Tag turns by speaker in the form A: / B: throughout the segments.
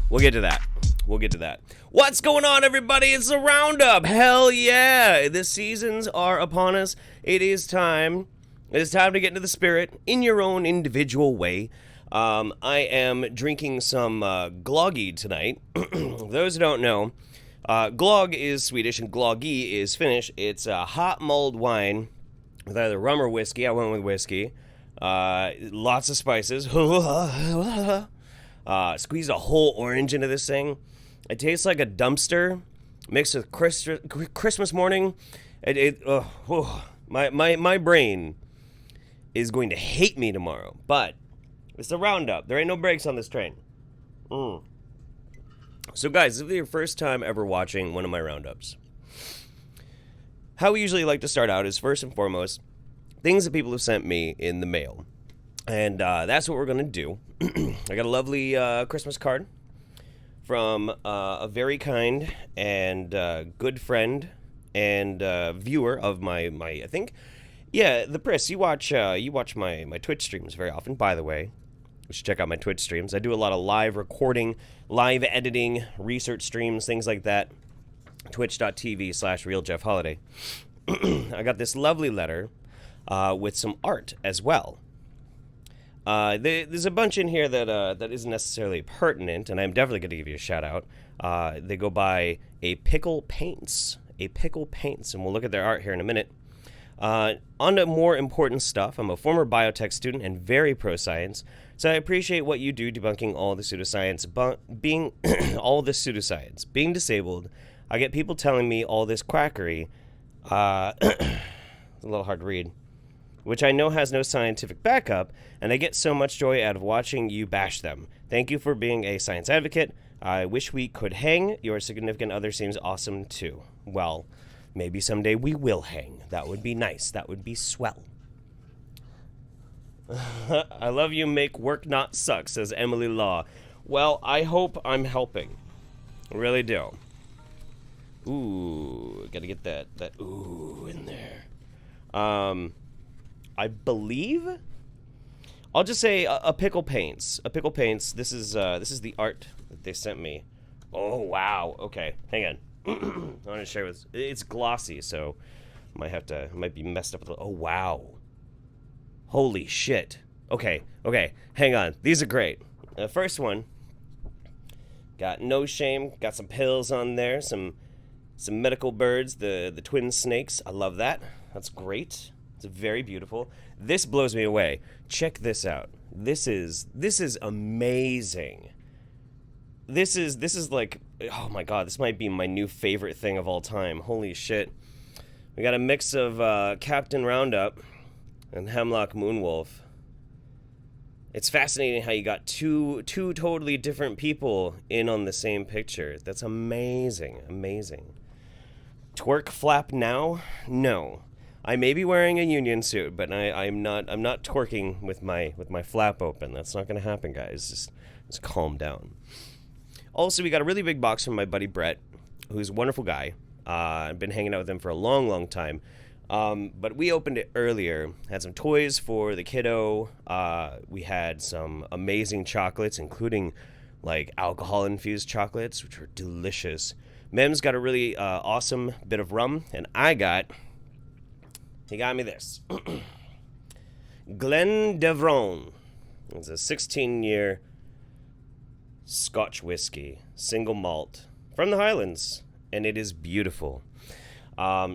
A: We'll get to that. We'll get to that. What's going on, everybody? It's the Roundup. Hell yeah. The seasons are upon us. It is time. It is time to get into the spirit in your own individual way. I am drinking some gloggy tonight. For those who don't know, glog is Swedish and gloggy is Finnish. It's a hot mulled wine with either rum or whiskey. I went with whiskey. Lots of spices. Squeeze a whole orange into this thing. It tastes like a dumpster mixed with Christmas morning. My brain is going to hate me tomorrow. But it's a Roundup. There ain't no brakes on this train. So guys, if this is your first time ever watching one of my Roundups, how we usually like to start out is first and foremost things that people have sent me in the mail. And that's what we're going to do. I got a lovely Christmas card from a very kind and good friend and viewer of my I think, yeah, the Priss. You watch my Twitch streams very often. By the way, You should check out my Twitch streams. I do a lot of live recording, live editing, research streams, things like that. Twitch.tv/RealJeffHoliday. I got this lovely letter with some art as well. There's a bunch in here that isn't necessarily pertinent, and I'm definitely going to give you a shout out. They go by A Pickle Paints. A Pickle Paints, and we'll look at their art here in a minute. On to more important stuff. I'm a former biotech student and very pro-science, so I appreciate what you do debunking all the pseudoscience. Being disabled, I get people telling me all this quackery. It's a little hard to read. Which I know has no scientific backup, and I get so much joy out of watching you bash them. Thank you for being a science advocate. I wish we could hang. Your significant other seems awesome, too. Well, maybe someday we will hang. That would be nice. That would be swell. I love you, make work not suck, says Emily Law. Well, I hope I'm helping. I really do. Ooh, gotta get that ooh in there. I believe I'll just say a Pickle Paints. A Pickle Paints. This is the art that they sent me. Oh wow. Okay, hang on. I want to share with. It's glossy, so might be messed up. Oh wow. Holy shit. Okay, hang on. These are great. The first one got no shame. Got some pills on there. Some medical birds. The twin snakes. I love that. That's great. It's very beautiful. This blows me away. Check this out. This is amazing. This is like, oh my god, this might be my new favorite thing of all time. Holy shit. We got a mix of Captain Roundup and Hemlock Moonwolf. It's fascinating how you got two totally different people in on the same picture. That's amazing. Twerk flap now? No. I may be wearing a union suit, but I'm not twerking with my flap open. That's not gonna happen, guys. Just calm down. Also, we got a really big box from my buddy Brett, who's a wonderful guy. I've been hanging out with him for a long time. But we opened it earlier. Had some toys for the kiddo. We had some amazing chocolates, including like alcohol-infused chocolates, which were delicious. Mem's got a really awesome bit of rum, and he got me this. Glendevron. It's a 16-year Scotch whiskey, single malt, from the Highlands, and it is beautiful.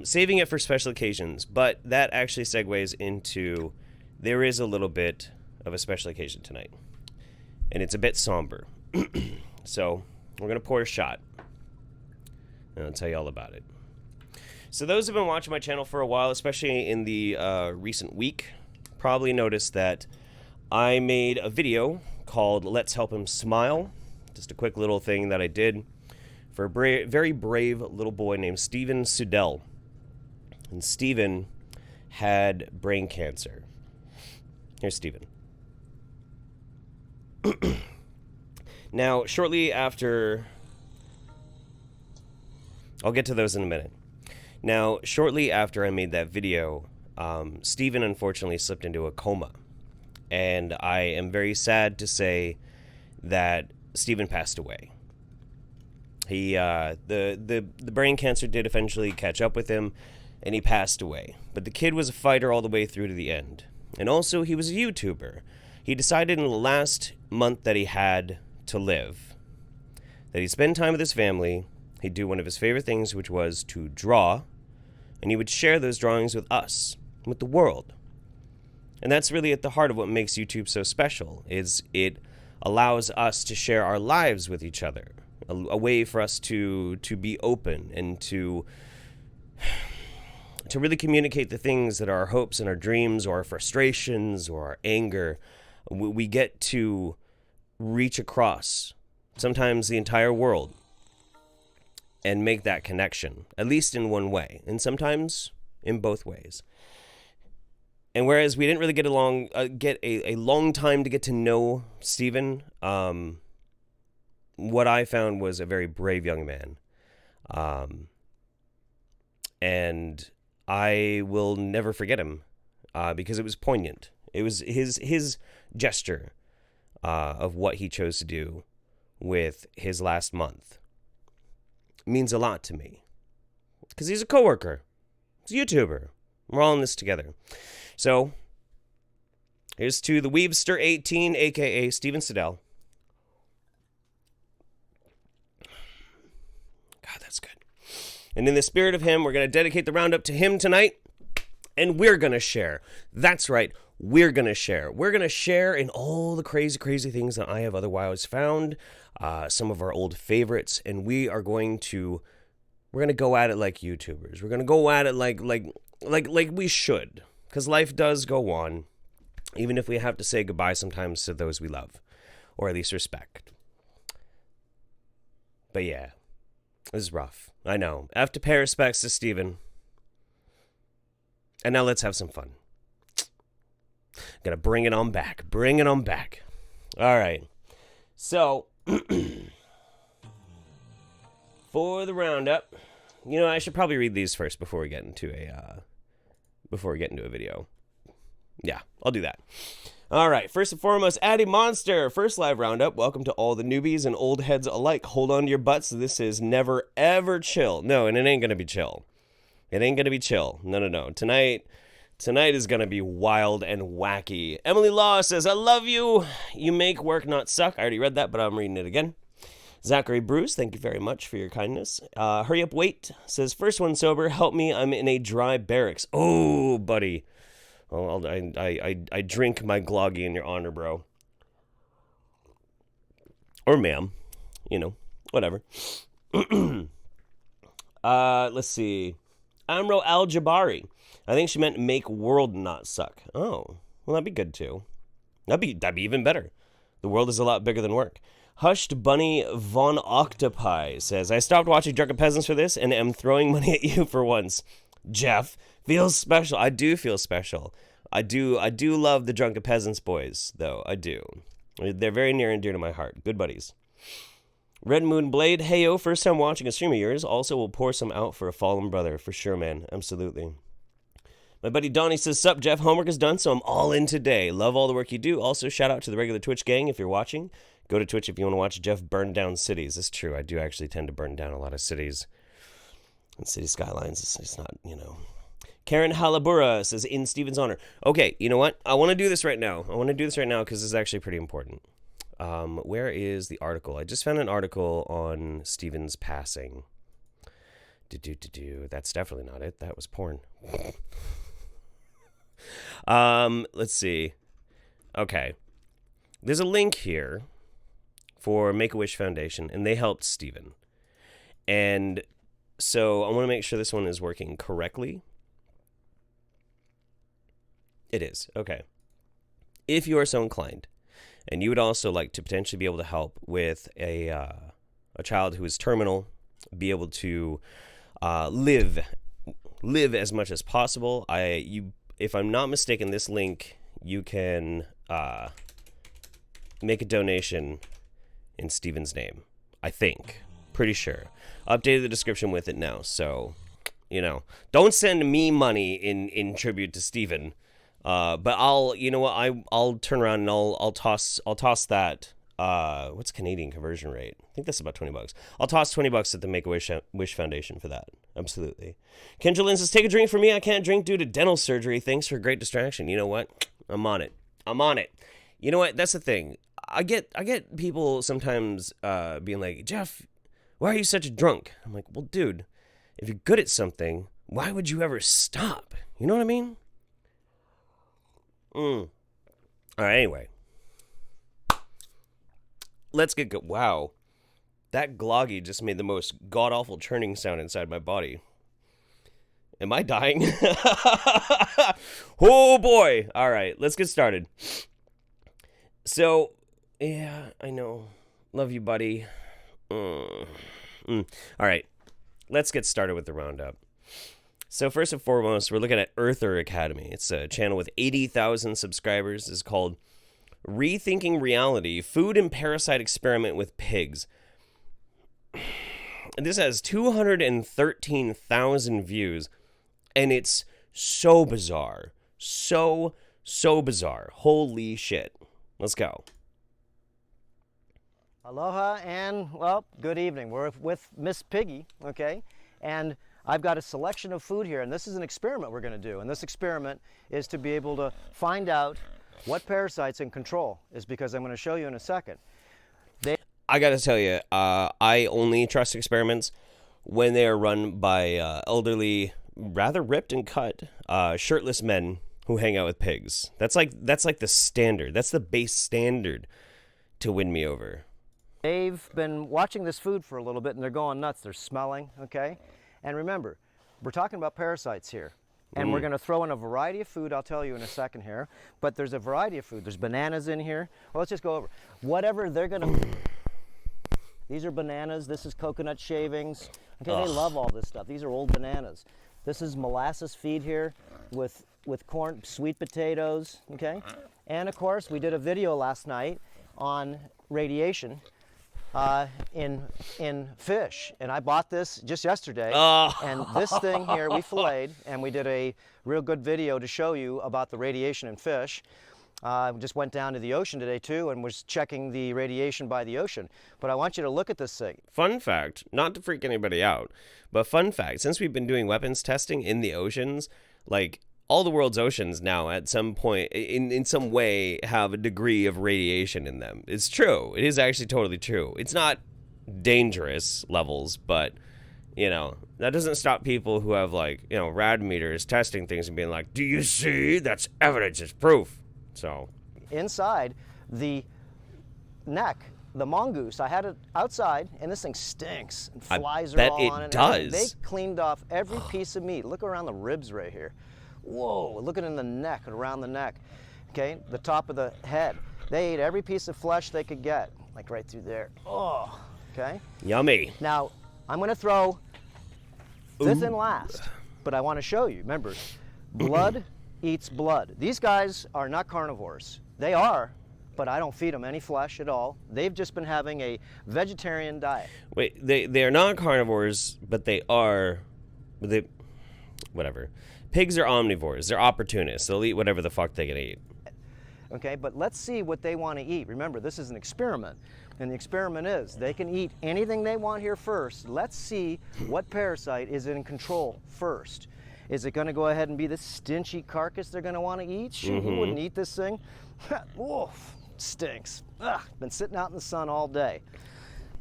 A: Saving it for special occasions, but that actually segues into there is a little bit of a special occasion tonight, and it's a bit somber. So we're going to pour a shot, and I'll tell you all about it. So those who have been watching my channel for a while, especially in the recent week, probably noticed that I made a video called Let's Help Him Smile. Just a quick little thing that I did for a very brave little boy named Steven Sudell. And Steven had brain cancer. Here's Steven. Now, shortly after... I'll get to those in a minute. Now, shortly after I made that video, Steven unfortunately slipped into a coma. And I am very sad to say that Steven passed away. He, the brain cancer did eventually catch up with him, and he passed away. But the kid was a fighter all the way through to the end. And also, he was a YouTuber. He decided in the last month that he had to live that he'd spend time with his family, he'd do one of his favorite things, which was to draw, and he would share those drawings with us, with the world. And that's really at the heart of what makes YouTube so special, is it allows us to share our lives with each other. A way for us to be open and to really communicate the things that are our hopes and our dreams or our frustrations or our anger. We get to reach across, sometimes the entire world, and make that connection, at least in one way, and sometimes in both ways. And whereas we didn't really get a long time to get to know Steven, what I found was a very brave young man. And I will never forget him because it was poignant. It was his gesture of what he chose to do with his last month. It means a lot to me. Because he's a coworker. He's a YouTuber. We're all in this together. So, here's to the Weebster 18, a.k.a. Steven Siddell. God, that's good. And in the spirit of him, we're going to dedicate the roundup to him tonight. And we're going to share. That's right. We're going to share. We're going to share in all the crazy, crazy things that I have otherwise found. Some of our old favorites. And we're going to go at it like YouTubers. We're going to go at it like we should. Because life does go on. Even if we have to say goodbye sometimes to those we love. Or at least respect. But yeah. This is rough. I know. I have to pay respects to Steven. And now let's have some fun. Gonna bring it on back. Bring it on back. All right. So, for the roundup, I should probably read these first before we get into a video. Yeah, I'll do that. All right. First and foremost, Addy Monster, first live roundup. Welcome to all the newbies and old heads alike. Hold on to your butts. This is never ever chill. No, and it ain't gonna be chill. It ain't gonna be chill. No. Tonight is gonna be wild and wacky. Emily Law says, I love you. You make work not suck. I already read that, but I'm reading it again. Zachary Bruce, thank you very much for your kindness. Hurry Up Wait says, first one sober. Help me. I'm in a dry barracks. Oh, buddy. Oh, I drink my gloggy in your honor, bro. Or ma'am. Whatever. Let's see. Amro Al-Jabari. I think she meant make world not suck. Oh, well, that'd be good, too. That'd be even better. The world is a lot bigger than work. Hushed Bunny Von Octopi says, I stopped watching Drunken Peasants for this and am throwing money at you for once. Jeff feels special. I do feel special. I do love the Drunken Peasants boys, though. I do. They're very near and dear to my heart. Good buddies. Red Moon Blade, heyo, first time watching a stream of yours. Also, will pour some out for a fallen brother. For sure, man. Absolutely. My buddy Donnie says, sup, Jeff, homework is done, so I'm all in today. Love all the work you do. Also, shout out to the regular Twitch gang if you're watching. Go to Twitch if you want to watch Jeff burn down cities. It's true. I do actually tend to burn down a lot of cities. And city skylines, it's not, Karen Halabura says, in Steven's honor. Okay, you know what? I want to do this right now. Because this is actually pretty important. Where is the article? I just found an article on Steven's passing. That's definitely not it. That was porn. Let's see. Okay. There's a link here for Make-A-Wish Foundation, and they helped Steven. And so I want to make sure this one is working correctly. It is. Okay. If you are so inclined, and you would also like to potentially be able to help with a child who is terminal, be able to live as much as possible. If I'm not mistaken, this link, you can make a donation in Steven's name. I think. Pretty sure. Updated the description with it now, so, don't send me money in tribute to Steven. But I'll turn around and I'll toss that. What's Canadian conversion rate? I think that's about $20. I'll toss $20 at the Make-A-Wish Foundation for that. Absolutely. Kendra Lynn says, take a drink for me. I can't drink due to dental surgery. Thanks for a great distraction. You know what? I'm on it. You know what? That's the thing. I get people sometimes being like, Jeff, why are you such a drunk? I'm like, well, dude, if you're good at something, why would you ever stop? You know what I mean? All right, anyway. Let's get good. Wow. That gloggy just made the most god-awful churning sound inside my body. Am I dying? Oh, boy. All right, let's get started. So, yeah, I know. Love you, buddy. All right, let's get started with the roundup. So first and foremost, we're looking at Earther Academy. It's a channel with 80,000 subscribers. It's called Rethinking Reality, Food and Parasite Experiment with Pigs. This has 213,000 views, and it's so bizarre. So bizarre. Holy shit. Let's go.
B: Aloha and, well, good evening. We're with Miss Piggy, okay? And I've got a selection of food here, and this is an experiment we're going to do. And this experiment is to be able to find out what parasites in control is, because I'm going to show you in a second.
A: I got to tell you, I only trust experiments when they are run by elderly, rather ripped and cut, shirtless men who hang out with pigs. That's like the standard. That's the base standard to win me over.
B: They've been watching this food for a little bit, and they're going nuts. They're smelling, okay? And remember, we're talking about parasites here. And we're going to throw in a variety of food, I'll tell you in a second here. But there's a variety of food. There's bananas in here. Well, let's just go over. Whatever they're going to... These are bananas. This is coconut shavings. Okay, they love all this stuff. These are old bananas. This is molasses feed here with corn, sweet potatoes, okay? And, of course, we did a video last night on radiation. In fish, and I bought this just yesterday, and this thing here we filleted, and we did a real good video to show you about the radiation in fish. We just went down to the ocean today too and was checking the radiation by the ocean. But I want you to look at this thing.
A: Fun fact, not to freak anybody out, but fun fact, since we've been doing weapons testing in the oceans, like all the world's oceans now at some point in some way have a degree of radiation in them. It's true. It is actually totally true. It's not dangerous levels, but you know, that doesn't stop people who have like, you know, rad meters testing things and being like, do you see? That's evidence, it's proof. So
B: inside the neck, the mongoose, I had it outside, and this thing stinks, and flies are all on it.
A: Does.
B: They cleaned off every piece of meat. Look around the ribs right here. Whoa, look at it in the neck and around the neck. Okay, the top of the head. They ate every piece of flesh they could get, like right through there. Oh, okay.
A: Yummy.
B: Now, I'm going to throw this in last, but I want to show you. Remember, blood eats blood. These guys are not carnivores. They are, but I don't feed them any flesh at all. They've just been having a vegetarian diet.
A: Wait, they're not carnivores, but they are, whatever. Pigs are omnivores. They're opportunists. They'll eat whatever the fuck they can eat.
B: Okay, but let's see what they want to eat. Remember, this is an experiment, and the experiment is they can eat anything they want here first. Let's see what parasite is in control first. Is it going to go ahead and be this stinchy carcass they're going to want to eat? Shoot, who wouldn't eat this thing? Woof, stinks. Ugh, been sitting out in the sun all day.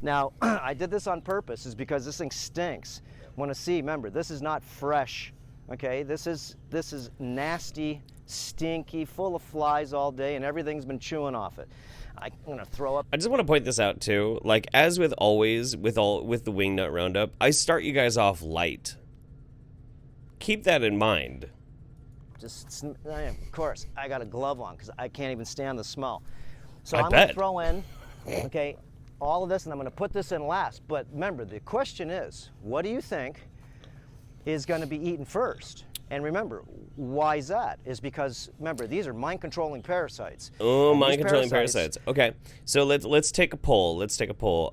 B: Now, I did this on purpose, is because this thing stinks. Want to see, remember, this is not fresh. Okay, this is nasty, stinky, full of flies all day, and everything's been chewing off it. I'm gonna throw up.
A: I just want to point this out too. Like as with always with the Wingnut Roundup, I start you guys off light. Keep that in mind.
B: Of course, I got a glove on because I can't even stand the smell. So I'm
A: bet.
B: gonna throw in, okay, all of this, and I'm gonna put this in last. But remember, the question is, what do you think is going to be eaten first? And remember, why is that? Is because, remember, these are mind-controlling parasites.
A: Oh, mind-controlling parasites. Okay, so let's take a poll. Let's take a poll.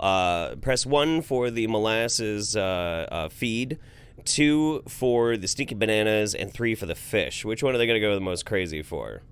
A: Press 1 for the molasses feed, 2 for the stinky bananas, and 3 for the fish. Which one are they going to go the most crazy for?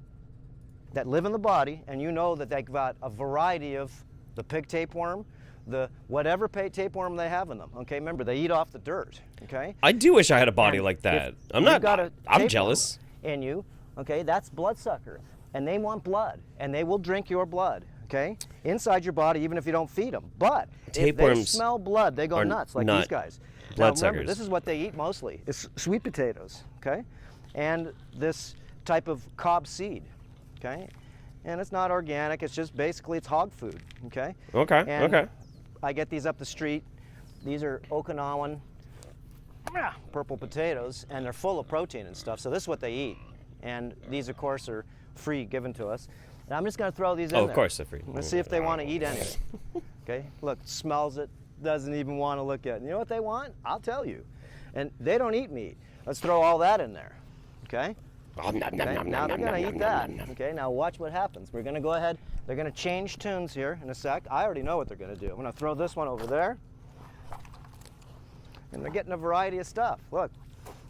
B: That live in the body, and you know that they've got a variety of the pig tapeworm, the whatever tapeworm they have in them. Okay, remember, they eat off the dirt. Okay.
A: I do wish I had a body like that. I'm jealous.
B: In you, okay, that's bloodsucker, and they want blood, and they will drink your blood. Okay, inside your body, even if you don't feed them. But if they smell blood, they go nuts, like these guys. Now, remember, this is what they eat mostly: is sweet potatoes. Okay, and this type of cob seed. Okay, and it's not organic. It's just basically it's hog food. Okay.
A: Okay.
B: And
A: okay.
B: I get these up the street. These are Okinawan purple potatoes, and they're full of protein and stuff. So this is what they eat. And these, of course, are free, given to us. And I'm just going to throw these in there.
A: Oh, of course they're free.
B: Let's see if they want to eat any. Okay, look, smells it, doesn't even want to look at it. You know what they want? I'll tell you. And they don't eat meat. Let's throw all that in there. Okay? Okay, now they're going to eat that. Okay, now watch what happens. We're going to go ahead. They're going to change tunes here in a sec. I already know what they're going to do. I'm going to throw this one over there. And they're getting a variety of stuff. Look.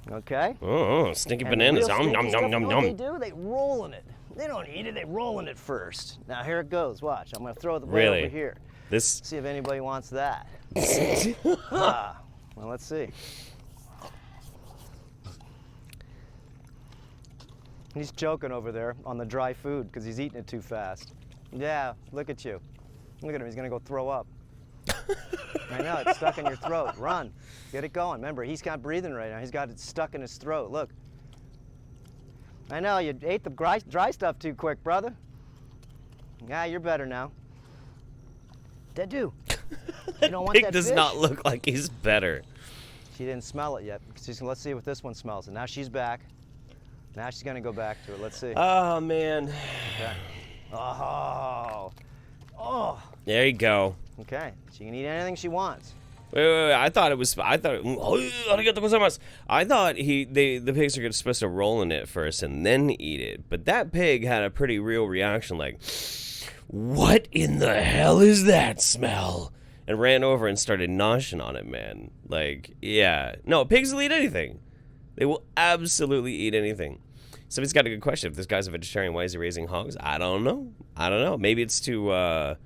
B: Okay?
A: Oh, stinky bananas. Nom, nom, nom, nom, nom.
B: What they do, they roll in it. They don't eat it, they roll in it first. Now here it goes. Watch. I'm going to throw the right over here.
A: This.
B: See if anybody wants that. Well, let's see. He's choking over there on the dry food because he's eating it too fast. Yeah, look at you. Look at him, he's gonna go throw up. I know, it's stuck in your throat. Run, get it going. Remember, he's not breathing right now. He's got it stuck in his throat, look. I know, you ate the dry stuff too quick, brother. Yeah, you're better now. Dedu, you don't want
A: Pig
B: that
A: does
B: fish?
A: not look like he's better.
B: She didn't smell it yet. Let's see what this one smells. And now she's back. Now she's gonna go back to it. Let's see.
A: Oh, man.
B: Okay. Oh.
A: There you go.
B: Okay. She can eat anything she wants.
A: Wait. I thought the pigs are supposed to roll in it first and then eat it. But that pig had a pretty real reaction, like, what in the hell is that smell? And ran over and started noshing on it, man. Like, yeah. No, pigs will eat anything. They will absolutely eat anything. Somebody's got a good question. If this guy's a vegetarian, why is he raising hogs? I don't know. Maybe it's to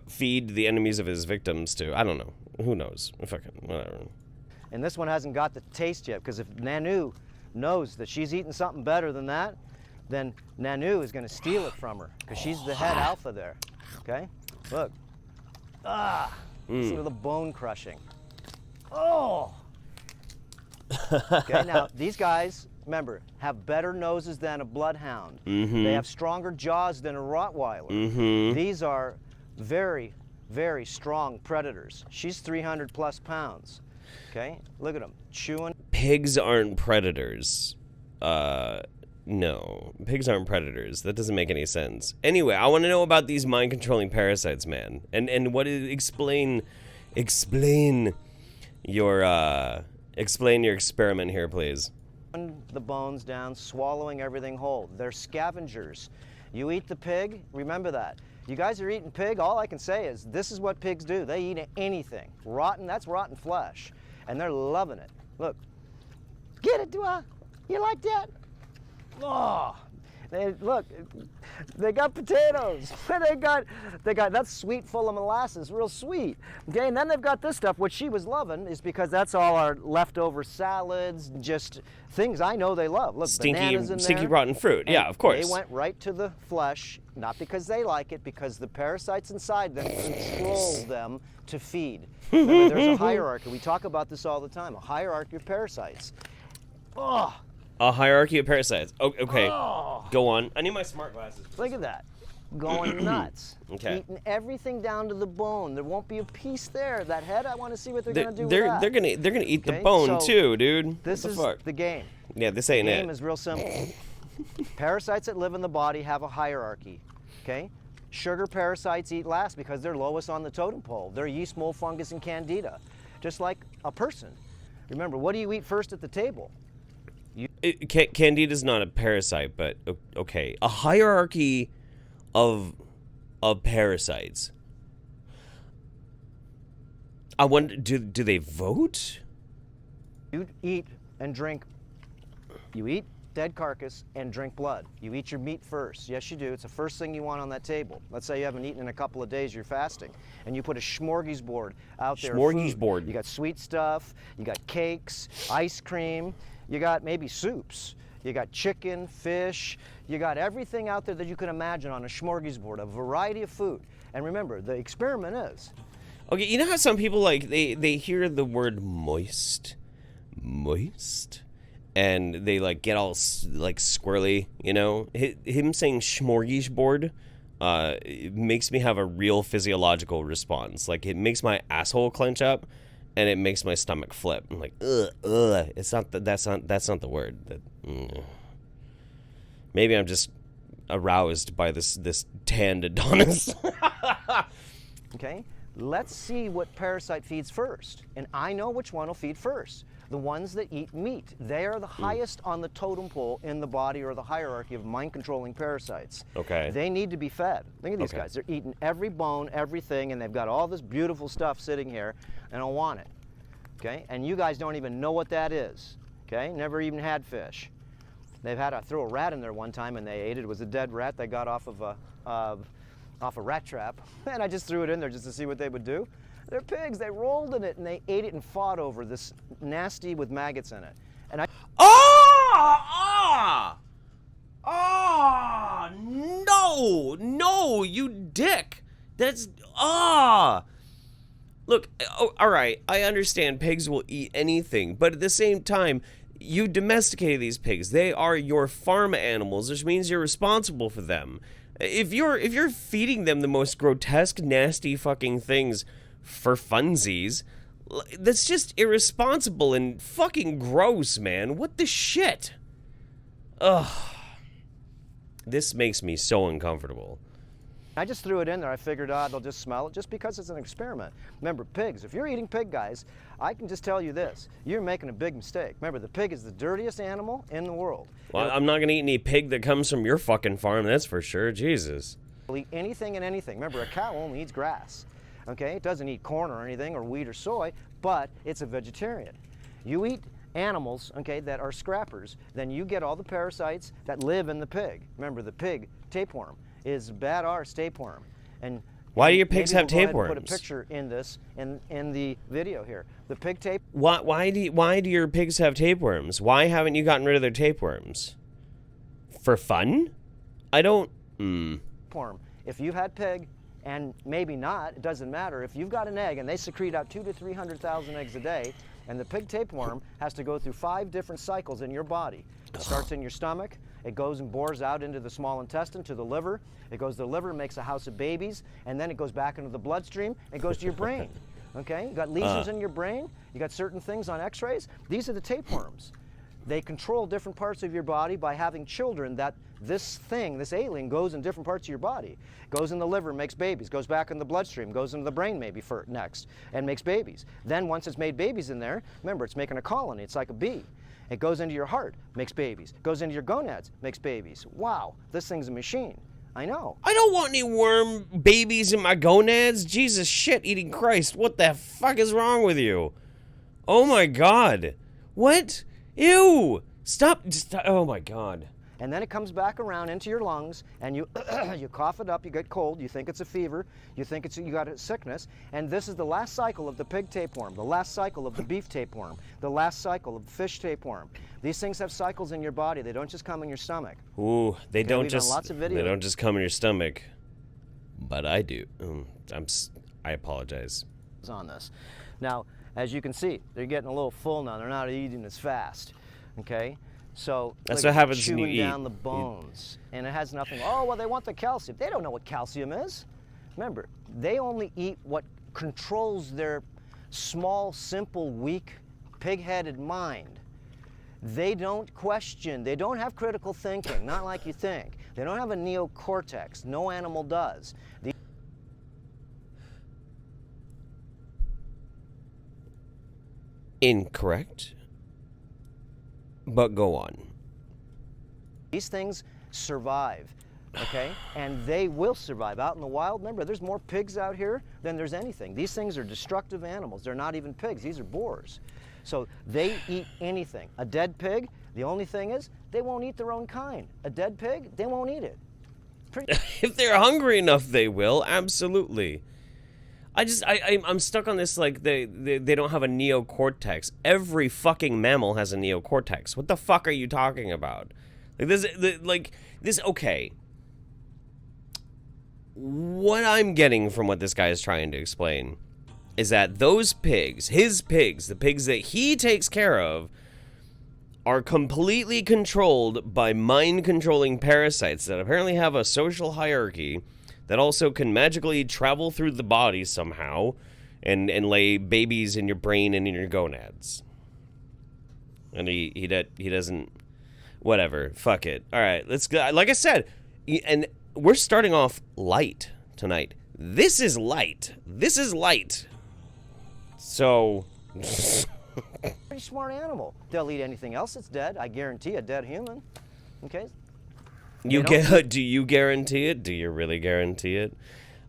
A: feed the enemies of his victims to. I don't know. Who knows? Fucking whatever.
B: And this one hasn't got the taste yet, because if Nanu knows that she's eating something better than that, then Nanu is going to steal it from her, because she's the head alpha there. Okay? Look. Listen to the bone crushing. Oh! Okay, now these guys, remember, have better noses than a bloodhound. They have stronger jaws than a Rottweiler. These are very, very strong predators. She's 300 plus pounds. Okay, look at them, chewing.
A: Pigs aren't predators. No, pigs aren't predators. That doesn't make any sense. Anyway, I want to know about these mind-controlling parasites, man. And what is, explain your experiment here, please.
B: The bones down, swallowing everything whole. They're scavengers. You eat the pig, remember that. You guys are eating pig, all I can say is this is what pigs do. They eat anything. Rotten, that's rotten flesh. And they're loving it. Look. Get it, Dua? You like that? Oh, look, they got potatoes. they got that's sweet, full of molasses, real sweet. Okay, and then they've got this stuff, which she was loving, is because that's all our leftover salads, just things I know they love. Look, bananas in there.
A: Stinky rotten fruit. Yeah, of course.
B: They went right to the flesh, not because they like it, because the parasites inside them control them to feed. Remember, there's a hierarchy. We talk about this all the time. A hierarchy of parasites. Oh.
A: A hierarchy of parasites. Okay.
B: Oh.
A: Go on. I need my smart glasses.
B: Look at that. Going nuts.
A: Okay.
B: Eating everything down to the bone. There won't be a piece there. That head, I want to see what they're going to do with that.
A: They're gonna eat the bone
B: so
A: too, dude.
B: This is the game.
A: Yeah, this ain't
B: The
A: it.
B: game is real simple. Parasites that live in the body have a hierarchy. Okay? Sugar parasites eat last because they're lowest on the totem pole. They're yeast, mold, fungus, and candida. Just like a person. Remember, what do you eat first at the table?
A: Candida's not a parasite, but okay. A hierarchy of parasites. I wonder, do they vote?
B: You eat and drink. You eat dead carcass and drink blood. You eat your meat first. Yes, you do. It's the first thing you want on that table. Let's say you haven't eaten in a couple of days, you're fasting, and you put a smorgasbord out there.
A: Smorgasbord.
B: You got sweet stuff, you got cakes, ice cream, you got maybe soups, you got chicken, fish, you got everything out there that you can imagine on a smorgasbord, a variety of food. And remember, the experiment is.
A: Okay, you know how some people, like, they hear the word moist, and they, like, get all, like, squirrely, you know? Him saying smorgasbord it makes me have a real physiological response. Like, it makes my asshole clench up, and it makes my stomach flip. I'm like, ugh. It's not that's not the word. Maybe I'm just aroused by this tanned Adonis.
B: Okay, let's see what parasite feeds first. And I know which one will feed first. The ones that eat meat. They are the highest on the totem pole in the body, or the hierarchy of mind-controlling parasites.
A: Okay.
B: They need to be fed. Look at these guys. They're eating every bone, everything, and they've got all this beautiful stuff sitting here, and I want it. Okay? And you guys don't even know what that is. Okay? Never even had fish. They've had to throw a rat in there one time, and they ate it. It was a dead rat they got off of off a rat trap, and I just threw it in there just to see what they would do. They're pigs. They rolled in it and they ate it and fought over this nasty with maggots in it. And I.
A: No, you dick. That's Look, all right, I understand pigs will eat anything, but at the same time, you domesticated these pigs. They are your farm animals, which means you're responsible for them. If you're feeding them the most grotesque, nasty fucking things for funsies, that's just irresponsible and fucking gross, man. What the shit? Ugh. This makes me so uncomfortable.
B: I just threw it in there. I figured, they'll just smell it just because it's an experiment. Remember, pigs, if you're eating pig, guys, I can just tell you this. You're making a big mistake. Remember, the pig is the dirtiest animal in the world.
A: Well, I'm not going to eat any pig that comes from your fucking farm, that's for sure. Jesus.
B: It'll eat anything and anything. Remember, a cow only eats grass. Okay? It doesn't eat corn or anything, or wheat or soy, but it's a vegetarian. You eat animals, okay, that are scrappers, then you get all the parasites that live in the pig. Remember, the pig tapeworm is bad arse tapeworm. And
A: why do your pigs have tapeworms?
B: Put a picture in this in the video here. The pig tape.
A: Why do your pigs have tapeworms? Why haven't you gotten rid of their tapeworms? For fun? I don't.
B: Tapeworm. If you've had pig, and maybe not, it doesn't matter. If you've got an egg and they secrete out 200,000 to 300,000 eggs a day, and the pig tapeworm has to go through 5 different cycles in your body. It starts in your stomach. It goes and bores out into the small intestine to the liver. It goes to the liver, makes a house of babies, and then it goes back into the bloodstream and goes to your brain. Okay? You got lesions in your brain. You got certain things on x-rays. These are the tapeworms. They control different parts of your body by having children that this thing, this alien, goes in different parts of your body. Goes in the liver, makes babies, goes back in the bloodstream, goes into the brain maybe for next, and makes babies. Then once it's made babies in there, remember, it's making a colony. It's like a bee. It goes into your heart, makes babies. Goes into your gonads, makes babies. Wow, this thing's a machine. I know.
A: I don't want any worm babies in my gonads. Jesus shit, eating Christ. What the fuck is wrong with you? Oh my God. What? Ew. Stop. Oh my God.
B: And then it comes back around into your lungs, and you you cough it up, you get cold, you think it's a fever, you think you got a sickness, and this is the last cycle of the pig tapeworm, the last cycle of the beef tapeworm, the last cycle of the fish tapeworm. These things have cycles in your body. They don't just come in your stomach.
A: Ooh, they don't
B: we've done lots of videos.
A: They don't just come in your stomach. But I do. I apologize.
B: On this. Now, as you can see, they're getting a little full now. They're not eating as fast. Okay? So
A: that's what happens
B: chewing
A: when you
B: down the bones, and it has nothing. Oh well, they want the calcium. They don't know what calcium is. Remember, they only eat what controls their small, simple, weak, pig-headed mind. They don't question. They don't have critical thinking. Not like you think. They don't have a neocortex. No animal does.
A: Incorrect. But go on.
B: These things survive, okay? And they will survive out in the wild. Remember, there's more pigs out here than there's anything. These things are destructive animals. They're not even pigs. These are boars. So they eat anything. A dead pig, the only thing is, they won't eat their own kind. A dead pig, they won't eat it.
A: If they're hungry enough, they will. Absolutely. I'm stuck on this, like, they don't have a neocortex. Every fucking mammal has a neocortex. What the fuck are you talking about? Okay. What I'm getting from what this guy is trying to explain is that those pigs, his pigs, the pigs that he takes care of, are completely controlled by mind-controlling parasites that apparently have a social hierarchy that also can magically travel through the body somehow and lay babies in your brain and in your gonads. And he doesn't... Whatever. Fuck it. All right, let's go. Like I said, and we're starting off light tonight. This is light. This is light. So...
B: Pretty smart animal. They'll eat anything else that's dead. I guarantee a dead human. Okay?
A: Do you guarantee it? Do you really guarantee it?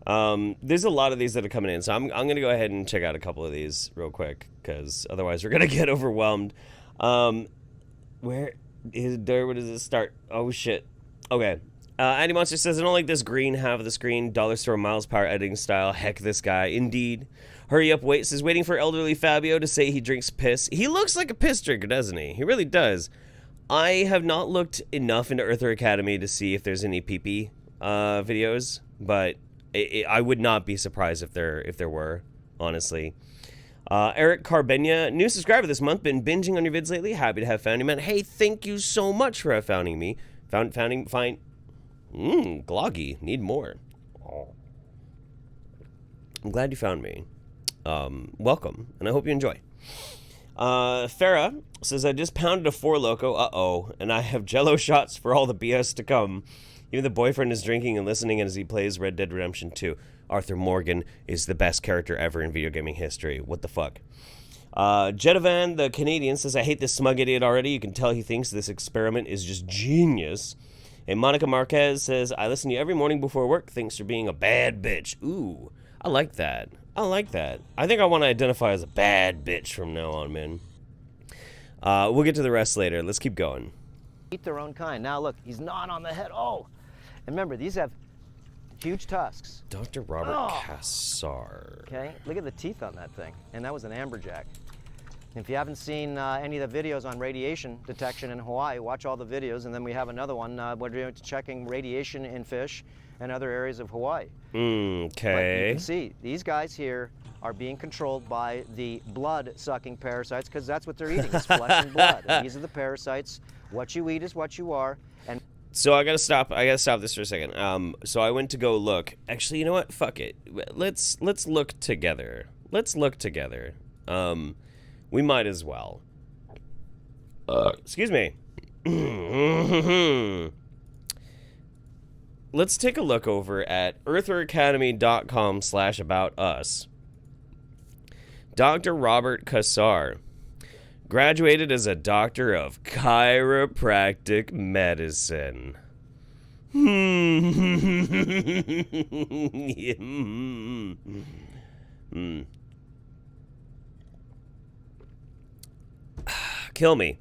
A: There's a lot of these that are coming in, so I'm going to go ahead and check out a couple of these real quick, because otherwise we're going to get overwhelmed. Where does it start? Oh, shit. Okay. Andy Monster says, I don't like this green half of the screen. Dollar store miles per hour editing style. Heck, this guy. Indeed. Hurry up, wait. Says, waiting for elderly Fabio to say he drinks piss. He looks like a piss drinker, doesn't he? He really does. I have not looked enough into Earther Academy to see if there's any pee-pee videos, but I would not be surprised if there were, honestly. Eric Carbenia, new subscriber this month. Been binging on your vids lately. Happy to have found you, man. Hey, thank you so much for founding me. Founding, fine. Gloggy. Need more. Oh. I'm glad you found me. Welcome, and I hope you enjoy. Farah says, I just pounded a 4 Loko, and I have jello shots for all the BS to come. Even the boyfriend is drinking and listening as he plays Red Dead Redemption 2. Arthur Morgan is the best character ever in video gaming history. What the fuck? Jetavan, the Canadian, says, I hate this smug idiot already. You can tell he thinks this experiment is just genius. And Monica Marquez says, I listen to you every morning before work. Thanks for being a bad bitch. Ooh, I like that. I like that. I think I want to identify as a bad bitch from now on, man. We'll get to the rest later. Let's keep going.
B: Eat their own kind. Now look, he's gnawing on the head. Oh, and remember, these have huge tusks.
A: Dr. Robert Cassar.
B: Okay, look at the teeth on that thing. And that was an amberjack. If you haven't seen any of the videos on radiation detection in Hawaii, watch all the videos, and then we have another one where checking radiation in fish and other areas of Hawaii.
A: Okay.
B: But you can see, these guys here are being controlled by the blood-sucking parasites, because that's what they're eating, is flesh and blood. And these are the parasites. What you eat is what you are. And
A: so I gotta stop this for a second. So I went to go look. Actually, you know what? Fuck it. Let's look together. Let's look together. We might as well. Excuse me. Let's take a look over at eartheracademy.com/about-us. Dr. Robert Cassar graduated as a doctor of chiropractic medicine. Kill me.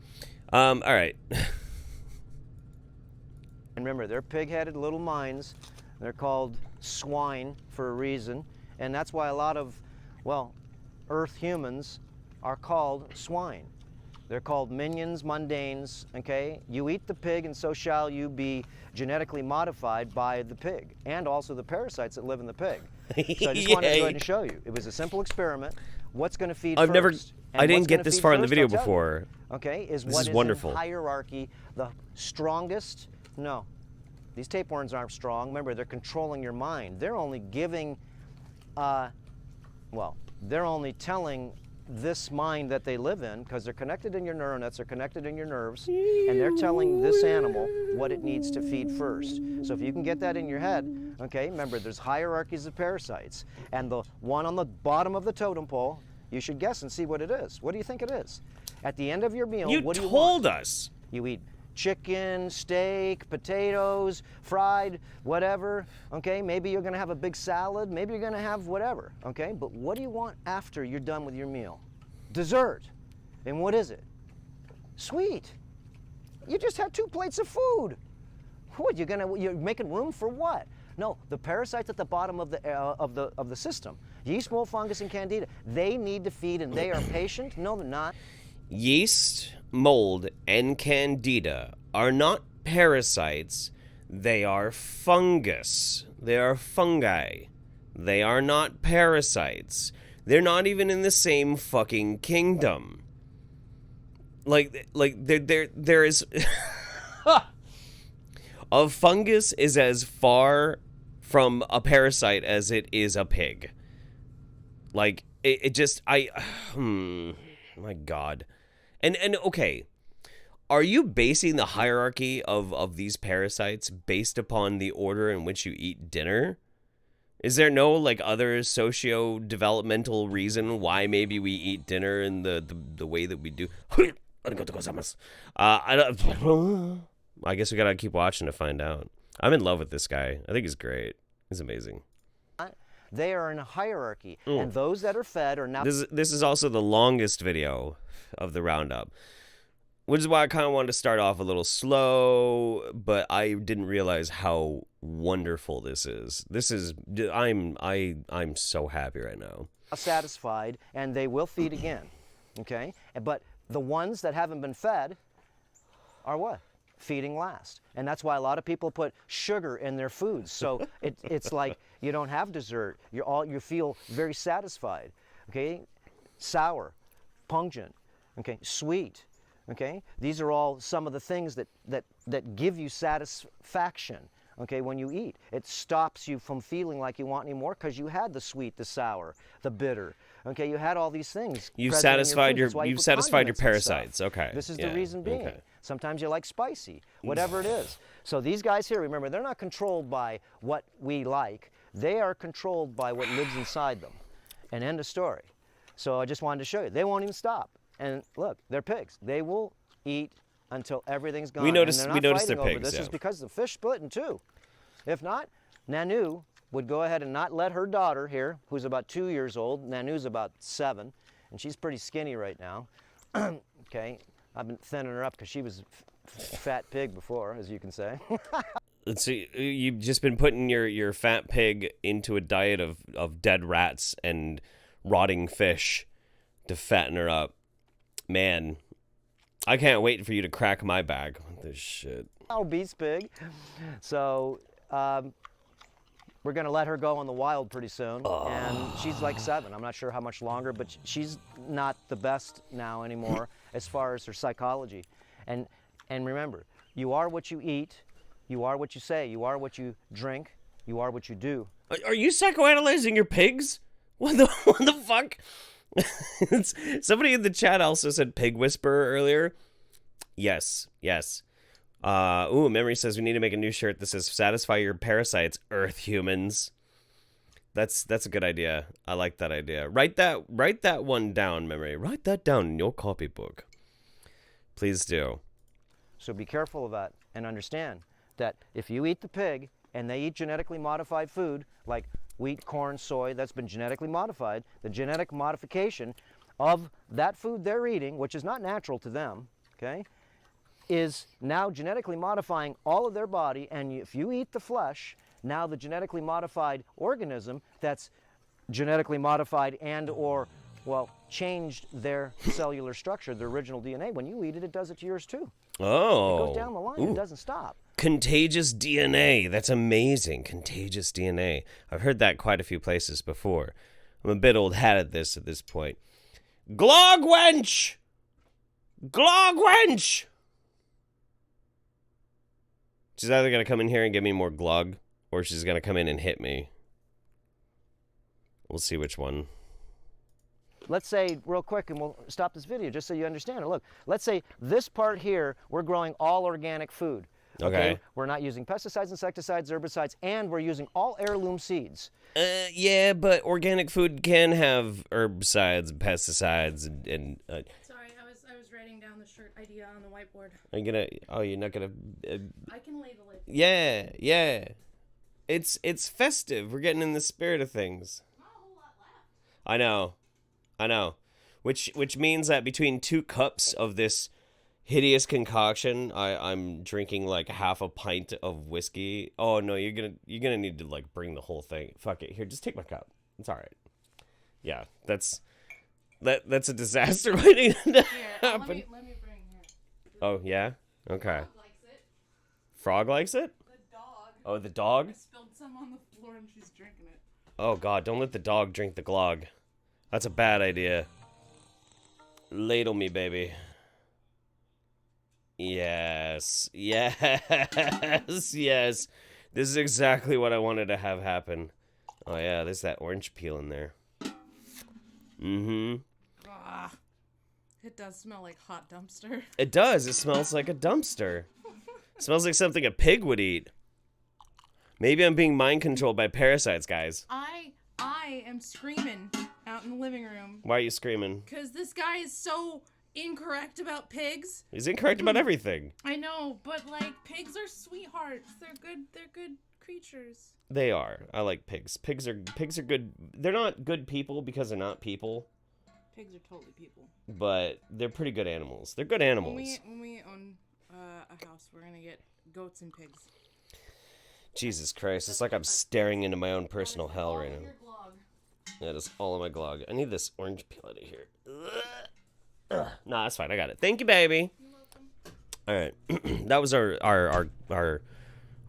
A: All right.
B: And remember, they're pig-headed little minds. They're called swine for a reason. And that's why a lot of, well, Earth humans are called swine. They're called minions, mundanes, okay? You eat the pig and so shall you be genetically modified by the pig, and also the parasites that live in the pig. So I just wanted to go ahead and show you. It was a simple experiment. What's going to feed first?
A: I didn't get this far in the video before.
B: Okay,
A: this is wonderful.
B: In hierarchy, the strongest? No. These tapeworms aren't strong. Remember, they're controlling your mind. They're only giving, well, they're only telling this mind that they live in, because they're connected in your neural nets, they're connected in your nerves, and they're telling this animal what it needs to feed first. So if you can get that in your head, okay, remember, there's hierarchies of parasites, and the one on the bottom of the totem pole, you should guess and see what it is. What do you think it is? At the end of your meal, what do you want?
A: You told us.
B: You eat chicken, steak, potatoes, fried, whatever, okay? Maybe you're gonna have a big salad, maybe you're gonna have whatever, okay? But what do you want after you're done with your meal? Dessert. And what is it? Sweet. You just had 2 plates of food. What, you're making room for what? No, the parasites at the bottom of the system, yeast, mold, fungus, and candida, they need to feed, and they are patient. No, they're not.
A: Yeast, mold, and candida are not parasites. They are fungus. They are fungi. They are not parasites. They're not even in the same fucking kingdom. Like there is a fungus is as far from a parasite as it is a pig. Like it just my God. And okay, are you basing the hierarchy of these parasites based upon the order in which you eat dinner? Is there no like other socio-developmental reason why maybe we eat dinner in the way that we do? I guess we gotta keep watching to find out. I'm in love with this guy. I think he's great. He's amazing.
B: They are in a hierarchy, and those that are fed are now.
A: This is also the longest video of the roundup. Which is why I kind of wanted to start off a little slow, but I didn't realize how wonderful this is. I'm so happy right now.
B: Satisfied, and they will feed again, okay? But the ones that haven't been fed are what? Feeding last. And that's why a lot of people put sugar in their foods. So it's like you don't have dessert. You feel very satisfied, okay? Sour, pungent, okay? Sweet, okay? These are all some of the things that give you satisfaction, okay, when you eat. It stops you from feeling like you want any more because you had the sweet, the sour, the bitter. Okay, you had all these things.
A: You've satisfied your
B: condiments
A: parasites. Okay.
B: This is
A: yeah,
B: the reason being.
A: okay.
B: Sometimes you like spicy, whatever it is. So these guys here, remember, they're not controlled by what we like. They are controlled by what lives inside them. And end of story. So I just wanted to show you. They won't even stop. And look, they're pigs. They will eat until everything's gone.
A: We noticed
B: they're not
A: they're
B: fighting
A: pigs.
B: This
A: yeah.
B: is because the fish split in two. If not, Nanu would go ahead and not let her daughter here, who's about 2 years old, Nanu's about 7, and she's pretty skinny right now. Okay, I've been thinning her up because she was a fat pig before, as you can say.
A: Let's see, you've just been putting your fat pig into a diet of dead rats and rotting fish to fatten her up. Man, I can't wait for you to crack my bag with this shit.
B: Obese pig. So we're going to let her go on the wild pretty soon. And she's like 7. I'm not sure how much longer, but she's not the best now anymore as far as her psychology. And remember, you are what you eat, you are what you say, you are what you drink, you are what you do.
A: Are you psychoanalyzing your pigs? What the fuck? Somebody in the chat also said pig whisperer earlier. Yes. Memory says we need to make a new shirt that says satisfy your parasites, Earth humans. That's a good idea. I like that idea. Write that one down, Memory. Write that down in your copybook. Please do.
B: So be careful of that and understand that if you eat the pig and they eat genetically modified food like wheat, corn, soy, that's been genetically modified, the genetic modification of that food they're eating, which is not natural to them, okay, is now genetically modifying all of their body, and if you eat the flesh, now the genetically modified organism that's genetically modified and or, well, changed their cellular structure, the original DNA, when you eat it, it does it to yours too.
A: Oh.
B: It goes down the line. Ooh. It doesn't stop.
A: Contagious DNA. That's amazing. Contagious DNA. I've heard that quite a few places before. I'm a bit old hat at this point. Glogwench! Glogwench! She's either going to come in here and give me more glug, or she's going to come in and hit me. We'll see which one.
B: Let's say, real quick, and we'll stop this video just so you understand it. Look, let's say this part here, we're growing all organic food.
A: Okay.
B: We're not using pesticides, insecticides, herbicides, and we're using all heirloom seeds.
A: Yeah, but organic food can have herbicides and pesticides and
C: Sorry, I was writing down the shirt idea on the whiteboard.
A: Are you gonna? Oh, you're not gonna.
C: I can label it.
A: Yeah. It's festive. We're getting in the spirit of things.
C: Not a whole lot left.
A: I know. Which means that between 2 cups of this hideous concoction, I'm drinking like half a pint of whiskey. Oh no, you're gonna need to like bring the whole thing. Fuck it. Here, just take my cup. It's all right. Yeah, that's a disaster waiting to happen.
C: Let me bring here.
A: Oh yeah. Okay.
C: Frog likes it.
A: Frog likes it?
C: The dog.
A: Oh, the dog?
C: I spilled some on the floor and she's drinking it.
A: Oh god, don't let the dog drink the glog. That's a bad idea. Ladle me, baby. Yes. This is exactly what I wanted to have happen. Oh yeah, there's that orange peel in there.
C: Ah, it does smell like hot dumpster.
A: It does. It smells like a dumpster. It smells like something a pig would eat. Maybe I'm being mind controlled by parasites, guys.
C: I am screaming out in the living room.
A: Why are you screaming?
C: Because this guy is so incorrect about pigs.
A: He's incorrect about everything.
C: I know, but like pigs are sweethearts. They're good creatures.
A: They are. I like pigs. Pigs are good. They're not good people because they're not people.
C: Pigs are totally people.
A: But they're pretty good animals. They're good animals.
C: When we a house. We're gonna get goats and pigs.
A: Jesus Christ, it's like I'm staring into my own personal hell right now.
C: Your glog.
A: That is all in my glog. I need this orange peel out of here. Nah, that's fine. I got it. Thank you, baby. All right, that was our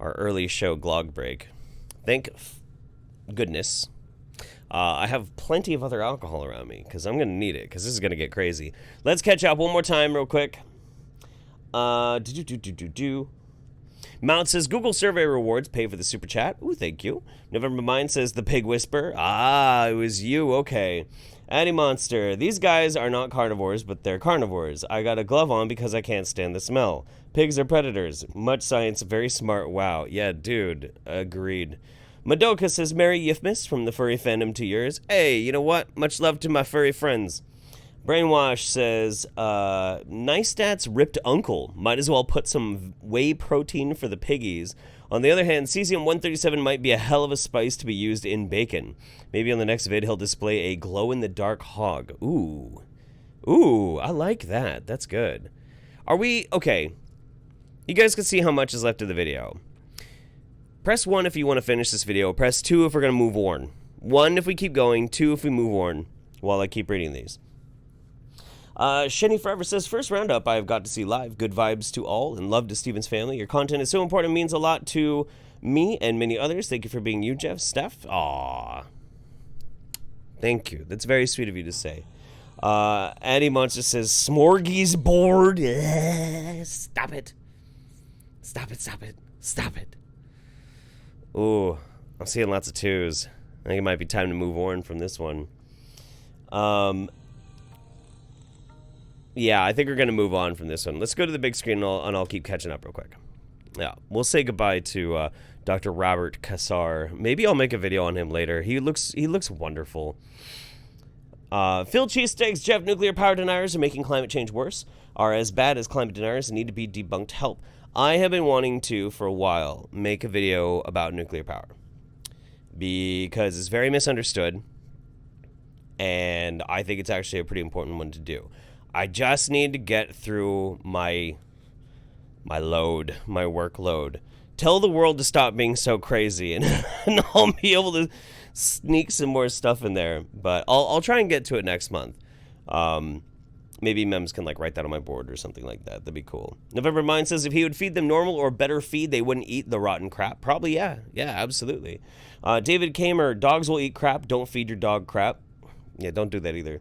A: early show glog break. Thank goodness. I have plenty of other alcohol around me because I'm gonna need it because this is gonna get crazy. Let's catch up one more time real quick. Mount says Google survey rewards pay for the super chat. Ooh, thank you. November Mind says the pig whisper. Ah, it was you. Okay. Addy Monster. These guys are not carnivores, but they're carnivores. I got a glove on because I can't stand the smell. Pigs are predators. Much science, very smart. Wow. Yeah, dude. Agreed. Madoka says Merry Yifmis from the furry fandom to yours. Hey, you know what? Much love to my furry friends. Brainwash says, nice stats ripped uncle. Might as well put some whey protein for the piggies. On the other hand, cesium-137 might be a hell of a spice to be used in bacon. Maybe on the next vid he'll display a glow-in-the-dark hog. Ooh. Ooh, I like that. That's good. Are we... Okay. You guys can see how much is left of the video. Press 1 if you want to finish this video. Press 2 if we're going to move on. 1 if we keep going. 2 if we move on while I keep reading these. Shenny Forever says, first roundup I've got to see live. Good vibes to all and love to Steven's family. Your content is so important, means a lot to me and many others. Thank you for being you, Jeff. Steph? Aww. Thank you. That's very sweet of you to say. Addy Monster says, Smorgies board. Stop it. Stop it, stop it, stop it. Ooh, I'm seeing lots of 2s. I think it might be time to move on from this one. Yeah, I think we're going to move on from this one. Let's go to the big screen, and I'll keep catching up real quick. Yeah, we'll say goodbye to Dr. Robert Kassar. Maybe I'll make a video on him later. He looks wonderful. Phil Cheesesteaks, Jeff, nuclear power deniers are making climate change worse, are as bad as climate deniers and need to be debunked. Help. I have been wanting to, for a while, make a video about nuclear power. Because it's very misunderstood, and I think it's actually a pretty important one to do. I just need to get through my workload. Tell the world to stop being so crazy, and I'll be able to sneak some more stuff in there. But I'll try and get to it next month. Maybe Mems can like write that on my board or something like that. That'd be cool. November Mind says if he would feed them normal or better feed, they wouldn't eat the rotten crap. Probably, yeah. Yeah, absolutely. David Kamer, dogs will eat crap. Don't feed your dog crap. Yeah, don't do that either.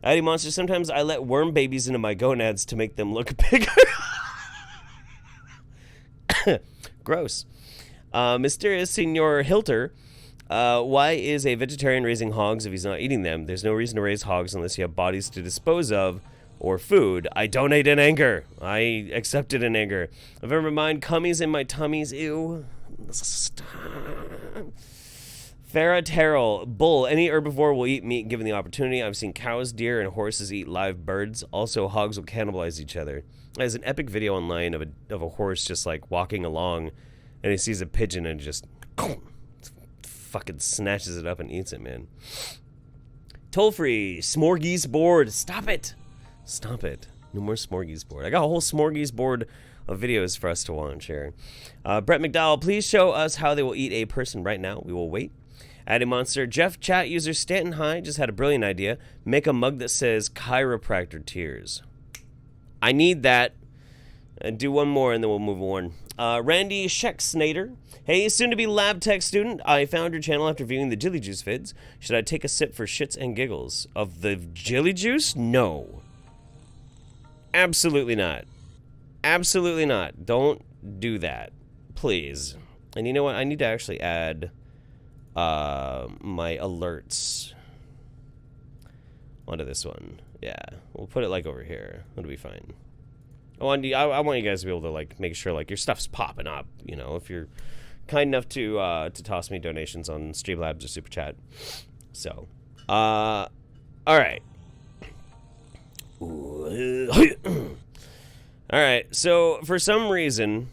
A: Addy Monster, sometimes I let worm babies into my gonads to make them look bigger. Gross. Mysterious Senor Hilter, why is a vegetarian raising hogs if he's not eating them? There's no reason to raise hogs unless you have bodies to dispose of or food. I donate in anger. I accept it in anger. November Mind, cummies in my tummies. Ew. Stop. Farah Terrell, bull. Any herbivore will eat meat given the opportunity. I've seen cows, deer, and horses eat live birds. Also, hogs will cannibalize each other. There's an epic video online of a horse just like walking along, and he sees a pigeon and just fucking snatches it up and eats it, man. Toll free, Smorgies board. Stop it. Stop it. No more Smorgies board. I got a whole Smorgies board of videos for us to watch here. Brett McDowell, please show us how they will eat a person right now. We will wait. Addy Monster, Jeff chat user Stanton High just had a brilliant idea. Make a mug that says chiropractor tears. I need that. And do one more and then we'll move on. Randy Schecksnader. Hey, soon to be lab tech student. I found your channel after viewing the Jilly Juice vids. Should I take a sip for shits and giggles? Of the Jilly Juice? No. Absolutely not. Absolutely not. Don't do that. Please. And you know what? I need to actually add my alerts onto this one. Yeah, we'll put it like over here. It'll be fine. I want you guys to be able to like make sure like your stuff's popping up. You know, if you're kind enough to toss me donations on Streamlabs or Super Chat. So, all right. All right. So for some reason,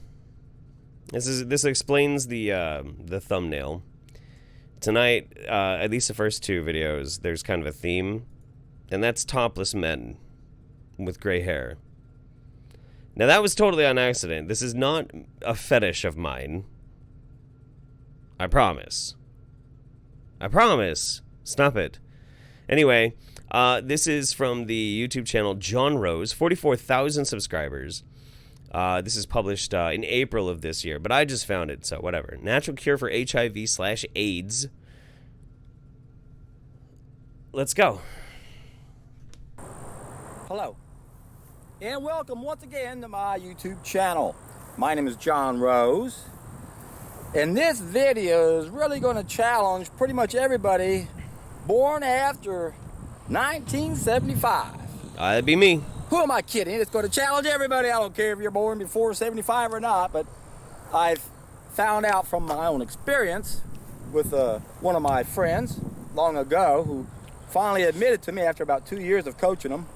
A: this explains the thumbnail. Tonight, at least the first 2 videos, there's kind of a theme, and that's topless men with gray hair. Now, that was totally on accident. This is not a fetish of mine. I promise. I promise. Stop it. Anyway, this is from the YouTube channel John Rose, 44,000 subscribers. This is published in April of this year, but I just found it, so whatever. Natural cure for HIV/AIDS. Let's go.
D: Hello, and welcome once again to my YouTube channel. My name is John Rose, and this video is really going to challenge pretty much everybody born after 1975.
A: That'd be me.
D: Who am I kidding? It's going to challenge everybody. I don't care if you're born before 75 or not, but I've found out from my own experience with one of my friends long ago who finally admitted to me after about 2 years of coaching him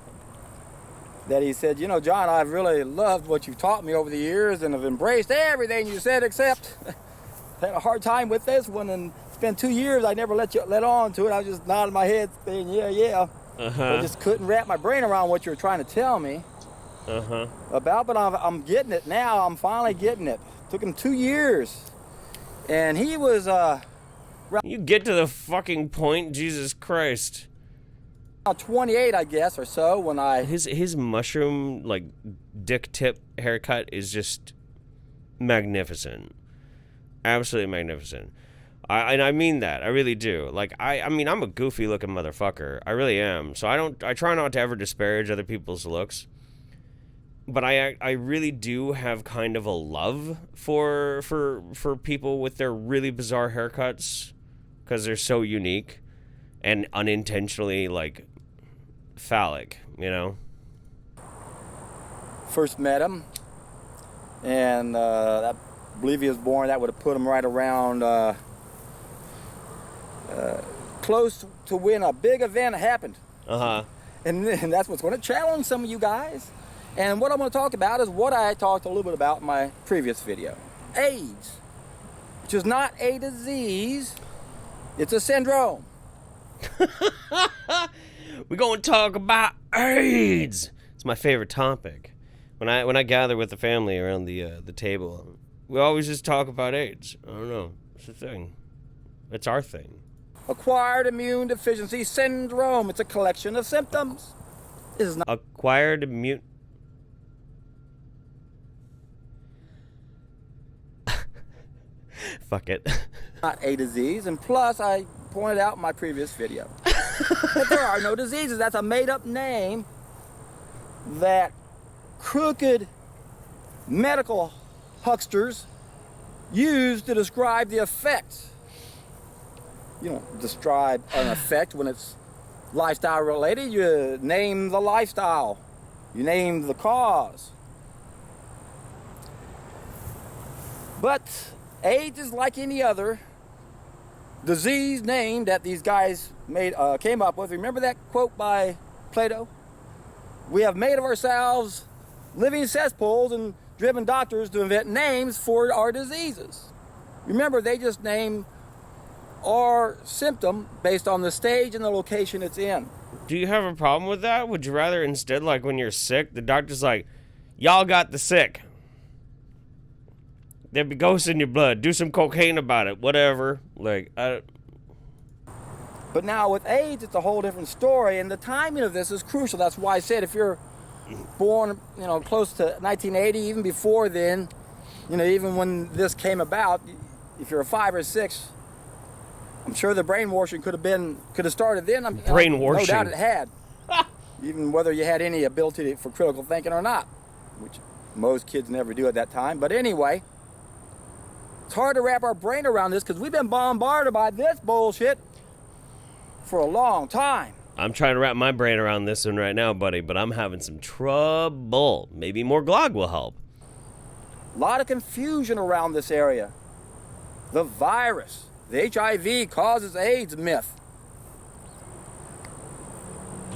D: that he said, you know, John, I've really loved what you've taught me over the years and have embraced everything you said, except had a hard time with this one, and it's been 2 years. I never let on to it. I was just nodding my head saying, yeah. I just couldn't wrap my brain around what you were trying to tell me about, but I'm getting it now. I'm finally getting it. Took him 2 years, and he was
A: You get to the fucking point, Jesus Christ.
D: 28, I guess, or so when I...
A: His mushroom, like, dick tip haircut is just magnificent. Absolutely magnificent. And I mean that. I really do. Like, I mean, I'm a goofy looking motherfucker. I really am. So I try not to ever disparage other people's looks. But I really do have kind of a love for people with their really bizarre haircuts, because they're so unique and unintentionally, like, phallic, you know?
D: First met him, and I believe he was born, that would have put him right around close to when a big event happened. And that's what's going to challenge some of you guys. And what I'm going to talk about is what I talked a little bit about in my previous video. AIDS, which is not a disease, it's a syndrome.
A: We're going to talk about AIDS. It's my favorite topic. When I gather with the family around the table, we always just talk about AIDS. I don't know. It's a thing. It's our thing.
D: Acquired immune deficiency syndrome. It's a collection of symptoms. It is not
A: Acquired immune... Fuck it.
D: Not a disease, and plus I pointed out in my previous video that there are no diseases. That's a made-up name that crooked medical hucksters use to describe the effects. You don't describe an effect when it's lifestyle related. You name the lifestyle. You name the cause. But AIDS is like any other disease name that these guys came up with. Remember that quote by Plato? We have made of ourselves living cesspools and driven doctors to invent names for our diseases. Remember, they just name our symptom based on the stage and the location it's in.
A: Do you have a problem with that? Would you rather instead, like, when you're sick, the doctor's like, y'all got the sick. There be ghosts in your blood. Do some cocaine about it. Whatever. Like,
D: But now with AIDS, it's a whole different story, and the timing of this is crucial. That's why I said if you're born, close to 1980, even before then, even when this came about, if you're a 5 or 6, I'm sure the brainwashing could have started then.
A: Brainwashing.
D: No doubt it had. Even whether you had any ability for critical thinking or not, which most kids never do at that time. But anyway, it's hard to wrap our brain around this because we've been bombarded by this bullshit for a long time.
A: I'm trying to wrap my brain around this one right now, buddy, but I'm having some trouble. Maybe more glog will help.
D: A lot of confusion around this area. The virus, the HIV causes AIDS myth.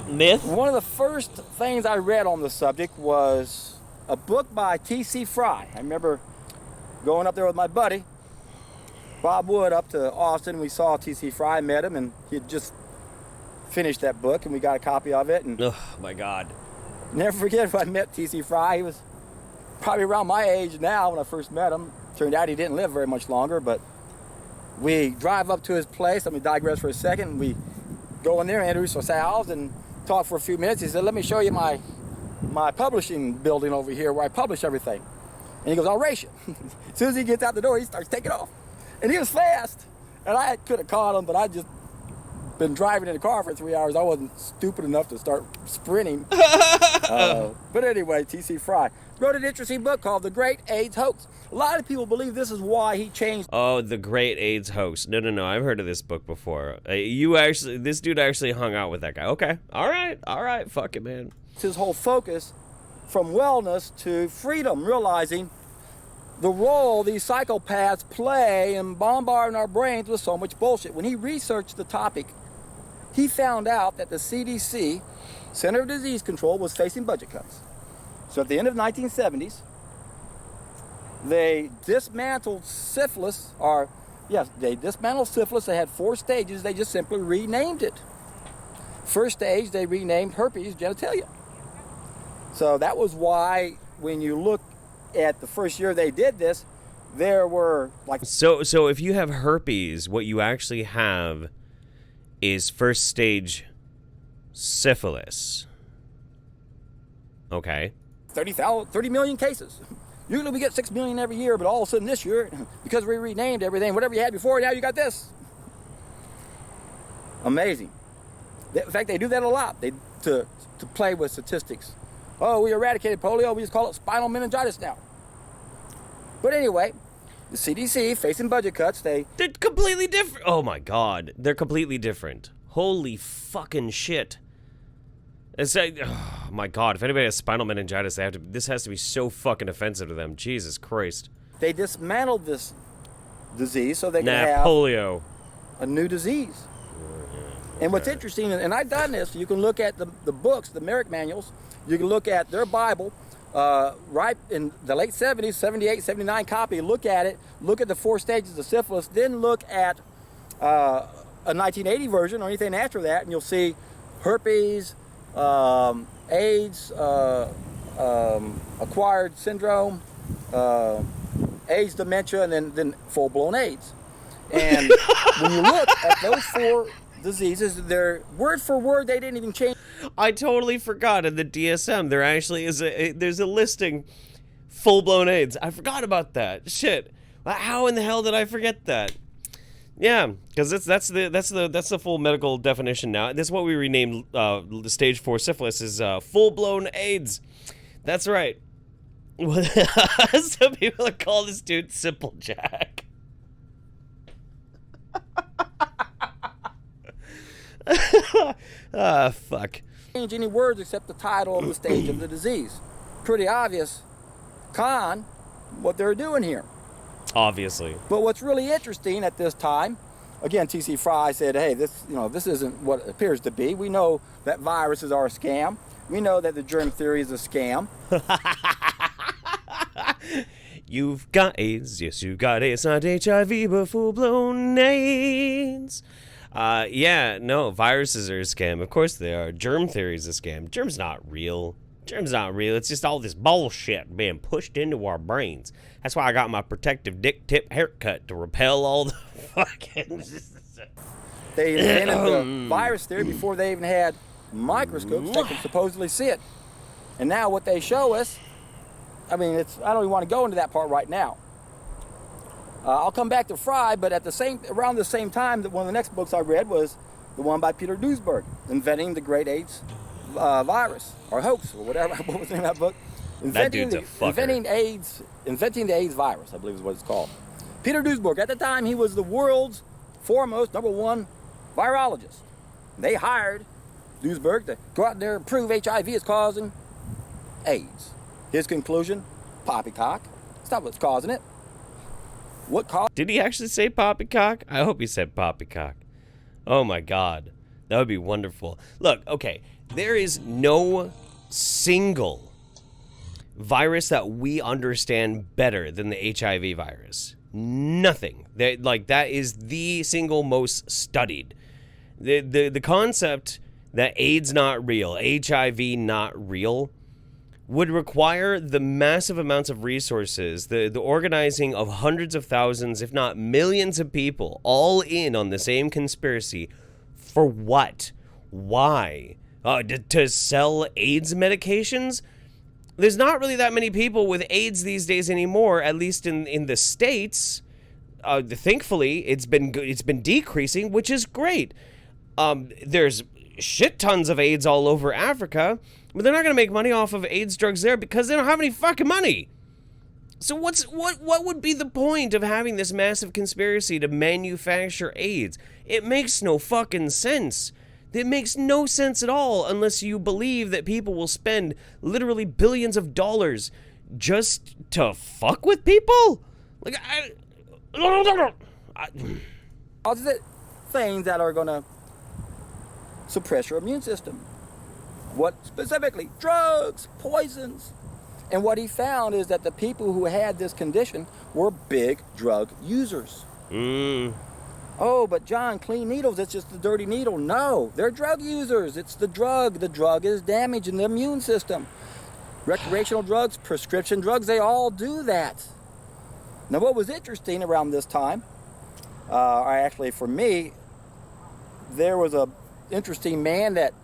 A: Myth?
D: One of the first things I read on the subject was a book by T.C. Fry. I remember going up there with my buddy, Bob Wood, up to Austin. We saw T.C. Fry, met him, and he had just finished that book, and we got a copy of it. And
A: oh, my God.
D: never forget when I met T.C. Fry. He was probably around my age now when I first met him. Turned out he didn't live very much longer, but we drive up to his place. Let me digress for a second. We go in there and introduce ourselves and talk for a few minutes. He said, let me show you my publishing building over here where I publish everything. And he goes, I'll race you. As soon as he gets out the door, he starts taking off. And he was fast. And I could have caught him, but I just been driving in the car for 3 hours. I wasn't stupid enough to start sprinting. But anyway, T.C. Fry wrote an interesting book called The Great AIDS Hoax. A lot of people believe this is why he changed.
A: Oh, The Great AIDS Hoax. No. I've heard of this book before. This dude actually hung out with that guy. Okay. All right. Fuck it, man.
D: His whole focus from wellness to freedom, realizing the role these psychopaths play in bombarding our brains with so much bullshit. When he researched the topic, he found out that the CDC, Center of Disease Control, was facing budget cuts. So at the end of the 1970s, they dismantled syphilis, they dismantled syphilis. They had 4 stages. They just simply renamed it. First stage, they renamed herpes genitalia. So that was why when you look at the first year they did this, there were like...
A: So if you have herpes, what you actually have is first stage syphilis. Okay.
D: 30 million cases. Usually we get 6 million every year, but all of a sudden this year, because we renamed everything, whatever you had before, now you got this. Amazing. In fact, they do that a lot. To play with statistics. Oh, we eradicated polio. We just call it spinal meningitis now. But anyway, the CDC facing budget cuts. They're
A: completely different. Oh my God, they're completely different. Holy fucking shit. It's like, oh my God, if anybody has spinal meningitis, this has to be so fucking offensive to them. Jesus Christ.
D: They dismantled this disease so they can have
A: polio.
D: A new disease. And what's interesting, and I've done this, you can look at the books, the Merrick manuals, you can look at their Bible, right in the late 70s, 78, 79 copy, look at it, look at the 4 stages of syphilis, then look at a 1980 version or anything after that, and you'll see herpes, AIDS, acquired syndrome, AIDS dementia, and then full-blown AIDS. And when you look at those 4 diseases, they're word for word, they didn't even change.
A: I totally forgot in the DSM there actually is there's a listing full-blown AIDS. I forgot about that. Shit. How in the hell did I forget that? Yeah, because that's the full medical definition now. This is what we renamed the stage 4 syphilis is full-blown AIDS. That's right. Some people call this dude Simple Jack. Fuck.
D: Change any words except the title of the stage of the disease. Pretty obvious what they're doing here.
A: Obviously.
D: But what's really interesting at this time, again, T.C. Fry said, hey, this isn't what it appears to be. We know that viruses are a scam. We know that the germ theory is a scam.
A: You've got AIDS. Yes, you've got AIDS. Not HIV, but full-blown AIDS. Yeah, no, viruses are a scam. Of course they are. Germ theory is a scam. Germ's not real. It's just all this bullshit being pushed into our brains. That's why I got my protective dick tip haircut to repel all the fucking...
D: They invented the virus theory before they even had microscopes that could supposedly see it. And now what they show us, I don't even want to go into that part right now. I'll come back to Fry, but around the same time, that one of the next books I read was the one by Peter Duesberg, Inventing the Great AIDS Virus, or Hoax, or whatever. What was the name of that book? Inventing the AIDS Virus, I believe is what it's called. Peter Duesberg, at the time, he was the world's foremost, #1 virologist. They hired Duesberg to go out there and prove HIV is causing AIDS. His conclusion, poppycock. It's not what's causing it.
A: Did he actually say poppycock? I hope he said poppycock. Oh my God. That would be wonderful. Look, okay, there is no single virus that we understand better than the HIV virus. Nothing. That is the single most studied. The concept that AIDS not real, HIV not real, would require the massive amounts of resources, the organizing of hundreds of thousands, if not millions of people, all in on the same conspiracy. For what? Why? To sell AIDS medications? There's not really that many people with AIDS these days anymore, at least in the States. Thankfully, it's been decreasing, which is great. There's shit tons of AIDS all over Africa, but they're not going to make money off of AIDS drugs there because they don't have any fucking money. So what would be the point of having this massive conspiracy to manufacture AIDS? It makes no fucking sense. It makes no sense at all unless you believe that people will spend literally billions of dollars just to fuck with people? Like,
D: things that are going to suppress your immune system. What specifically? Drugs, poisons. And what he found is that the people who had this condition were big drug users. Oh, but John, clean needles, it's just a dirty needle. No, they're drug users. It's the drug. The drug is damaging the immune system. Recreational drugs, prescription drugs, they all do that. Now, what was interesting around this time, actually for me, there was a interesting man that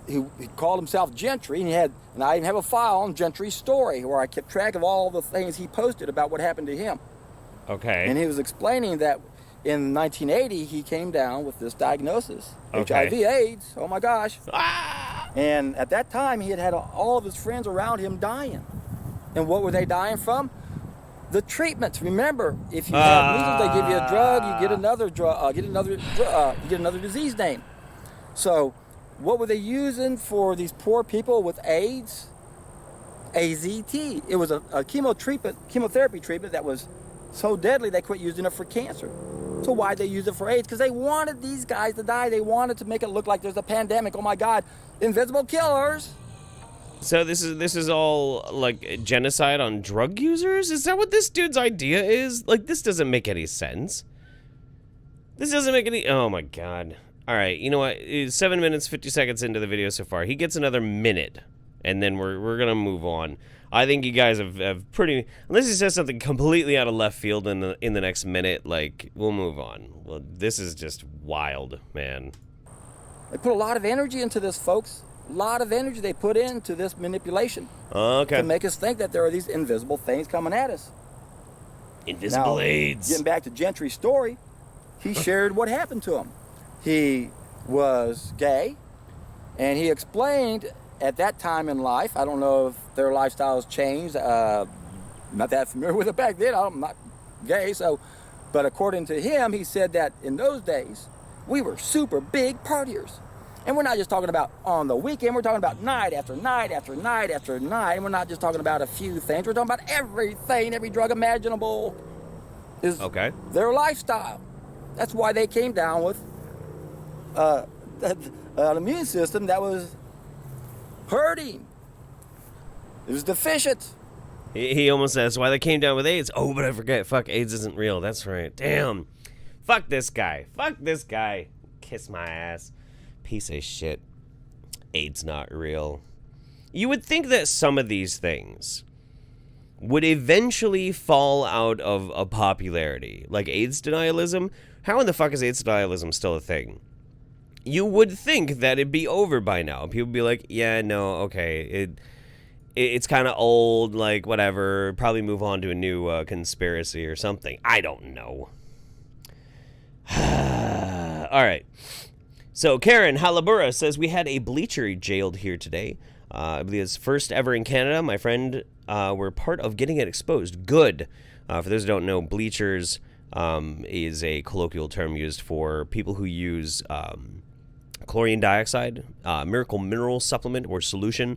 D: he called himself Gentry, and I even have a file on Gentry's story where I kept track of all the things he posted about what happened to him.
A: Okay.
D: And he was explaining that in 1980 he came down with this diagnosis, HIV/AIDS. Oh my gosh! And at that time he had all of his friends around him dying. And what were they dying from? The treatments. Remember, if you have measles, they give you a drug. You get another drug. You get another disease name. So, what were they using for these poor people with AIDS? AZT. It was a chemotherapy treatment that was so deadly they quit using it for cancer. So why'd they use it for AIDS? Because they wanted these guys to die. They wanted to make it look like there's a pandemic. Oh my God, invisible killers.
A: So this is all like genocide on drug users? Is that what this dude's idea is? Like, this doesn't make any sense. This doesn't make any... Oh my God. All right, you know what? 7 minutes, 50 seconds into the video so far. He gets another minute, and then we're going to move on. I think you guys have pretty... Unless he says something completely out of left field in the next minute, like, we'll move on. Well, this is just wild, man.
D: They put a lot of energy into this, folks. A lot of energy they put into this manipulation.
A: Okay.
D: To make us think that there are these invisible things coming at us.
A: Invisible
D: now,
A: AIDS.
D: Getting back to Gentry's story, he shared what happened to him. He was gay, and he explained at that time in life, I don't know if their lifestyles changed, not that familiar with it back then, I'm not gay, but according to him, he said that in those days, we were super big partiers. And we're not just talking about on the weekend, we're talking about night after night after night after night, and we're not just talking about a few things, we're talking about everything, every drug imaginable is their lifestyle. That's why they came down with an immune system that was hurting. It was deficient.
A: He almost says why they came down with AIDS. Oh, but I forget. Fuck, AIDS isn't real. That's right. Damn. Fuck this guy. Fuck this guy. Kiss my ass. Piece of shit. AIDS not real. You would think that some of these things would eventually fall out of a popularity. Like AIDS denialism. How in the fuck is AIDS denialism still a thing? You would think that it'd be over by now. People would be like, yeah, no, okay, it's kind of old, like, whatever. Probably move on to a new conspiracy or something. I don't know. All right. So Karen Halabura says, we had a bleacher jailed here today. I believe it's first ever in Canada. My friend were part of getting it exposed. Good. For those who don't know, bleachers is a colloquial term used for people who use chlorine dioxide, miracle mineral supplement or solution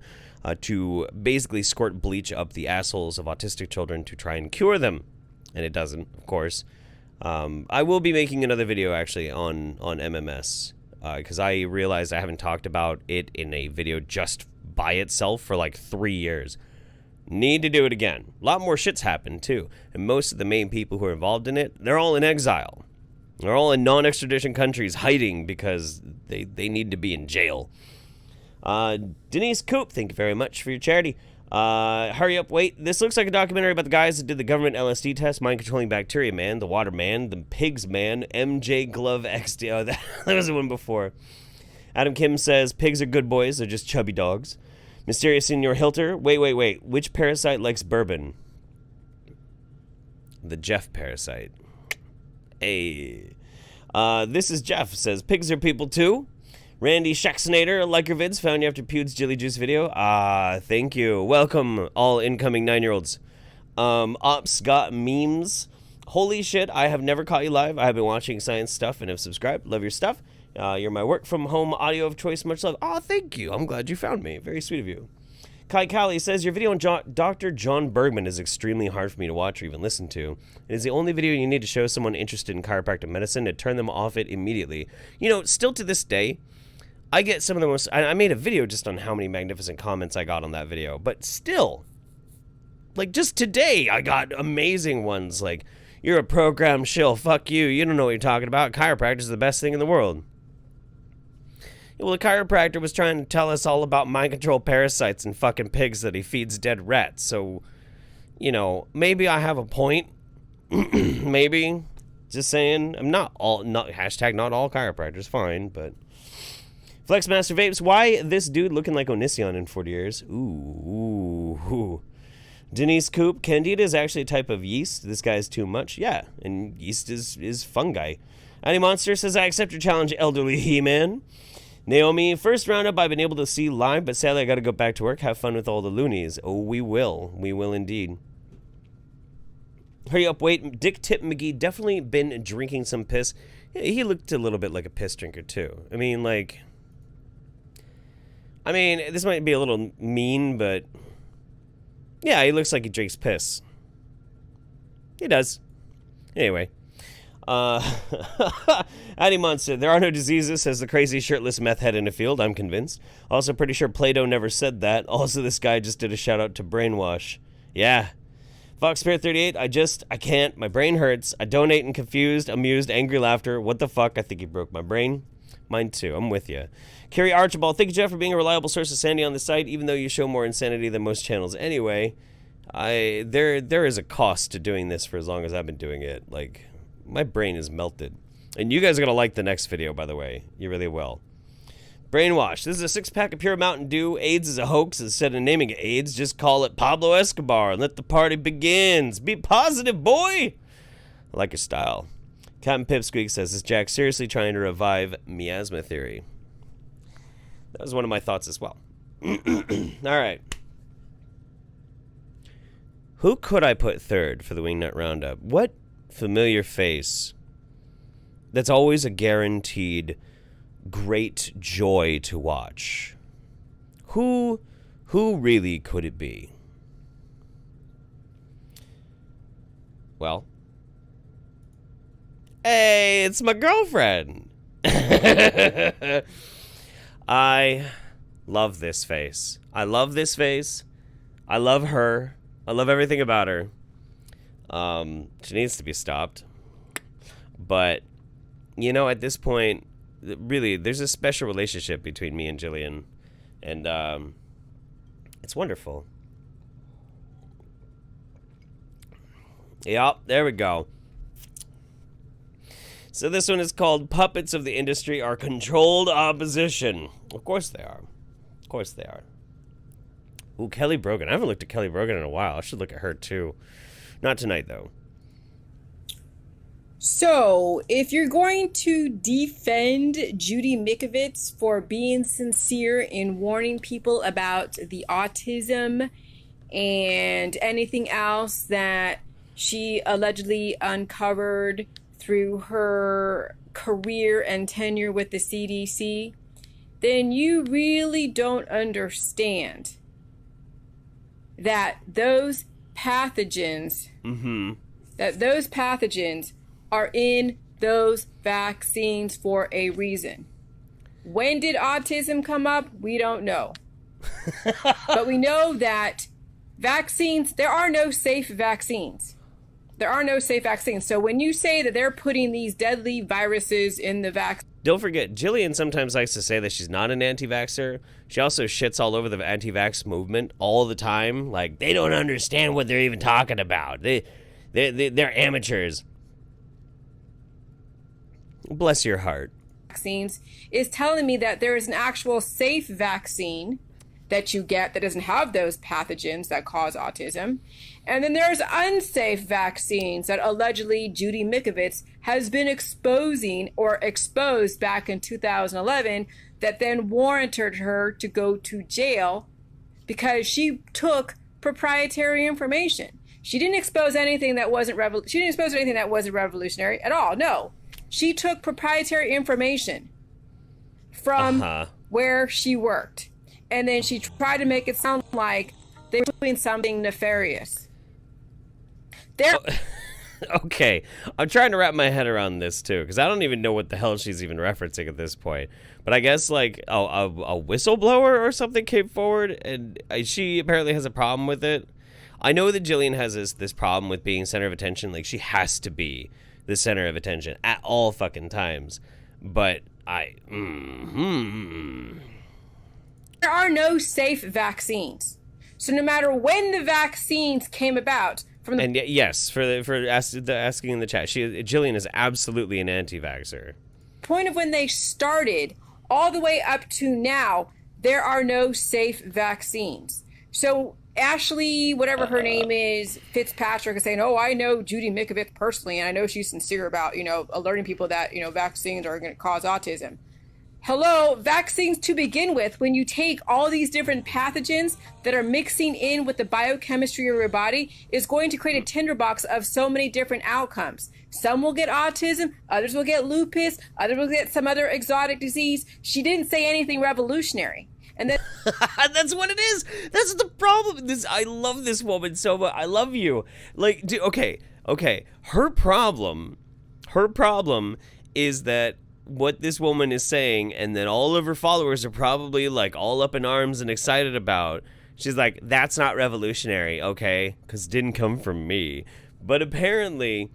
A: to basically squirt bleach up the assholes of autistic children to try and cure them. And it doesn't, of course. I will be making another video actually on MMS because I realized I haven't talked about it in a video just by itself for like 3 years. Need to do it again. A lot more shit's happened too. And most of the main people who are involved in it, they're all in exile. They're all in non-extradition countries hiding because they need to be in jail. Denise Coop, thank you very much for your charity. Hurry up, wait. This looks like a documentary about the guys that did the government LSD test, mind-controlling bacteria man, the water man, the pigs man, MJ Glove XD. Oh, that was the one before. Adam Kim says, pigs are good boys, they're just chubby dogs. Mysterious Senior Hilter. Wait. Which parasite likes bourbon? The Jeff parasite. Hey. This is Jeff, says, pigs are people too. Randy Shaxinator, like your vids, found you after Pewd's Jilly Juice video. Thank you. Welcome, all incoming 9-year-olds. Ops got memes. Holy shit, I have never caught you live. I have been watching science stuff and have subscribed. Love your stuff. You're my work from home audio of choice. Much love. Thank you. I'm glad you found me. Very sweet of you. Kai Callie says, your video on Dr. John Bergman is extremely hard for me to watch or even listen to. It is the only video you need to show someone interested in chiropractic medicine to turn them off it immediately. You know, still to this day, I get some of the most... I made a video just on how many magnificent comments I got on that video, but still, like, just today, I got amazing ones, like, you're a program shill, fuck you, you don't know what you're talking about, chiropractor is the best thing in the world. Well, the chiropractor was trying to tell us all about mind control parasites and fucking pigs that he feeds dead rats, so, you know, maybe I have a point, maybe, just saying, I'm not all, hashtag not all chiropractors, fine, but... Flexmaster Vapes, why this dude looking like Onision in 40 years? Ooh. Denise Coop, Candida is actually a type of yeast. This guy's too much. Yeah, and yeast is fungi. Annie Monster says, I accept your challenge, elderly He-Man. Naomi, first roundup I've been able to see live, but sadly I gotta go back to work. Have fun with all the loonies. Oh, we will. We will indeed. Hurry up, wait. Dick Tip McGee definitely been drinking some piss. He looked a little bit like a piss drinker, too. I mean, this might be a little mean, but... yeah, he looks like he drinks piss. He does. Anyway. Addy Monster, there are no diseases, says the crazy shirtless meth head in a field, I'm convinced. Also pretty sure Plato never said that. Also, this guy just did a shout out to Brainwash. Yeah. Fox Spirit 38, I can't. My brain hurts. I donate in confused, amused, angry laughter. What the fuck? I think he broke my brain. Mine too. I'm with you. Carrie Archibald, thank you, Jeff, for being a reliable source of sanity on the site, even though you show more insanity than most channels anyway. There is a cost to doing this for as long as I've been doing it. Like, my brain is melted. And you guys are going to like the next video, by the way. You really will. Brainwash. This is a 6-pack of pure Mountain Dew. AIDS is a hoax. Instead of naming it AIDS, just call it Pablo Escobar and let the party begins. Be positive, boy! I like your style. Captain Pipsqueak says, is Jack seriously trying to revive miasma theory? That was one of my thoughts as well. Alright. Who could I put third for the Wingnut Roundup? What familiar face that's always a guaranteed great joy to watch? Who really could it be? Well... hey, it's my girlfriend. I love this face. I love this face. I love her. I love everything about her. She needs to be stopped. But, you know, at this point, really, there's a special relationship between me and Jillian. And, it's wonderful. Yep, there we go. So this one is called Puppets of the Industry Are Controlled Opposition. Of course they are. Of course they are. Ooh, Kelly Brogan. I haven't looked at Kelly Brogan in a while. I should look at her too. Not tonight, though.
E: So, if you're going to defend Judy Mikovits for being sincere in warning people about the autism and anything else that she allegedly uncovered through her career and tenure with the CDC, then you really don't understand that those pathogens, are in those vaccines for a reason. When did autism come up? We don't know. But we know that vaccines, there are no safe vaccines. There are no safe vaccines. So when you say that they're putting these deadly viruses in the vaccine,
A: don't forget, Jillian sometimes likes to say that she's not an anti-vaxxer. She also shits all over the anti-vax movement all the time. Like, they don't understand what they're even talking about. They're amateurs. Bless your heart.
E: Vaccines is telling me that there is an actual safe vaccine that you get that doesn't have those pathogens that cause autism. And then there's unsafe vaccines that allegedly Judy Mikovits has been exposed back in 2011 that then warranted her to go to jail because she took proprietary information. She didn't expose anything that wasn't revolutionary at all. No. She took proprietary information from where she worked. And then she tried to make it sound like they were doing something nefarious.
A: Okay, I'm trying to wrap my head around this too, because I don't even know what the hell she's even referencing at this point. But I guess like a whistleblower or something came forward, and she apparently has a problem with it. I know that Jillian has this problem with being center of attention. Like, she has to be the center of attention at all fucking times. But
E: there are no safe vaccines. So no matter when the vaccines came about,
A: yes, for asking in the chat, Jillian is absolutely an anti-vaxxer.
E: Point of when they started all the way up to now, there are no safe vaccines. So Ashley, whatever her name is, Fitzpatrick, is saying, "Oh, I know Judy Mikovits personally, and I know she's sincere about alerting people that vaccines are going to cause autism." Hello, vaccines to begin with, when you take all these different pathogens that are mixing in with the biochemistry of your body, is going to create a tinderbox of so many different outcomes. Some will get autism, others will get lupus, others will get some other exotic disease. She didn't say anything revolutionary. And then
A: that's what it is. That's the problem. I love this woman so much. I love you. Like, dude, okay. Her problem is that what this woman is saying, and then all of her followers are probably like all up in arms and excited about. She's like, that's not revolutionary, okay? Because it didn't come from me. But apparently,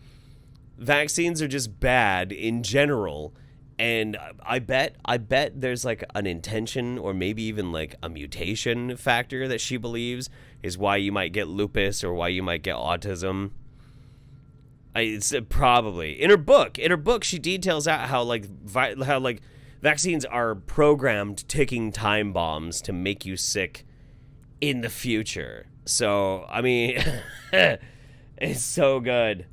A: vaccines are just bad in general. And I bet there's like an intention or maybe even like a mutation factor that she believes is why you might get lupus or why you might get autism. It's probably in her book. She details out how vaccines are programmed ticking time bombs to make you sick in the future. So I mean, it's so good.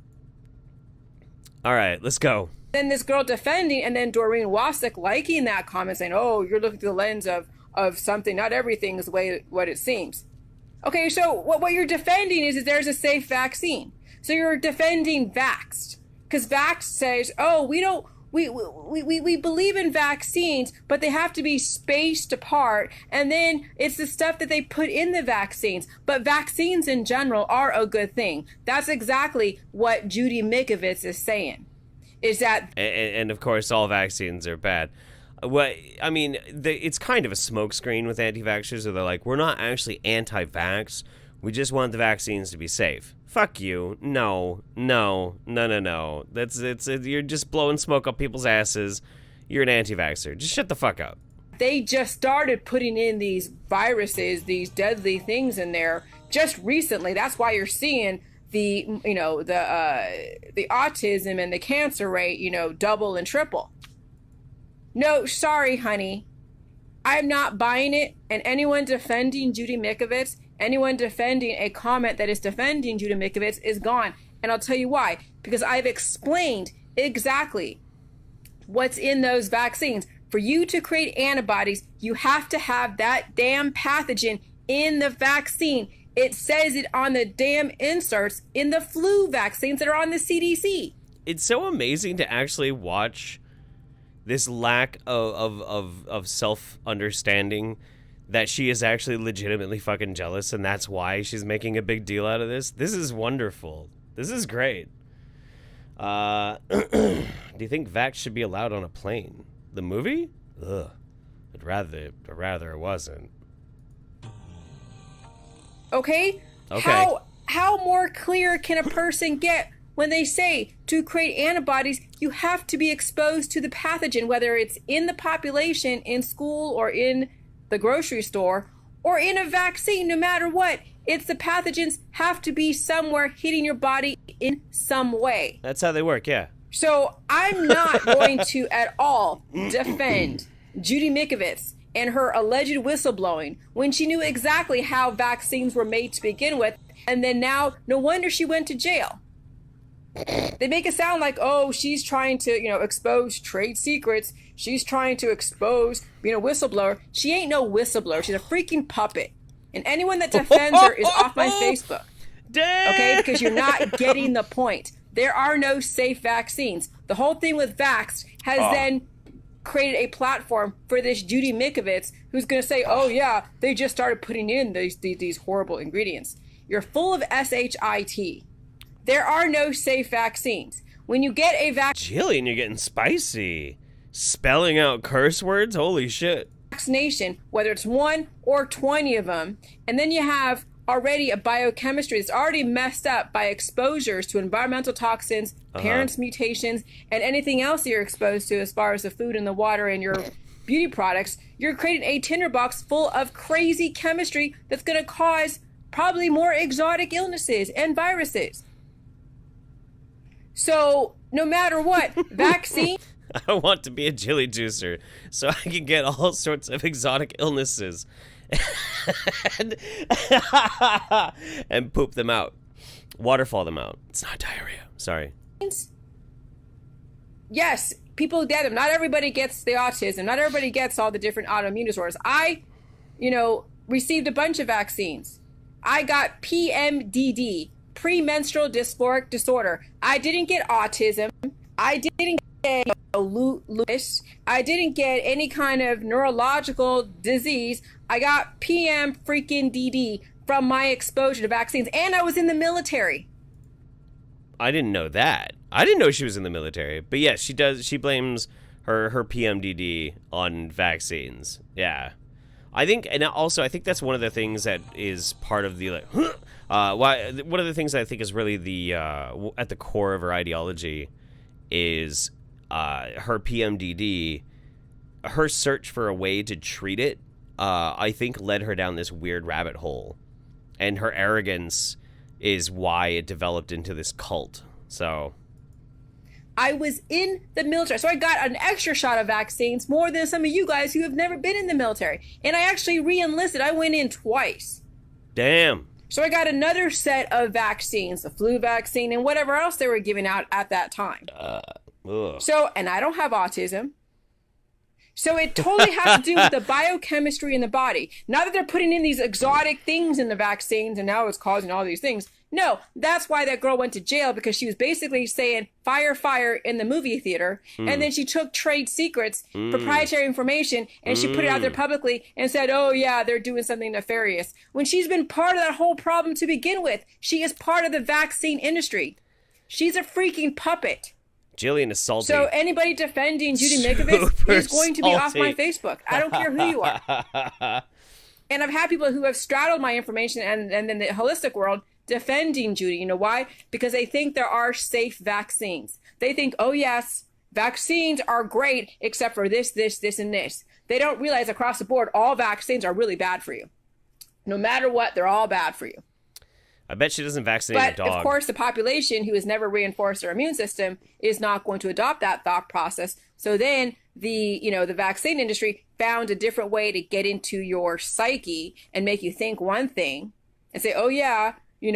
A: All right, let's go.
E: Then this girl defending, and then Doreen Wasik liking that comment, saying, "Oh, you're looking through the lens of something. Not everything is the way what it seems." Okay, so what you're defending is there's a safe vaccine. So you're defending Vaxxed, because Vaxxed says, "Oh, we believe in vaccines, but they have to be spaced apart, and then it's the stuff that they put in the vaccines. But vaccines in general are a good thing." That's exactly what Judy Mikovits is saying. Is that
A: and of course all vaccines are bad. It's kind of a smokescreen with anti-vaxxers, where they're like, we're not actually anti-vax, we just want the vaccines to be safe. Fuck you. No. You're just blowing smoke up people's asses. You're an anti-vaxxer. Just shut the fuck up.
E: They just started putting in these viruses, these deadly things in there just recently. That's why you're seeing the autism and the cancer rate, double and triple. No, sorry, honey. I'm not buying it. And anyone defending Judy Mikovits, anyone defending a comment that is defending Judy Mikovits is gone. And I'll tell you why. Because I've explained exactly what's in those vaccines. For you to create antibodies, you have to have that damn pathogen in the vaccine. It says it on the damn inserts in the flu vaccines that are on the CDC.
A: It's so amazing to actually watch this lack of self-understanding, that she is actually legitimately fucking jealous, and that's why she's making a big deal out of this. This is wonderful. This is great. Do you think Vax should be allowed on a plane? The movie? Ugh. I'd rather it wasn't.
E: Okay. How more clear can a person get when they say to create antibodies, you have to be exposed to the pathogen, whether it's in the population, in school, or in the grocery store, or in a vaccine. No matter what, it's the pathogens have to be somewhere hitting your body in some way.
A: That's how they work, yeah.
E: So I'm not going to at all defend Judy Mikovits and her alleged whistleblowing when she knew exactly how vaccines were made to begin with. And then now, no wonder she went to jail. They make it sound like, oh, she's trying to, expose trade secrets. She's trying to expose being a whistleblower. She ain't no whistleblower. She's a freaking puppet. And anyone that defends her is off my Facebook.
A: Damn.
E: Okay? Because you're not getting the point. There are no safe vaccines. The whole thing with Vaxxed has then created a platform for this Judy Mikovits who's going to say, oh, yeah, they just started putting in these horrible ingredients. You're full of SHIT. There are no safe vaccines. When you get a
A: Jillian, you're getting spicy. Spelling out curse words? Holy shit.
E: vaccination, whether it's 1 or 20 of them, and then you have already a biochemistry that's already messed up by exposures to environmental toxins, parents' mutations, and anything else you're exposed to as far as the food and the water and your beauty products, you're creating a tinderbox full of crazy chemistry that's going to cause probably more exotic illnesses and viruses. So no matter what, vaccine...
A: I want to be a jelly juicer so I can get all sorts of exotic illnesses and poop them out. Waterfall them out. It's not diarrhea. Sorry.
E: Yes, people get them. Not everybody gets the autism. Not everybody gets all the different autoimmune disorders. I, received a bunch of vaccines. I got PMDD, premenstrual dysphoric disorder. I didn't get autism. I didn't get lupus. I didn't get any kind of neurological disease. I got PM freaking DD from my exposure to vaccines, and I was in the military.
A: I didn't know that. I didn't know she was in the military. But yes, she does. She blames her PMDD on vaccines. Yeah. I think that's one of the things that is part of the one of the things that I think is really the at the core of her ideology is her PMDD. Her search for a way to treat it, I think, led her down this weird rabbit hole, and her arrogance is why it developed into this cult. So
E: I was in the military, so I got an extra shot of vaccines, more than some of you guys who have never been in the military. And I actually re-enlisted. I went in twice.
A: Damn.
E: So I got another set of vaccines, the flu vaccine and whatever else they were giving out at that time. So, and I don't have autism. So it totally has to do with the biochemistry in the body. Not that they're putting in these exotic things in the vaccines and now it's causing all these things. No, that's why that girl went to jail, because she was basically saying fire, fire in the movie theater. And then she took trade secrets, proprietary information, and she put it out there publicly and said, oh yeah, they're doing something nefarious. When she's been part of that whole problem to begin with. She is part of the vaccine industry. She's a freaking puppet.
A: Jillian is salty.
E: So anybody defending Judy Mikovits is going to be off my Facebook. I don't care who you are. And I've had people who have straddled my information and in the holistic world defending Judy. You know why? Because they think there are safe vaccines. They think, oh yes, vaccines are great except for this, this, this, and this. They don't realize across the board, all vaccines are really bad for you. No matter what, they're all bad for you.
A: I bet she doesn't vaccinate a dog.
E: But of course, the population who has never reinforced their immune system is not going to adopt that thought process. So then the vaccine industry found a different way to get into your psyche and make you think one thing and say, oh yeah, we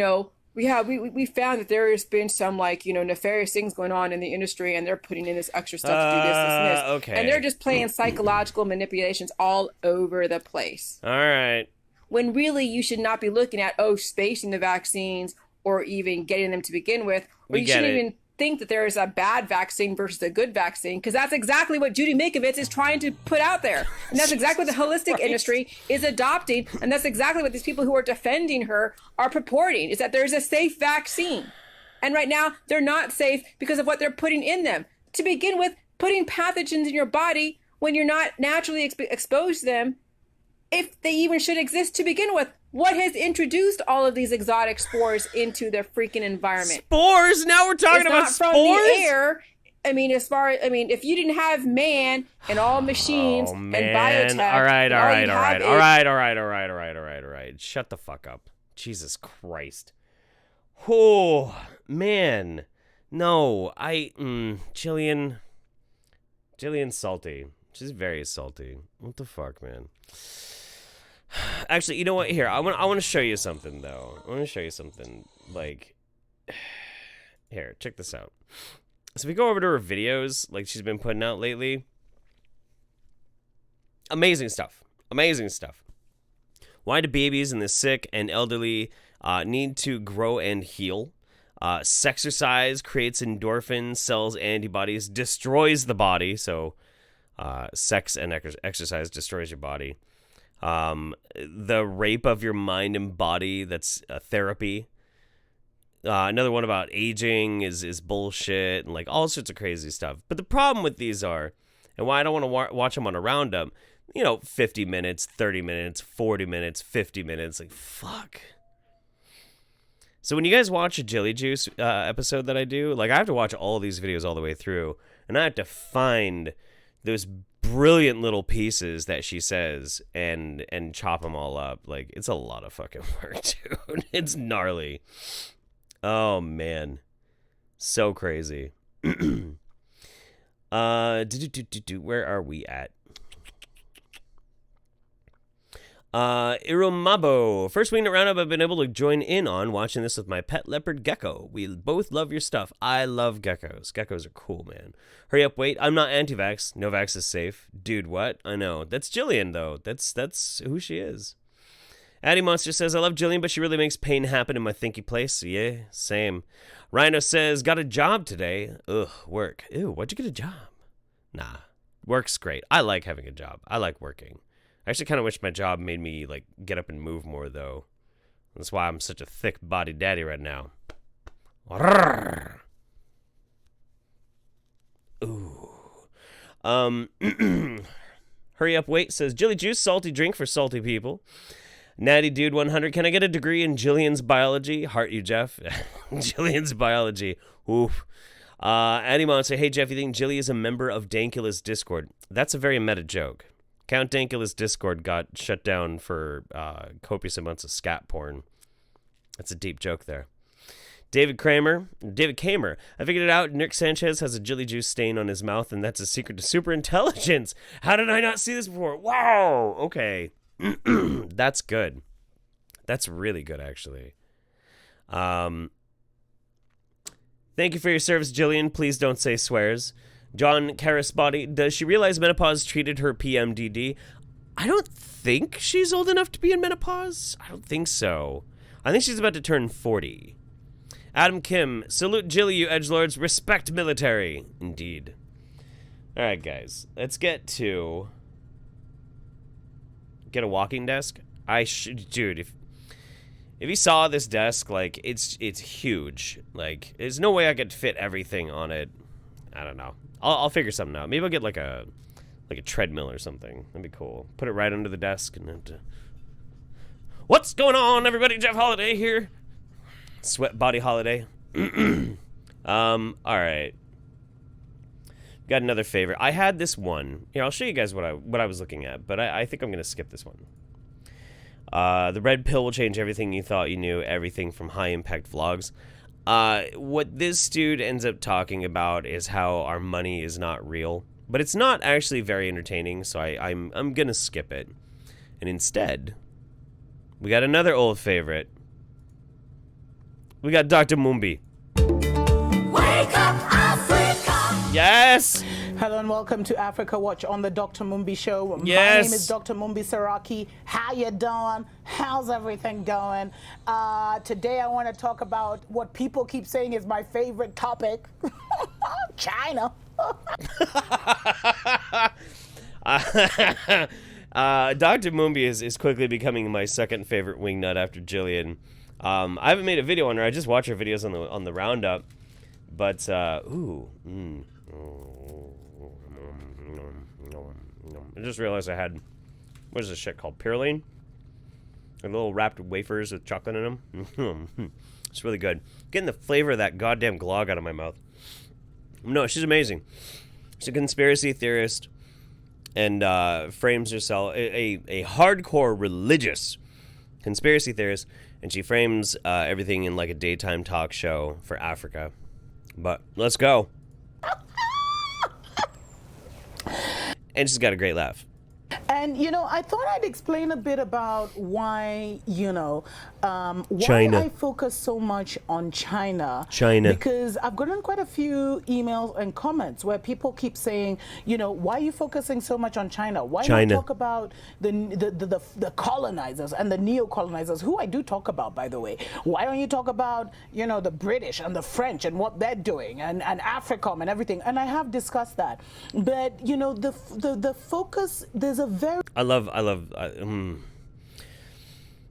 E: found that there has been some nefarious things going on in the industry and they're putting in this extra stuff to do this, this, and this.
A: Okay.
E: And they're just playing psychological manipulations all over the place.
A: All right.
E: When really you should not be looking at, spacing the vaccines or even getting them to begin with. Or you shouldn't even think that there is a bad vaccine versus a good vaccine, because that's exactly what Judy Mikovits is trying to put out there. And that's exactly what the holistic industry is adopting. And that's exactly what these people who are defending her are purporting, is that there's a safe vaccine. And right now, they're not safe because of what they're putting in them. To begin with, putting pathogens in your body when you're not naturally exposed to them, if they even should exist to begin with, What has introduced all of these exotic spores into the freaking environment?
A: Spores? Now we're talking
E: It's
A: about
E: not
A: spores?
E: from the air. I mean, if you didn't have man and all machines
A: Oh,
E: and
A: man.
E: biotech,
A: All right.
E: and
A: All right. Shut the fuck up. Jesus Christ. Oh, man. No, Jillian's salty. She's very salty. What the fuck, man? Actually, you know what? Here, I want to show you something, though. I want to show you something. Like, here, check this out. So if we go over to her videos, like she's been putting out lately, amazing stuff. Amazing stuff. Why do babies and the sick and elderly need to grow and heal? Sexercise creates endorphins, cells, antibodies, destroys the body. So, sex and exercise destroys your body. The rape of your mind and body, that's therapy. Another one about aging is bullshit and like all sorts of crazy stuff. But the problem with these are, and why I don't want to watch them on a Roundup, 50 minutes, 30 minutes, 40 minutes, 50 minutes, like fuck. So when you guys watch a Jilly Juice episode that I do, like I have to watch all these videos all the way through, and I have to find those brilliant little pieces that she says and chop them all up. Like it's a lot of fucking work, dude. It's gnarly. Oh man, so crazy. Where are we at? Iromabo. First Wingnut Roundup I've been able to join in on, watching this with my pet leopard gecko. We both love your stuff. I love geckos. Geckos are cool, man. Hurry up, wait. I'm not anti-vax. No vax is safe. Dude, what? I know. That's Jillian, though. That's who she is. Addy Monster says, I love Jillian, but she really makes pain happen in my thinky place. Yeah, same. Rhino says, got a job today. Ugh, work. Ew, why'd you get a job? Nah, work's great. I like having a job. I like working. I actually kind of wish my job made me, like, get up and move more, though. That's why I'm such a thick-bodied daddy right now. Ooh. Hurry up, wait, says, Jilly Juice, salty drink for salty people. Natty Dude 100, can I get a degree in Jillian's biology? Heart you, Jeff. Jillian's biology. Oof. Addy Monster, hey, Jeff, you think Jilly is a member of Dankula's Discord? That's a very meta joke. Count Dankula's Discord got shut down for copious amounts of scat porn. That's a deep joke there. David Kamer, I figured it out. Nick Sanchez has a Jilly Juice stain on his mouth, and that's a secret to super intelligence. How did I not see this before? Wow. Okay. That's good. That's really good, actually. Thank you for your service, Jillian. Please don't say swears. John Karasbody, does she realize menopause treated her PMDD? I don't think she's old enough to be in menopause. I don't think so. I think she's about to turn 40. Adam Kim, salute Jilly, you edgelords. Respect military. Indeed. All right, guys. Let's get a walking desk. Dude, if you saw this desk, like, it's huge. Like, there's no way I could fit everything on it. I don't know. I'll figure something out. Maybe I'll get like a treadmill or something. That'd be cool. Put it right under the desk and then. What's going on, everybody? Jeff Holiday here. Sweat Body Holiday. All right. Got another favorite. I had this one. Here, I'll show you guys what I was looking at, but I think I'm gonna skip this one. The red pill will change everything you thought you knew. Everything from high impact vlogs. What this dude ends up talking about is how our money is not real, but it's not actually very entertaining. So I'm gonna skip it, and instead, we got another old favorite. We got Dr. Mumbi.
F: Wake up, Africa!
A: Yes!
G: Hello and welcome to Africa Watch on the Dr. Mumbi Show.
A: Yes.
G: My name is Dr. Mumbi Saraki. How you doing? How's everything going? Today I want to talk about what people keep saying is my favorite topic. China.
A: Dr. Mumbi is quickly becoming my second favorite wingnut after Jillian. I haven't made a video on her. I just watch her videos on the Roundup. But, I just realized I had, what is this shit called? Purine? And little wrapped wafers with chocolate in them. It's really good. Getting the flavor of that goddamn glog out of my mouth. No, she's amazing. She's a conspiracy theorist and frames herself a hardcore religious conspiracy theorist, and she frames everything in like a daytime talk show for Africa. But let's go. And she's got a great laugh.
G: And, you know, I thought I'd explain a bit about why, you know, why
A: China.
G: I focus so much on China.
A: China.
G: Because I've gotten quite a few emails and comments where people keep saying, you know, why are you focusing so much on China? Why
A: China.
G: not talk about the colonizers and the neo-colonizers, who I do talk about, by the way? Why don't you talk about, you know, the British and the French and what they're doing and AFRICOM and everything? And I have discussed that. But, you know, the focus, there's a very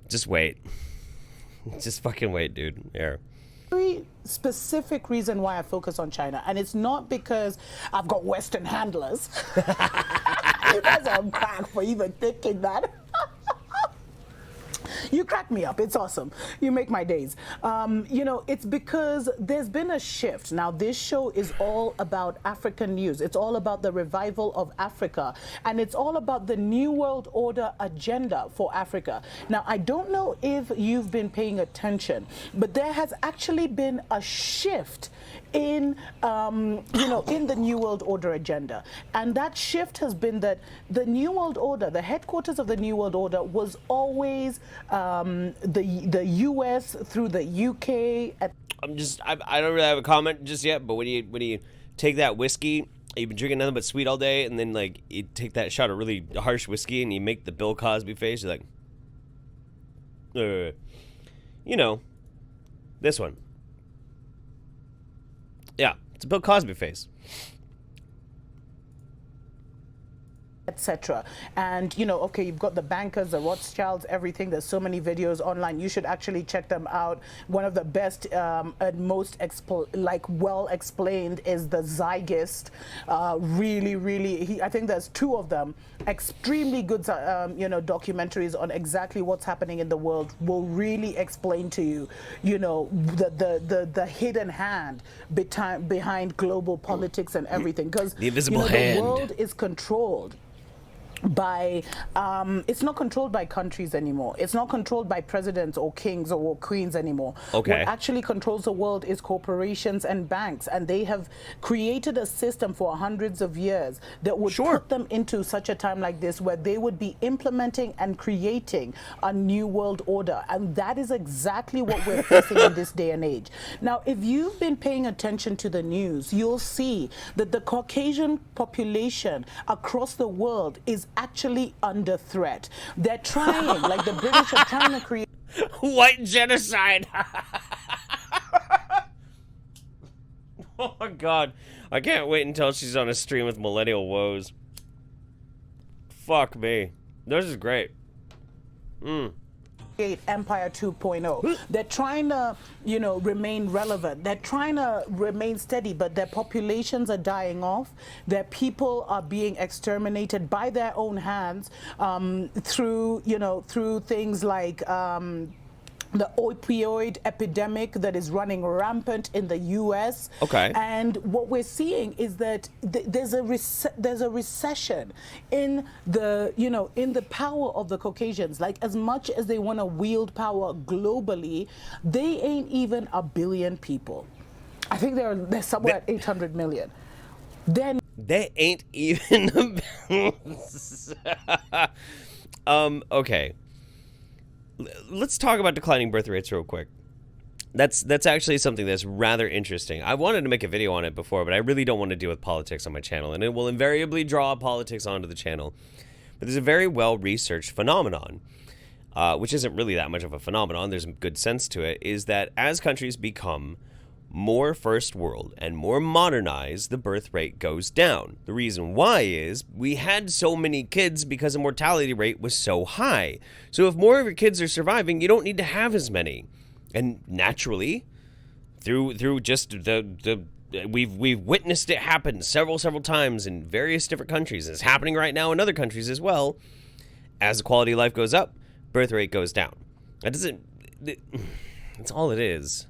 A: just wait. Just fucking wait, dude. Yeah.
G: very specific reason why I focus on China, and it's not because I've got Western handlers. You guys are on crack for even thinking that. You crack me up. It's awesome. You make my days. You know, it's because there's been a shift. Now, this show is all about African news. It's all about the revival of Africa. And it's all about the New World Order agenda for Africa. Now, I don't know if you've been paying attention, but there has actually been a shift in, you know, in the New World Order agenda. And that shift has been that the New World Order, the headquarters of the New World Order was always the US through the UK.
A: I don't really have a comment just yet, but when you take that whiskey, you've been drinking nothing but sweet all day, and then like you take that shot of really harsh whiskey and you make the Bill Cosby face, you're like, you know, this one. Yeah, it's a Bill Cosby face.
G: Etc. And, you know, okay, you've got the bankers, the Rothschilds, everything. There's so many videos online. You should actually check them out. One of the best and most well explained is the Zygist. Really, I think there's two of them. Extremely good, you know, documentaries on exactly what's happening in the world. Will really explain to you, you know, the hidden hand behind global politics and everything. Because
A: the invisible hand.
G: The world is controlled by it's not controlled by countries anymore. It's not controlled by presidents or kings or queens anymore.
A: Okay.
G: What actually controls the world is corporations and banks, and they have created a system for hundreds of years that would put them into such a time like this where they would be implementing and creating a new world order. And that is exactly what we're facing in this day and age. Now, if you've been paying attention to the news, you'll see that the Caucasian population across the world is actually under threat. They're trying, like the British are trying to create
A: white genocide. Oh my god. I can't wait until she's on a stream with Millennial Woes. Fuck me. This is great.
G: Empire 2.0. They're trying to, you know, remain relevant. They're trying to remain steady, but their populations are dying off. Their people are being exterminated by their own hands through, you know, through things like the opioid epidemic that is running rampant in the U.S.
A: Okay.
G: And what we're seeing is that there's a recession in the, you know, in the power of the Caucasians. Like, as much as they want to wield power globally, they ain't even 1 billion people. I think they're somewhere at 800 million. Then
A: They ain't even. Okay. Let's talk about declining birth rates real quick. That's actually something that's rather interesting. I wanted to make a video on it before, but I really don't want to deal with politics on my channel, and it will invariably draw politics onto the channel. But there's a very well-researched phenomenon, which isn't really that much of a phenomenon, there's good sense to it, is that as countries become more first world and more modernized, the birth rate goes down. The reason why is we had so many kids because the mortality rate was so high. So if more of your kids are surviving, you don't need to have as many. And naturally, through just we've witnessed it happen several times in various different countries. It's happening right now in other countries as well. As the quality of life goes up, birth rate goes down. That doesn't. That's all it is.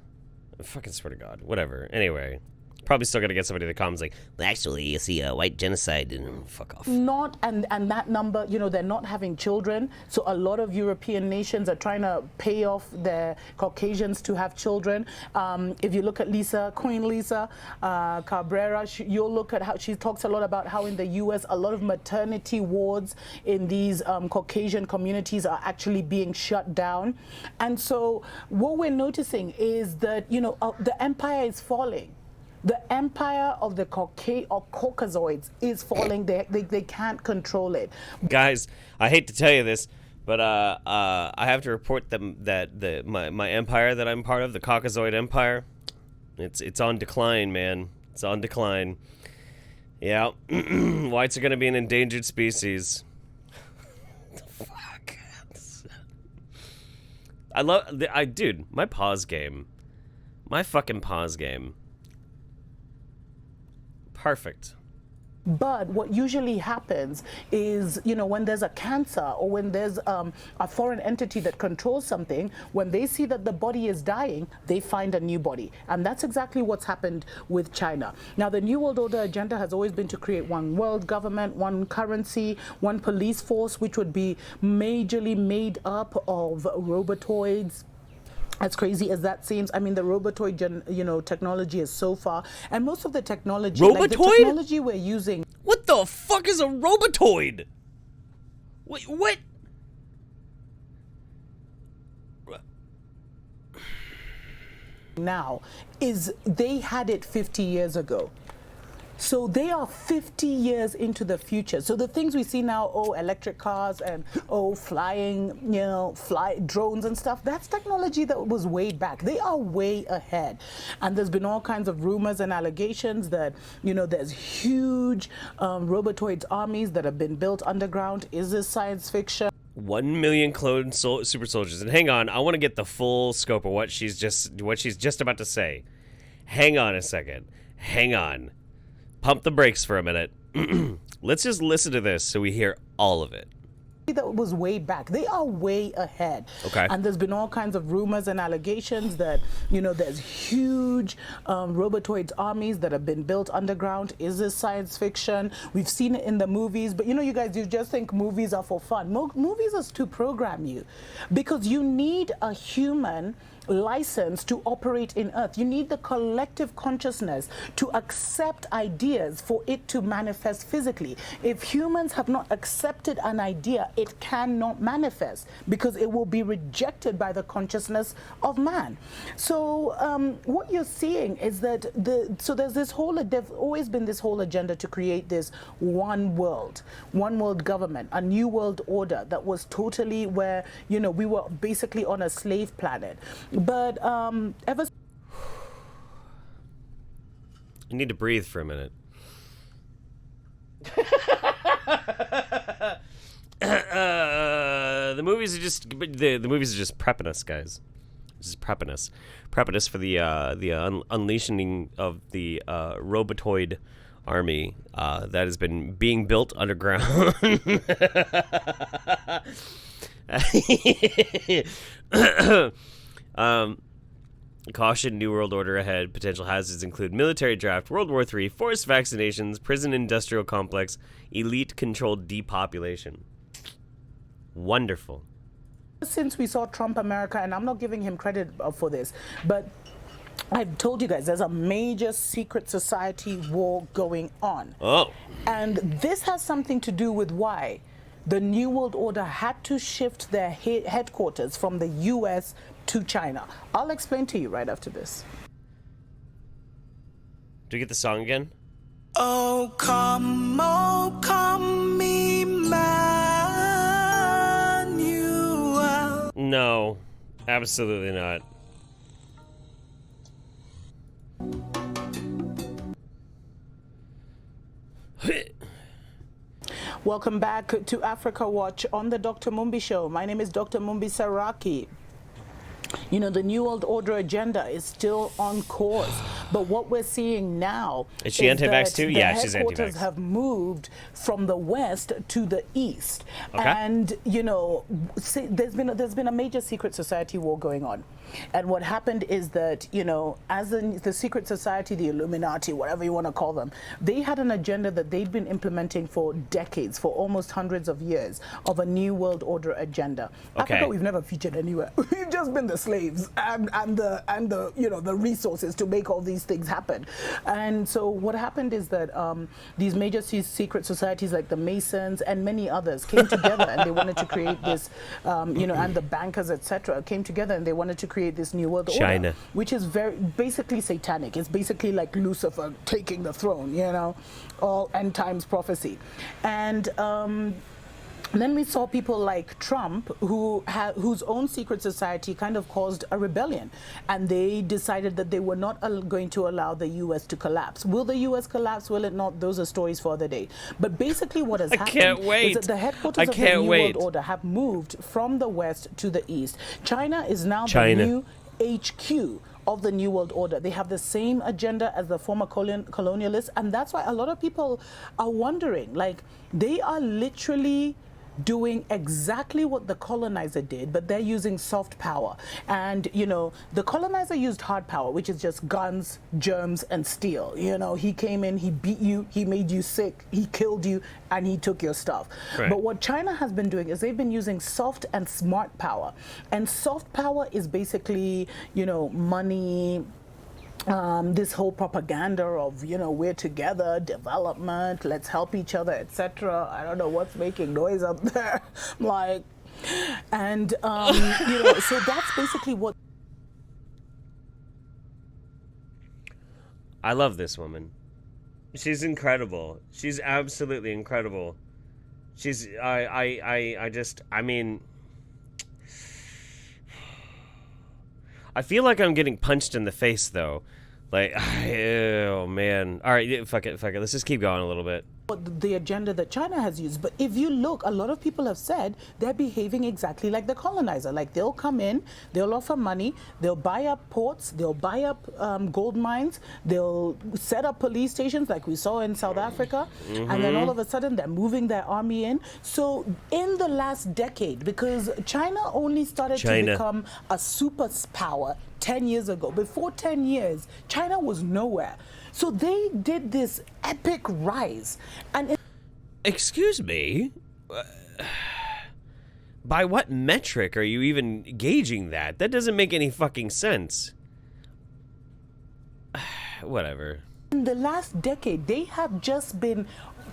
A: I fucking swear to God. Whatever. Anyway. Probably still gonna get somebody in the comments like, well, actually, you see, white genocide didn't fuck off.
G: Not, and that number, you know, they're not having children. So a lot of European nations are trying to pay off their Caucasians to have children. If you look at Queen Lisa Cabrera, you'll look at how she talks a lot about how in the U.S. a lot of maternity wards in these Caucasian communities are actually being shut down. And so what we're noticing is that, you know, the empire is falling. The empire of the Caucasoids is falling. They can't control it.
A: Guys, I hate to tell you this, but I have to report them that my empire that I'm part of, the Caucasoid Empire, it's on decline, man. It's on decline. Yeah, whites are gonna be an endangered species. Fuck. Dude, my pause game, my fucking pause game. Perfect.
G: But what usually happens is, you know, when there's a cancer or when there's a foreign entity that controls something, when they see that the body is dying, they find a new body. And that's exactly what's happened with China. Now, the New World Order agenda has always been to create one world government, one currency, one police force, which would be majorly made up of robotoids. As crazy as that seems, I mean, the robotoid, technology is so far, and most of the technology, like the technology we're using.
A: What the fuck is a robotoid? Wait, what?
G: Now, is they had it 50 years ago. So they are 50 years into the future. So the things we see now, electric cars and flying, drones and stuff, that's technology that was way back. They are way ahead. And there's been all kinds of rumors and allegations that, there's huge robotoids armies that have been built underground. Is this science fiction?
A: 1 million cloned super soldiers. And hang on, I want to get the full scope of what she's just about to say. Hang on a second. Hang on. Pump the brakes for a minute. Let's just listen to this so we hear all of it.
G: That was way back. They are way ahead.
A: Okay.
G: And there's been all kinds of rumors and allegations that, there's huge robotoids armies that have been built underground. Is this science fiction? We've seen it in the movies, but you guys, you just think movies are for fun. Movies are to program you, because you need a human license to operate in Earth. You need the collective consciousness to accept ideas for it to manifest physically. If humans have not accepted an idea, it cannot manifest because it will be rejected by the consciousness of man. So what you're seeing is that there's always been this whole agenda to create this one world government, a new world order that was totally where, we were basically on a slave planet. But ever
A: I need to breathe for a minute. The movies are just prepping us, guys. Just prepping us for the unleashing of the robotoid army that has been being built underground. Caution, New World Order ahead. Potential hazards include military draft, World War III, forced vaccinations, prison industrial complex, elite-controlled depopulation. Wonderful.
G: Since we saw Trump America, and I'm not giving him credit for this, but I've told you guys there's a major secret society war going on.
A: Oh.
G: And this has something to do with why the New World Order had to shift their headquarters from the U.S. to China. I'll explain to you right after this.
A: Do we get the song again?
F: Oh, come, Emmanuel.
A: No, absolutely not.
G: Welcome back to Africa Watch on the Dr. Mumbi Show. My name is Dr. Mumbi Saraki. The New World Order agenda is still on course. But what we're seeing now
A: Is she anti-vax
G: that
A: too?
G: the
A: Yeah, she's
G: headquarters
A: anti-vax.
G: have moved from the west to the east,
A: Okay.
G: and there's been a major secret society war going on. And what happened is that, as the secret society, the Illuminati, whatever you want to call them, they had an agenda that they'd been implementing for decades, for almost hundreds of years, of a new world order agenda.
A: Okay.
G: Africa, we've never featured anywhere. We've just been the slaves and the resources to make all these things happen. And so what happened is that these major secret societies like the Masons and many others came together and they wanted to create this, and the bankers, etc., came together and they wanted to create this new world
A: China.
G: order, which is basically satanic. It's basically like Lucifer taking the throne, all end times prophecy. And then we saw people like Trump, whose own secret society kind of caused a rebellion, and they decided that they were not going to allow the U.S. to collapse. Will the U.S. collapse? Will it not? Those are stories for other day. But basically, what has happened
A: can't wait.
G: is that the headquarters of the New World Order have moved from the west to the east. China is now the new HQ of the New World Order. They have the same agenda as the former colonialists, and that's why a lot of people are wondering, like, they are literally doing exactly what the colonizer did, but they're using soft power. And, the colonizer used hard power, which is just guns, germs, and steel. He came in, he beat you, he made you sick, he killed you, and he took your stuff.
A: Right.
G: But what China has been doing is they've been using soft and smart power. And soft power is basically, money, this whole propaganda of, we're together, development, let's help each other, etc. I don't know what's making noise up there. And, so that's basically what.
A: I love this woman. She's incredible. She's absolutely incredible. I feel like I'm getting punched in the face, though. Like, oh, man. All right, fuck it. Let's just keep going a little bit.
G: The agenda that China has used. But if you look, a lot of people have said they're behaving exactly like the colonizer. Like, they'll come in, they'll offer money, they'll buy up ports, they'll buy up gold mines, they'll set up police stations like we saw in South Africa, and then all of a sudden they're moving their army in. So in the last decade, because China only started to become a superpower 10 years ago. Before 10 years, China was nowhere. So they did this epic rise. And
A: excuse me? By what metric are you even gauging that? That doesn't make any fucking sense. Whatever.
G: in the last decade, they have just been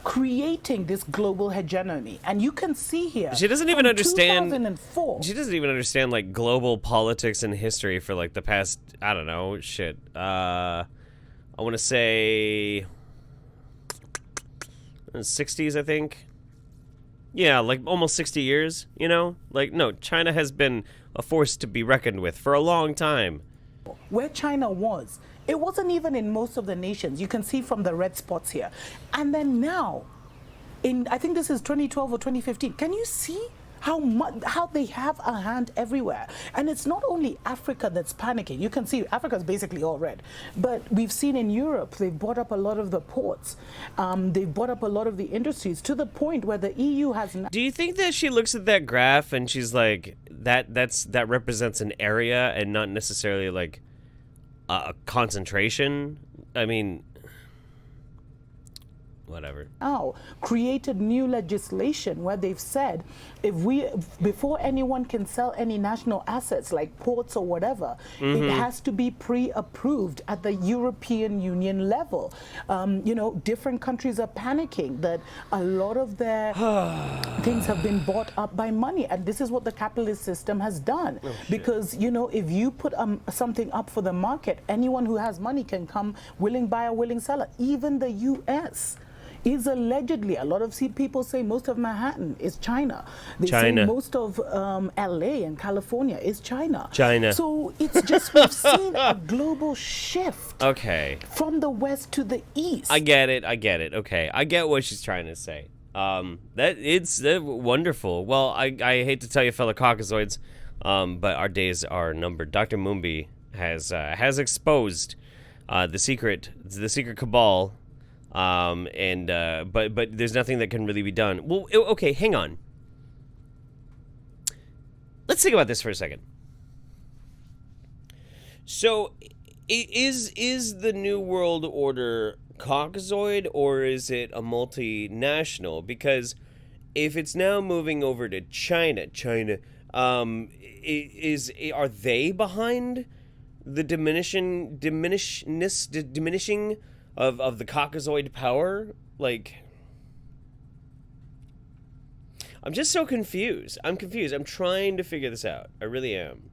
G: creating this global hegemony, and you can see here.
A: She doesn't even understand.
G: 2004.
A: She doesn't even understand like global politics and history for like the past. I don't know. Shit. I want to say 60s, I think. Yeah, like almost 60 years. You know, like no, China has been a force to be reckoned with for a long time.
G: Where China was, it wasn't even in most of the nations. You can see from the red spots here. And then now, I think this is 2012 or 2015, can you see how they have a hand everywhere? And it's not only Africa that's panicking. You can see Africa's basically all red. But we've seen in Europe, they've bought up a lot of the ports. They've bought up a lot of the industries to the point where the EU has...
A: Do you think that she looks at that graph and she's like, that represents an area and not necessarily like a concentration? I mean, whatever.
G: Created new legislation where they've said before anyone can sell any national assets like ports or whatever, it has to be pre-approved at the European Union level. Different countries are panicking that a lot of their things have been bought up by money, and this is what the capitalist system has done. Because if you put something up for the market, anyone who has money can come, willing buyer, willing seller. Even the U.S. is allegedly, a lot of people say most of Manhattan is China. They say most of LA and California is China. So it's just, we've seen a global shift.
A: Okay.
G: From the west to the east.
A: I get it. Okay. I get what she's trying to say. It's wonderful. Well, I hate to tell you, fellow Caucasoids, but our days are numbered. Dr. Mumbi has exposed the secret cabal, but there's nothing that can really be done. Well, okay, hang on. Let's think about this for a second. So, is the New World Order Caucasoid, or is it a multinational? Because if it's now moving over to China, are they behind the diminishing of the Caucasoid power? Like, I'm just so confused. I'm trying to figure this out. I really am.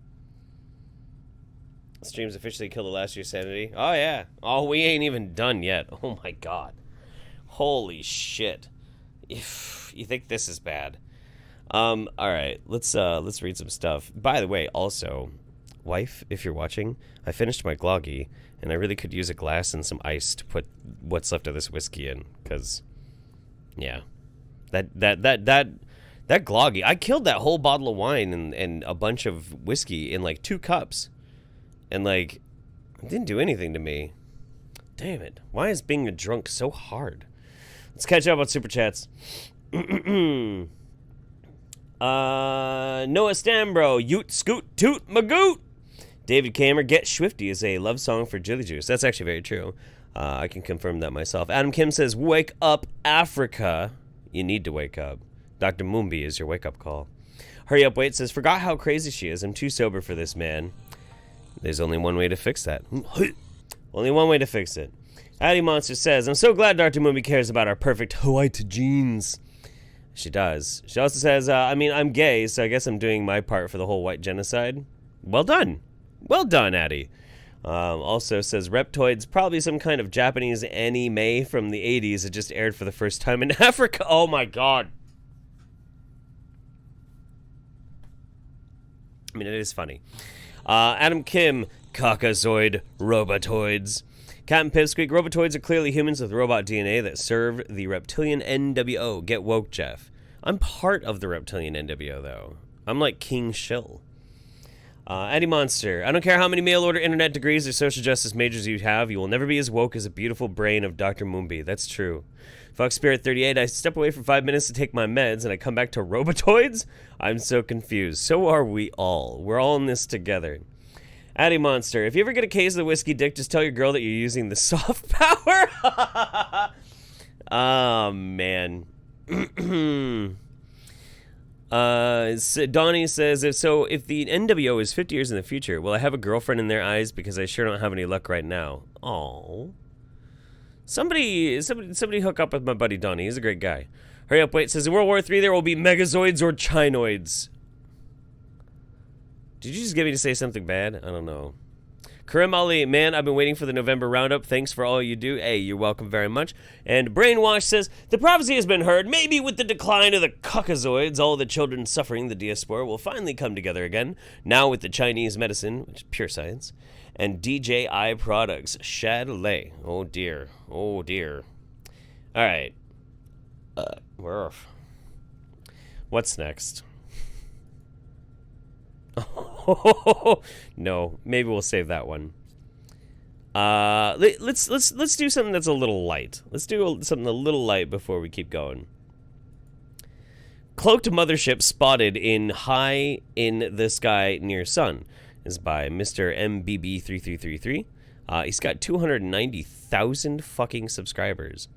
A: Streams officially killed the last year's sanity. Oh, yeah. Oh, we ain't even done yet. Oh, my God. Holy shit. If you think this is bad. All right. Let's read some stuff. By the way, also, wife, if you're watching, I finished my gloggy, and I really could use a glass and some ice to put what's left of this whiskey in, because, yeah. That gloggy, I killed that whole bottle of wine and a bunch of whiskey in, like, 2 cups. And, like, it didn't do anything to me. Damn it. Why is being a drunk so hard? Let's catch up on Super Chats. Noah Stambro, Ute Scoot Toot Magoot. David Kamer, Get Swifty is a love song for Jilly Juice. That's actually very true. I can confirm that myself. Adam Kim says, wake up, Africa. You need to wake up. Dr. Mumbi is your wake-up call. Hurry Up Wait says, forgot how crazy she is. I'm too sober for this, man. There's only one way to fix that. Only one way to fix it. Addy Monster says, I'm so glad Dr. Mumbi cares about our perfect white genes. She does. She also says, I'm gay, so I guess I'm doing my part for the whole white genocide. Well done. Well done, Addy. Also says, Reptoids, probably some kind of Japanese anime from the 80s. It just aired for the first time in Africa. Oh, my God. I mean, it is funny. Adam Kim, Caucasoid Robotoids. Captain Pipsqueak, Robotoids are clearly humans with robot DNA that serve the reptilian NWO. Get woke, Jeff. I'm part of the reptilian NWO, though. I'm like King Shill. Eddie Monster, I don't care how many mail-order internet degrees or social justice majors you have, you will never be as woke as the beautiful brain of Dr. Mumbi. That's true. Fox Spirit 38, I step away for 5 minutes to take my meds, and I come back to Robotoids? I'm so confused. So are we all. We're all in this together. Addy Monster, if you ever get a case of the whiskey dick, just tell your girl that you're using the soft power. Oh, man. Donnie says, if the NWO is 50 years in the future, will I have a girlfriend in their eyes? Because I sure don't have any luck right now. Aww. Somebody hook up with my buddy Donnie. He's a great guy. Hurry Up Wait says, in World War III, there will be Megazoids or Chinoids. Did you just get me to say something bad? I don't know. Karim Ali, man, I've been waiting for the November Roundup. Thanks for all you do. Hey, you're welcome very much. And Brainwash says, the prophecy has been heard. Maybe with the decline of the Caucasoids, all the children suffering the diaspora will finally come together again. Now with the Chinese medicine, which is pure science, and DJI products. Chatelet. Oh, dear. Oh, dear. All right. What's next? No, maybe we'll save that one. Let's do something that's a little light. Let's do something a little light before we keep going. Cloaked mothership spotted in high in the sky near sun is by Mr. MBB3333. He's got 290,000 fucking subscribers.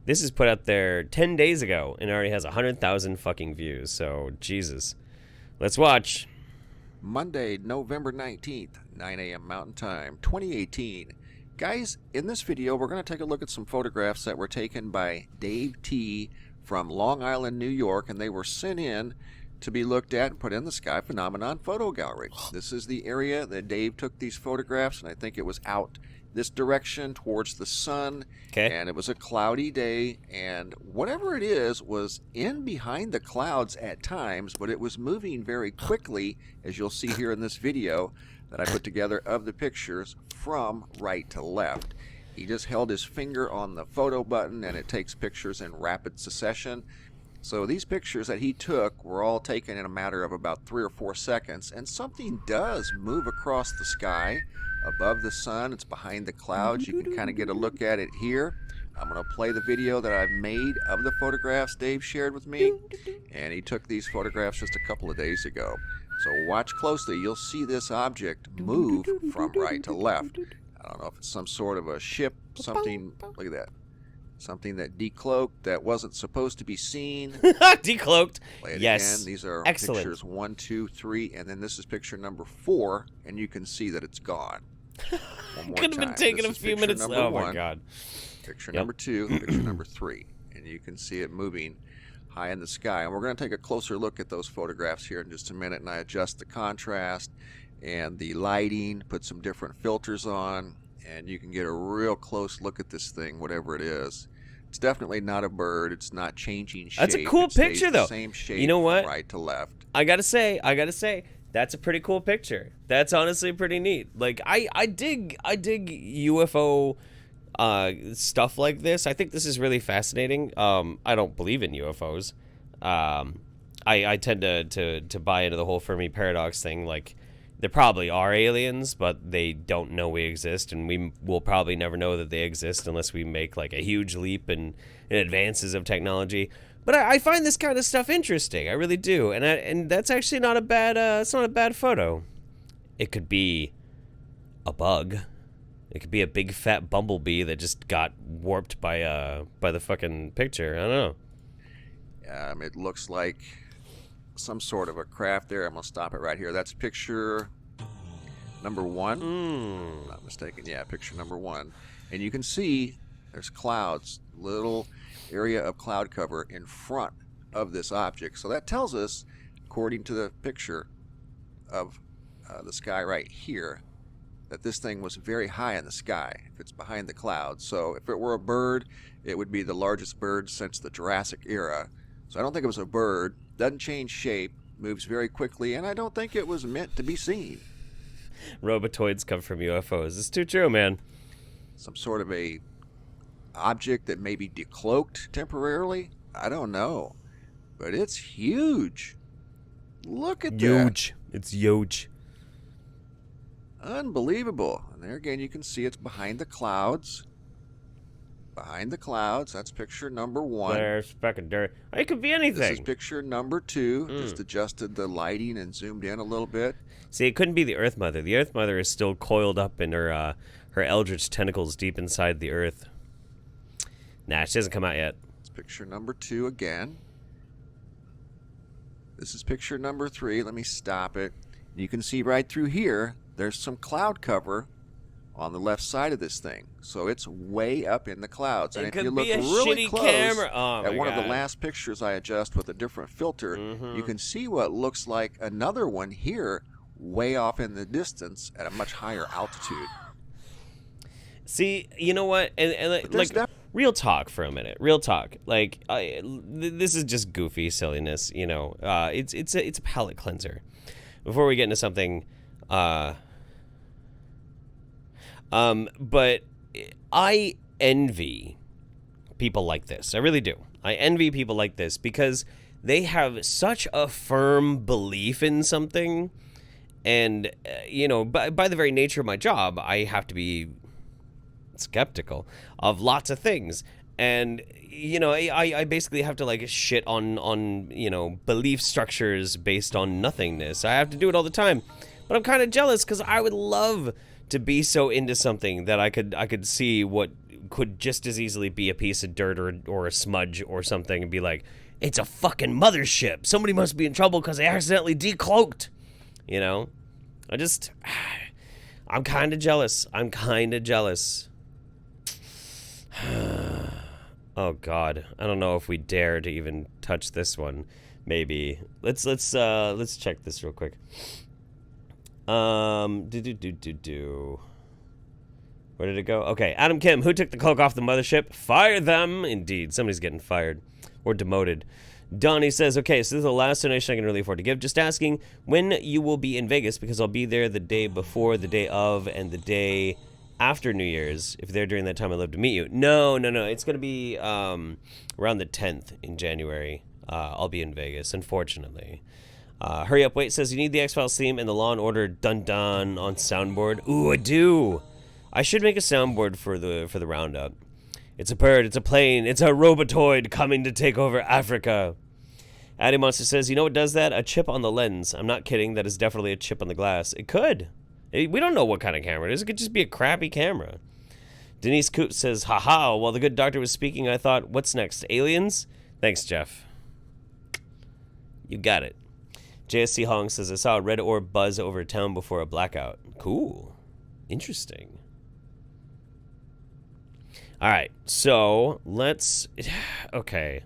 A: This is put out there 10 days ago and already has 100,000 fucking views. So, Jesus. Let's watch.
H: Monday, November 19th, 9 a.m. Mountain Time, 2018. Guys, in this video, we're going to take a look at some photographs that were taken by Dave T. from Long Island, New York, and they were sent in to be looked at and put in the Sky Phenomenon Photo Gallery. This is the area that Dave took these photographs, and I think it was out this direction towards the sun.
A: Okay.
H: And it was a cloudy day, and whatever it is was in behind the clouds at times, but it was moving very quickly, as you'll see here in this video that I put together of the pictures from right to left. He just held his finger on the photo button and it takes pictures in rapid succession. So these pictures that he took were all taken in a matter of about 3 or 4 seconds, and something does move across the sky above the sun. It's behind the clouds. You can kind of get a look at it here. I'm going to play the video that I've made of the photographs Dave shared with me. And he took these photographs just a couple of days ago. So watch closely. You'll see this object move from right to left. I don't know if it's some sort of a ship, something. Look at that. Something that decloaked that wasn't supposed to be seen.
A: Decloaked.
H: Play it
A: Yes.
H: again. These are
A: Excellent.
H: pictures 1, 2, 3, and then this is picture number 4, and you can see that it's gone. One more
A: Could have been
H: time.
A: taken
H: This
A: a
H: is
A: few
H: picture
A: minutes.
H: number
A: Oh
H: 1,
A: my god.
H: Picture
A: Yep.
H: number 2, picture number 3, and you can see it moving high in the sky. And we're going to take a closer look at those photographs here in just a minute, and I adjust the contrast and the lighting, put some different filters on, and you can get a real close look at this thing, whatever it is. It's definitely not a bird. It's not changing shape.
A: That's a cool
H: It stays
A: picture,
H: the
A: though.
H: Same shape
A: You know what?
H: from right to left.
A: I gotta say, that's a pretty cool picture. That's honestly pretty neat. Like I dig UFO stuff like this. I think this is really fascinating. I don't believe in UFOs. I tend to buy into the whole Fermi paradox thing. Like, there probably are aliens, but they don't know we exist, and we will probably never know that they exist unless we make like a huge leap in advances of technology. But I find this kind of stuff interesting. I really do, and that's actually not a bad. It's not a bad photo. It could be a bug. It could be a big fat bumblebee that just got warped by the fucking picture. I don't know.
H: It looks like some sort of a craft there. I'm going to stop it right here. That's picture number 1. Not mistaken. Yeah, picture number 1. And you can see there's clouds, little area of cloud cover in front of this object. So that tells us, according to the picture of the sky right here, that this thing was very high in the sky if it's behind the clouds. So if it were a bird, it would be the largest bird since the Jurassic era. So I don't think it was a bird. Doesn't change shape, moves very quickly, and I don't think it was meant to be seen.
A: Robotoids come from UFOs. It's too true, man.
H: Some sort of a object that may be decloaked temporarily. I don't know, but it's huge. Look at that.
A: Huge. It's huge.
H: Unbelievable. And there again, you can see it's behind the clouds. Behind the clouds. That's picture number 1.
A: There's fucking dirt. It could be anything.
H: This is picture number 2. Just adjusted the lighting and zoomed in a little bit.
A: See, it couldn't be the Earth Mother. The Earth Mother is still coiled up in her eldritch tentacles deep inside the Earth. Nah, she hasn't come out yet.
H: It's picture number 2 again. This is picture number 3. Let me stop it. You can see right through here, there's some cloud cover on the left side of this thing. So it's way up in the clouds. And
A: It
H: if
A: could
H: you look
A: be a
H: really
A: shitty
H: close
A: camera. Oh,
H: at
A: my
H: one of
A: God.
H: the last pictures I adjust with a different filter, you can see what looks like another one here way off in the distance at a much higher altitude.
A: See, you know what? And
H: there's
A: like, real talk for a minute. Real talk. Like, this is just goofy silliness. You know, it's a palate cleanser. Before we get into something, but I envy people like this. I really do. I envy people like this because they have such a firm belief in something. And, you know, by the very nature of my job, I have to be skeptical of lots of things. And, you know, I basically have to, like, shit on, you know, belief structures based on nothingness. I have to do it all the time. But I'm kind of jealous because I would love to be so into something that I could see what could just as easily be a piece of dirt or a smudge or something and be like, it's a fucking mothership. Somebody must be in trouble because they accidentally decloaked. You know? I'm kind of jealous. I'm kind of jealous. Oh God, I don't know if we dare to even touch this one. Maybe let's check this real quick. Where did it go? Okay, Adam Kim, who took the cloak off the mothership? Fire them. Indeed, somebody's getting fired or demoted. Donnie says, okay, so this is the last donation I can really afford to give. Just asking when you will be in Vegas because I'll be there the day before, the day of, and the day after New Year's. If they're during that time, I'd love to meet you. No. It's going to be around the 10th in January. I'll be in Vegas, unfortunately. Hurry Up Wait says, you need the X-Files theme and the Law and Order dun-dun on soundboard. Ooh, I do. I should make a soundboard for the Roundup. It's a bird, it's a plane, it's a robotoid coming to take over Africa. Addy Monster says, you know what does that? A chip on the lens. I'm not kidding, that is definitely a chip on the glass. It could. We don't know what kind of camera it is. It could just be a crappy camera. Denise Coote says, haha, while the good doctor was speaking, I thought, what's next, aliens? Thanks, Jeff. You got it. JSC Hong says, I saw a red orb buzz over town before a blackout. Cool. Interesting. All right, so let's... Okay.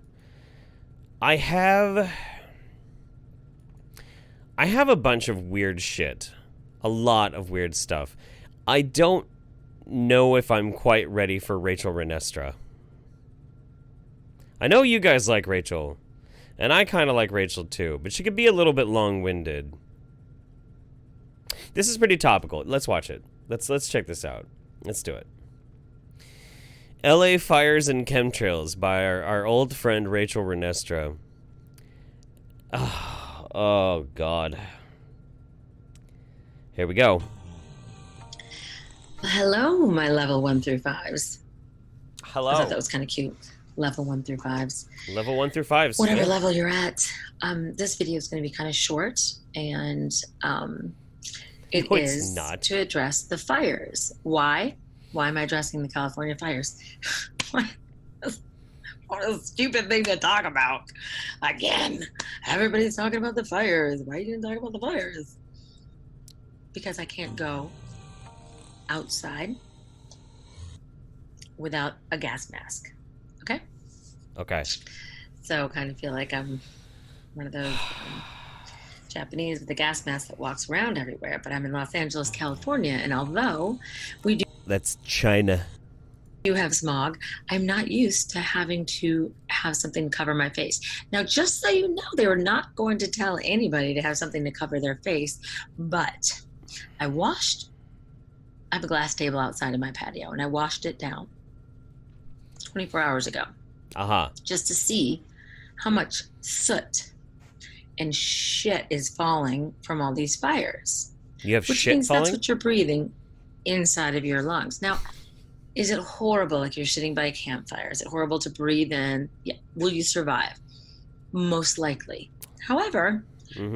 A: I have a bunch of weird shit. A lot of weird stuff. I don't know if I'm quite ready for Rachel Renestra. I know you guys like Rachel. And I kind of like Rachel too, but she could be a little bit long-winded. This is pretty topical. Let's watch it. Let's check this out. Let's do it. LA Fires and Chemtrails by our old friend Rachel Renestra. Oh, God. Here we go.
I: Hello, my level 1 through 5s.
A: Hello.
I: I thought that was kind of cute. Level 1 through 5s.
A: Level 1 through 5s.
I: Whatever level you're at. This video is going to be kind of short, and it is not to address the fires. Why? Why am I addressing the California fires? What a stupid thing to talk about. Again, everybody's talking about the fires. Why you didn't talk about the fires? Because I can't go outside without a gas mask. Okay?
A: Okay.
I: So kind of feel like I'm one of those Japanese with a gas mask that walks around everywhere. But I'm in Los Angeles, California, and although we do...
A: That's China.
I: You have smog, I'm not used to having to have something cover my face. Now, just so you know, they were not going to tell anybody to have something to cover their face, but I have a glass table outside of my patio, and I washed it down 24 hours ago. Just to see how much soot and shit is falling from all these fires.
A: You have
I: which
A: shit
I: means
A: falling?
I: That's what you're breathing inside of your lungs. Now, is it horrible like you're sitting by a campfire? Is it horrible to breathe in? Yeah. Will you survive? Most likely. However,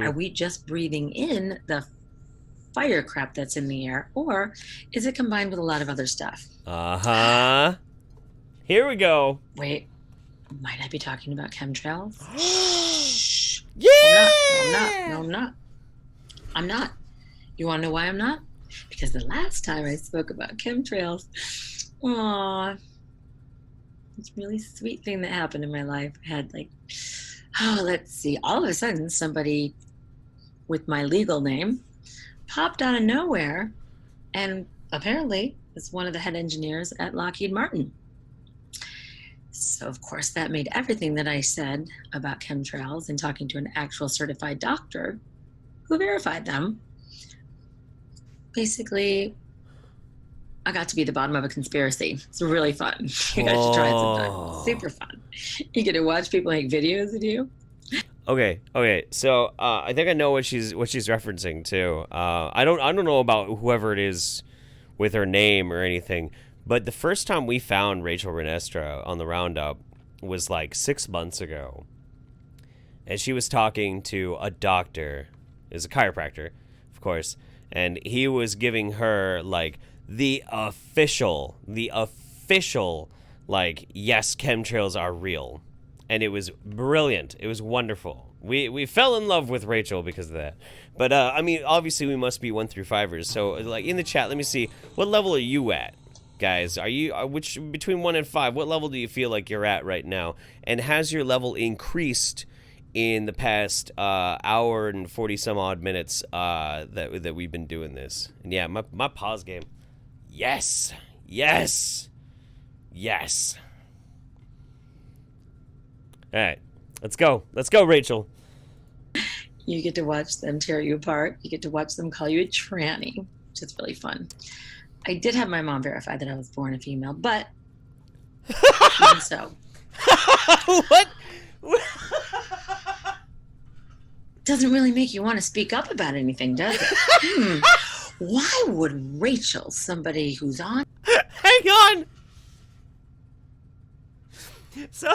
I: are we just breathing in the fire crap that's in the air, or is it combined with a lot of other stuff?
A: Here we go.
I: Wait, might I be talking about chemtrails? Shh.
A: Yeah!
I: I'm not. You want to know why I'm not? Because the last time I spoke about chemtrails, it's a really sweet thing that happened in my life. I had let's see. All of a sudden, somebody with my legal name popped out of nowhere, and apparently it's one of the head engineers at Lockheed Martin. So, of course, that made everything that I said about chemtrails and talking to an actual certified doctor who verified them. Basically, I got to be the bottom of a conspiracy. It's really fun. You guys should try it sometime. It's super fun. You get to watch people make videos of you.
A: Okay. So I think I know what she's referencing too. I don't know about whoever it is with her name or anything. But the first time we found Rachel Renestra on the Roundup was like 6 months ago. And she was talking to a doctor, is a chiropractor, of course, and he was giving her like the official, like, yes, chemtrails are real. And it was brilliant. It was wonderful. We fell in love with Rachel because of that. But, I mean, obviously we must be 1 through 5ers. So, like, in the chat, let me see. What level are you at, guys? Are you, between 1 and 5, what level do you feel like you're at right now? And has your level increased in the past hour and 40 some odd minutes that we've been doing this? And yeah, my pause game. Yes. All right, let's go, Rachel.
I: You get to watch them tear you apart. You get to watch them call you a tranny, which is really fun. I did have my mom verify that I was born a female, but even so.
A: What?
I: doesn't really make you want to speak up about anything, does it? Why would Rachel, somebody who's on...
A: Hang on! So...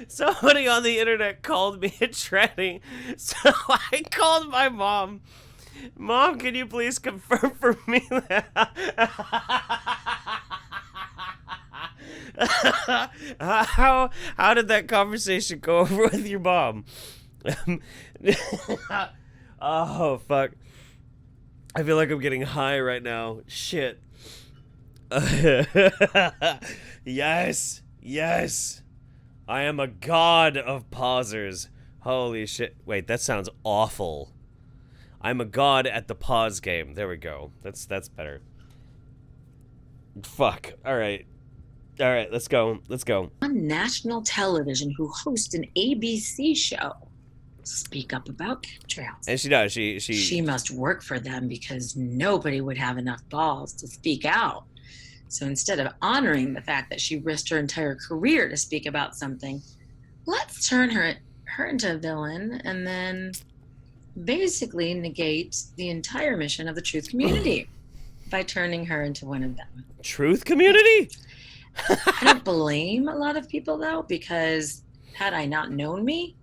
A: Somebody on the internet called me a tranny, so I called my mom. Mom, can you please confirm for me that... How did that conversation go over with your mom? Oh, fuck. I feel like I'm getting high right now. Shit. Yes. Yes. I am a god of pausers. Holy shit. Wait, that sounds awful. I'm a god at the pause game. There we go. That's better. Fuck. All right. All right, let's go. Let's go.
I: On national television who host an ABC show speak up about chemtrails.
A: And she does.
I: She must work for them because nobody would have enough balls to speak out. So instead of honoring the fact that she risked her entire career to speak about something, let's turn her into a villain and then basically negate the entire mission of the truth community by turning her into one of them.
A: Truth community?
I: I don't blame a lot of people though, because had I not known me,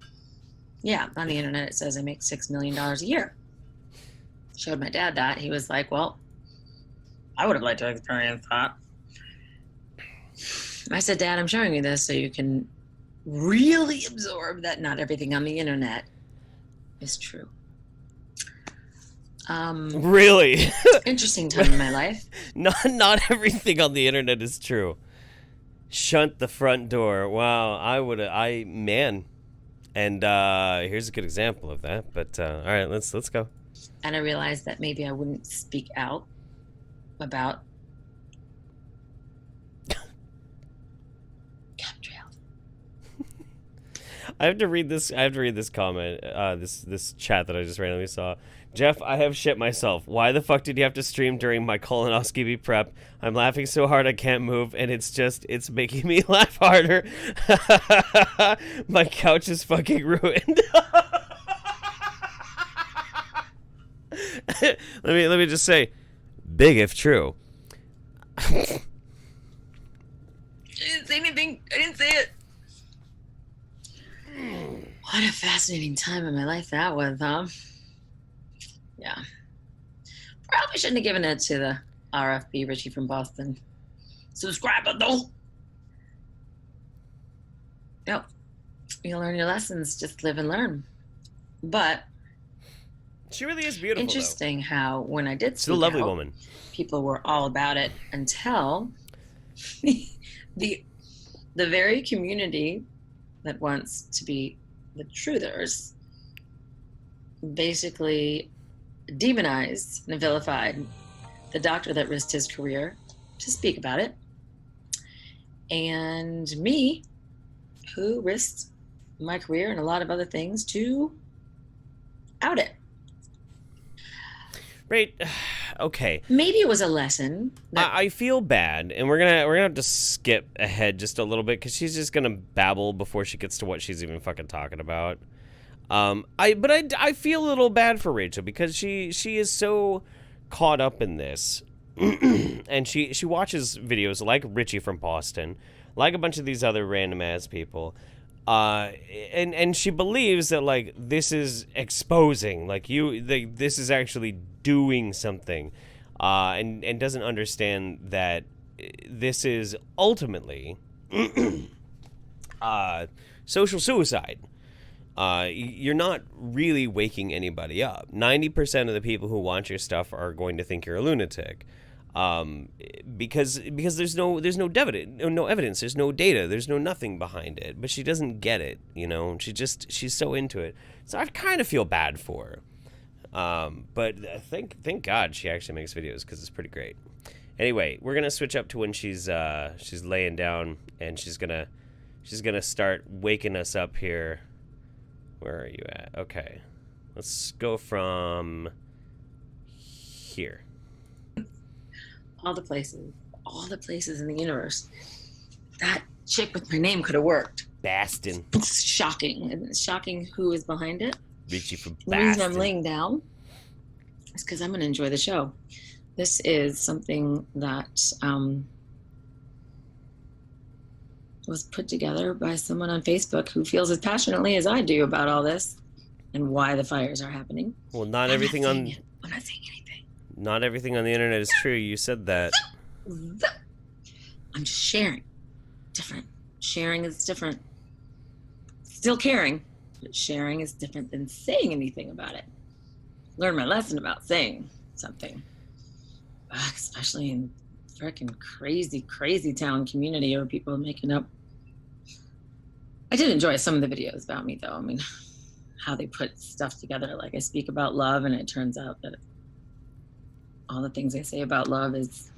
I: yeah, on the internet it says I make $6 million a year. Showed my dad that. He was like, well, I would have liked to experience that. I said, Dad, I'm showing you this so you can really absorb that not everything on the internet is true.
A: Really?
I: Interesting time in my life.
A: Not everything on the internet is true. Shunt the front door. Wow, man. And here's a good example of that. But all right, let's go.
I: And I realized that maybe I wouldn't speak out about chemtrails.
A: I have to read this comment, this chat that I just randomly saw. Jeff, I have shit myself. Why the fuck did you have to stream during my colonoscopy prep? I'm laughing so hard I can't move, and it's making me laugh harder. My couch is fucking ruined. let me just say, big if true.
I: I didn't say anything. I didn't say it. What a fascinating time in my life that was, huh? Yeah. Probably shouldn't have given it to the RFB Richie from Boston. Subscribe, though. Yep. You learn your lessons. Just live and learn. But
A: she really is beautiful.
I: Interesting how when I did speak
A: she's a lovely
I: out,
A: woman.
I: People were all about it until the very community that wants to be the truthers basically demonized and vilified the doctor that risked his career to speak about it, and me, who risked my career and a lot of other things to out it.
A: Right. Okay.
I: Maybe it was a lesson.
A: I feel bad, and we're gonna have to skip ahead just a little bit because she's just gonna babble before she gets to what she's even fucking talking about. I feel a little bad for Rachel because she is so caught up in this, and she watches videos like Richie from Boston, like a bunch of these other random ass people, and she believes that like this is exposing, like this is actually doing something, and doesn't understand that this is ultimately social suicide. You're not really waking anybody up. 90% of the people who watch your stuff are going to think you're a lunatic, because there's no evidence, there's no data, there's no nothing behind it. But she doesn't get it, you know. She's so into it. So I kind of feel bad for her. But thank God she actually makes videos because it's pretty great. Anyway, we're gonna switch up to when she's laying down and she's gonna start waking us up here. Where are you at? Okay. Let's go from here.
I: All the places in the universe. That chick with my name could have worked.
A: Bastin.
I: It's shocking. It's shocking who is behind it.
A: Richie for
I: The reason I'm
A: Bastin.
I: laying down is because I'm going to enjoy the show. This is something that was put together by someone on Facebook who feels as passionately as I do about all this and why the fires are happening.
A: Well, not everything on...
I: I'm not saying anything.
A: Not everything on the internet is true. You said that.
I: I'm just sharing. Different. Sharing is different. Still caring, but sharing is different than saying anything about it. Learned my lesson about saying something. Especially in freaking crazy town community where people are making up. I did enjoy some of the videos about me, though. I mean, how they put stuff together. Like, I speak about love, and it turns out that all the things I say about love ends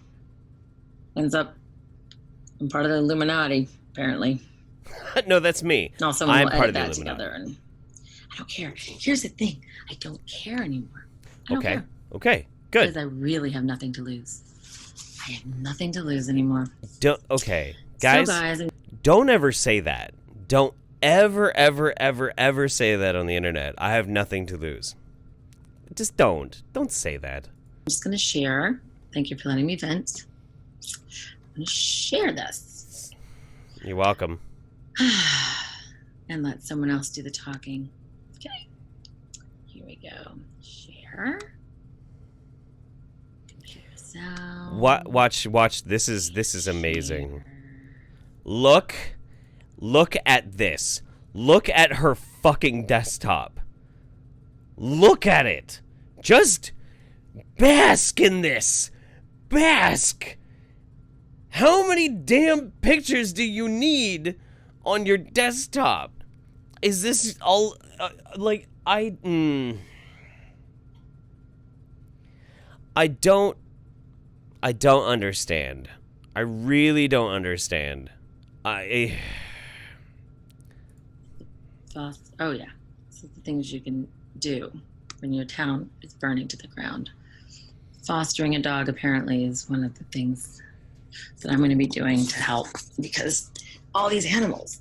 I: up in part of the Illuminati, apparently.
A: No, that's me.
I: No, someone
A: I'm
I: will
A: part of
I: edit
A: the
I: that
A: Illuminati.
I: together, and I don't care. Here's the thing: I don't care anymore. I don't care.
A: Okay. Good.
I: Because I really have nothing to lose. I have nothing to lose anymore.
A: Okay, guys.
I: So guys,
A: don't ever say that. Don't ever say that on the internet. I have nothing to lose. Just don't. Don't say that.
I: I'm just gonna share. Thank you for letting me vent. I'm gonna share this.
A: You're welcome.
I: And let someone else do the talking. Okay. Here we go. Share. Computer sound.
A: Watch. This is amazing. Look at this. Look at her fucking desktop. Look at it. Just bask in this. Bask. How many damn pictures do you need on your desktop? Is this all like I don't understand. I really don't understand.
I: Oh yeah. So the things you can do when your town is burning to the ground. Fostering a dog apparently is one of the things that I'm going to be doing to help, because all these animals,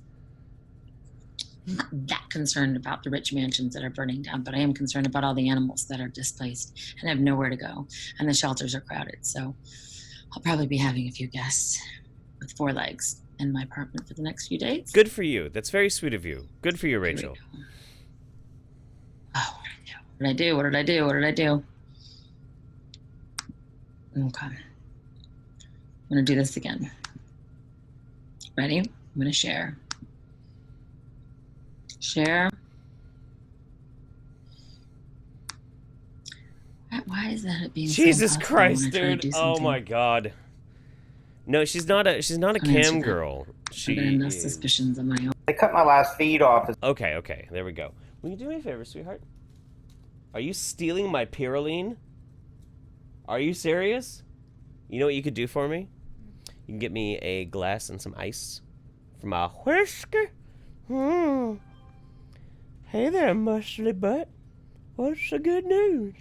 I: I'm not that concerned about the rich mansions that are burning down, but I am concerned about all the animals that are displaced and have nowhere to go, and the shelters are crowded. So I'll probably be having a few guests with 4 legs in my apartment for the next few days.
A: Good for you. That's very sweet of you. Good for you, Rachel.
I: Oh, what did I do? What did I do? What did I do? Okay. I'm going to do this again. Ready? I'm going to share. Share. Why is that being
A: Jesus
I: so impossible
A: Christ,
I: when I try to
A: dude.
I: do
A: Oh
I: something?
A: my god. No, she's not a cam girl.
I: I've got enough suspicions on my own.
J: They cut my last feed off.
A: Okay, there we go. Will you do me a favor, sweetheart? Are you stealing my Pyroline? Are you serious? You know what you could do for me? You can get me a glass and some ice for my whisker. Hey there, muscly butt. What's the good news?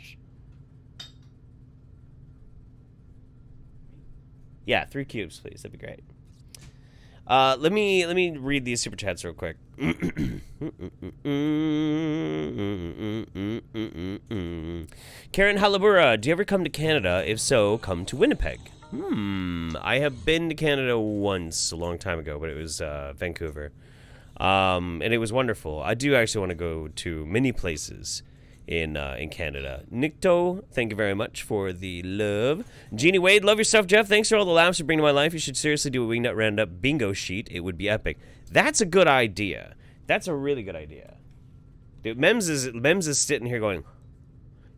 A: Yeah, 3 cubes, please. That'd be great. Let me read these super chats real quick. Karen Halabura, do you ever come to Canada? If so, come to Winnipeg. I have been to Canada once a long time ago, but it was Vancouver. And it was wonderful. I do actually want to go to many places in Canada. Nikto, thank you very much for the love. Jeannie Wade, love yourself, Jeff. Thanks for all the laughs you bring to my life. You should seriously do a Wingnut Roundup bingo sheet. It would be epic. That's a good idea. That's a really good idea. Dude, Mems is sitting here going,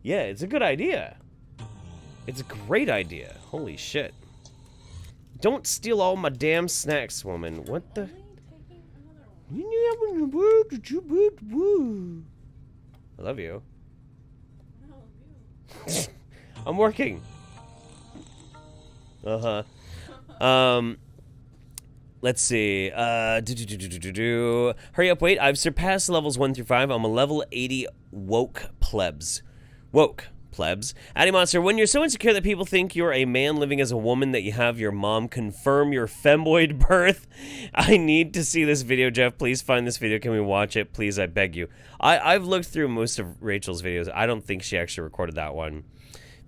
A: yeah, it's a good idea. It's a great idea. Holy shit. Don't steal all my damn snacks, woman. What the? I love you. I'm working. Let's see. Hurry up, wait. I've surpassed levels 1 through 5. I'm a level 80 woke plebs. Woke plebs. Addy Monster, when you're so insecure that people think you're a man living as a woman that you have your mom confirm your femboid birth, I need to see this video, Jeff. Please find this video. Can we watch it? Please, I beg you. I've looked through most of Rachel's videos. I don't think she actually recorded that one.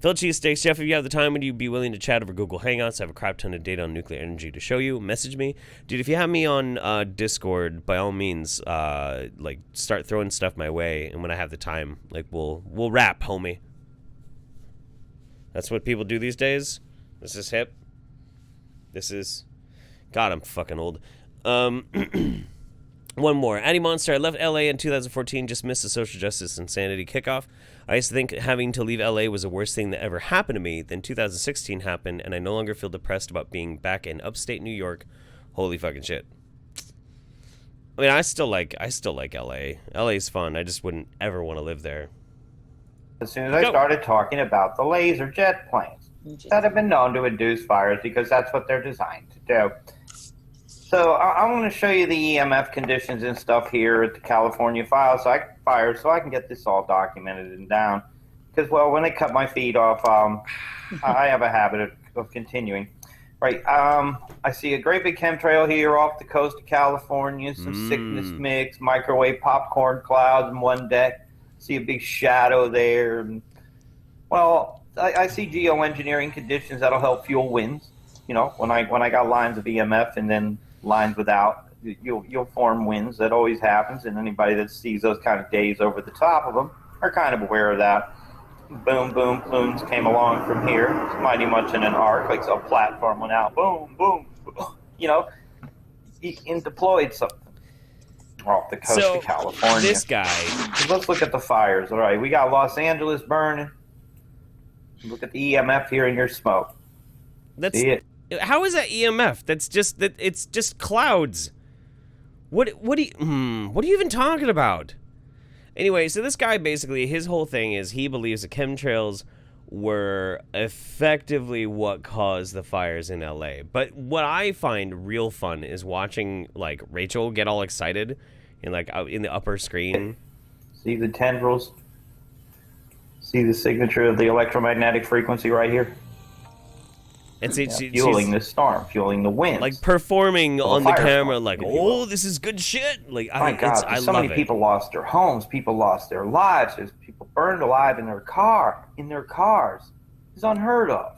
A: Phil Cheesesteaks, Jeff, if you have the time, would you be willing to chat over Google Hangouts? I have a crap ton of data on nuclear energy to show you. Message me. Dude, if you have me on Discord, by all means, like, start throwing stuff my way, and when I have the time, like, we'll rap, homie. That's what people do these days? This is hip? This is... God, I'm fucking old. One more. Addy Monster, I left LA in 2014, just missed the social justice insanity kickoff. I used to think having to leave LA was the worst thing that ever happened to me. Then 2016 happened, and I no longer feel depressed about being back in upstate New York. Holy fucking shit. I mean, I still like LA. LA's fun. I just wouldn't ever want to live there.
J: As soon as I started talking about the laser jet planes that have been known to induce fires because that's what they're designed to do. So I want to show you the EMF conditions and stuff here at the California fire, so I can get this all documented and down. Because, well, when they cut my feed off, I have a habit of continuing. Right, I see a great big chemtrail here off the coast of California, some sickness mix, microwave popcorn clouds in one deck. See a big shadow there. And, well, I see geoengineering conditions that'll help fuel winds. You know, when I got lines of EMF and then lines without, you'll form winds. That always happens, and anybody that sees those kind of days over the top of them are kind of aware of that. Boom, boom, plumes came along from here. It's mighty much in an arc, like a platform went out. Boom, boom, boom. You know, and deployed something off the coast of California.
A: This guy.
J: So let's look at the fires. All right, we got Los Angeles burning. Look at the EMF here in your smoke. See it?
A: How is that EMF? It's just clouds. What are you even talking about? Anyway, so this guy basically, his whole thing is he believes the chemtrails were effectively what caused the fires in LA. But what I find real fun is watching like Rachel get all excited in like in the upper screen.
J: See the tendrils? See the signature of the electromagnetic frequency right here?
A: And
J: fueling the storm, fueling the winds.
A: Like performing on the camera, like, oh, this is good shit. Like,
J: my God, so many people lost their homes, people lost their lives, there's people burned alive in their cars. It's unheard of.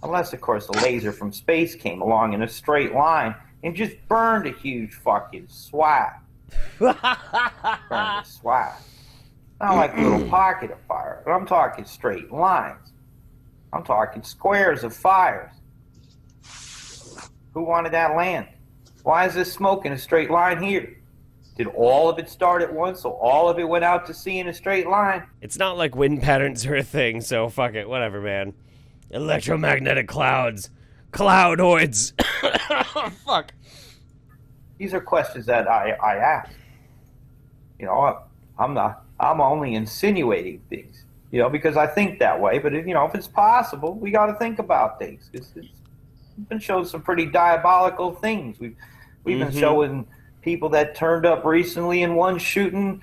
J: Unless, of course, a laser from space came along in a straight line and just burned a huge fucking swath. Burned a swath. Not like a little pocket of fire, but I'm talking straight lines. I'm talking squares of fires. Who wanted that land? Why is this smoke in a straight line here? Did all of it start at once, so all of it went out to sea in a straight line?
A: It's not like wind patterns are a thing, so fuck it, whatever, man. Electromagnetic clouds. Cloudoids. Fuck.
J: These are questions that I ask. You know, I'm only insinuating things. You know, because I think that way. But, if it's possible, we got to think about things. It's been showing some pretty diabolical things. We've been showing people that turned up recently in one shooting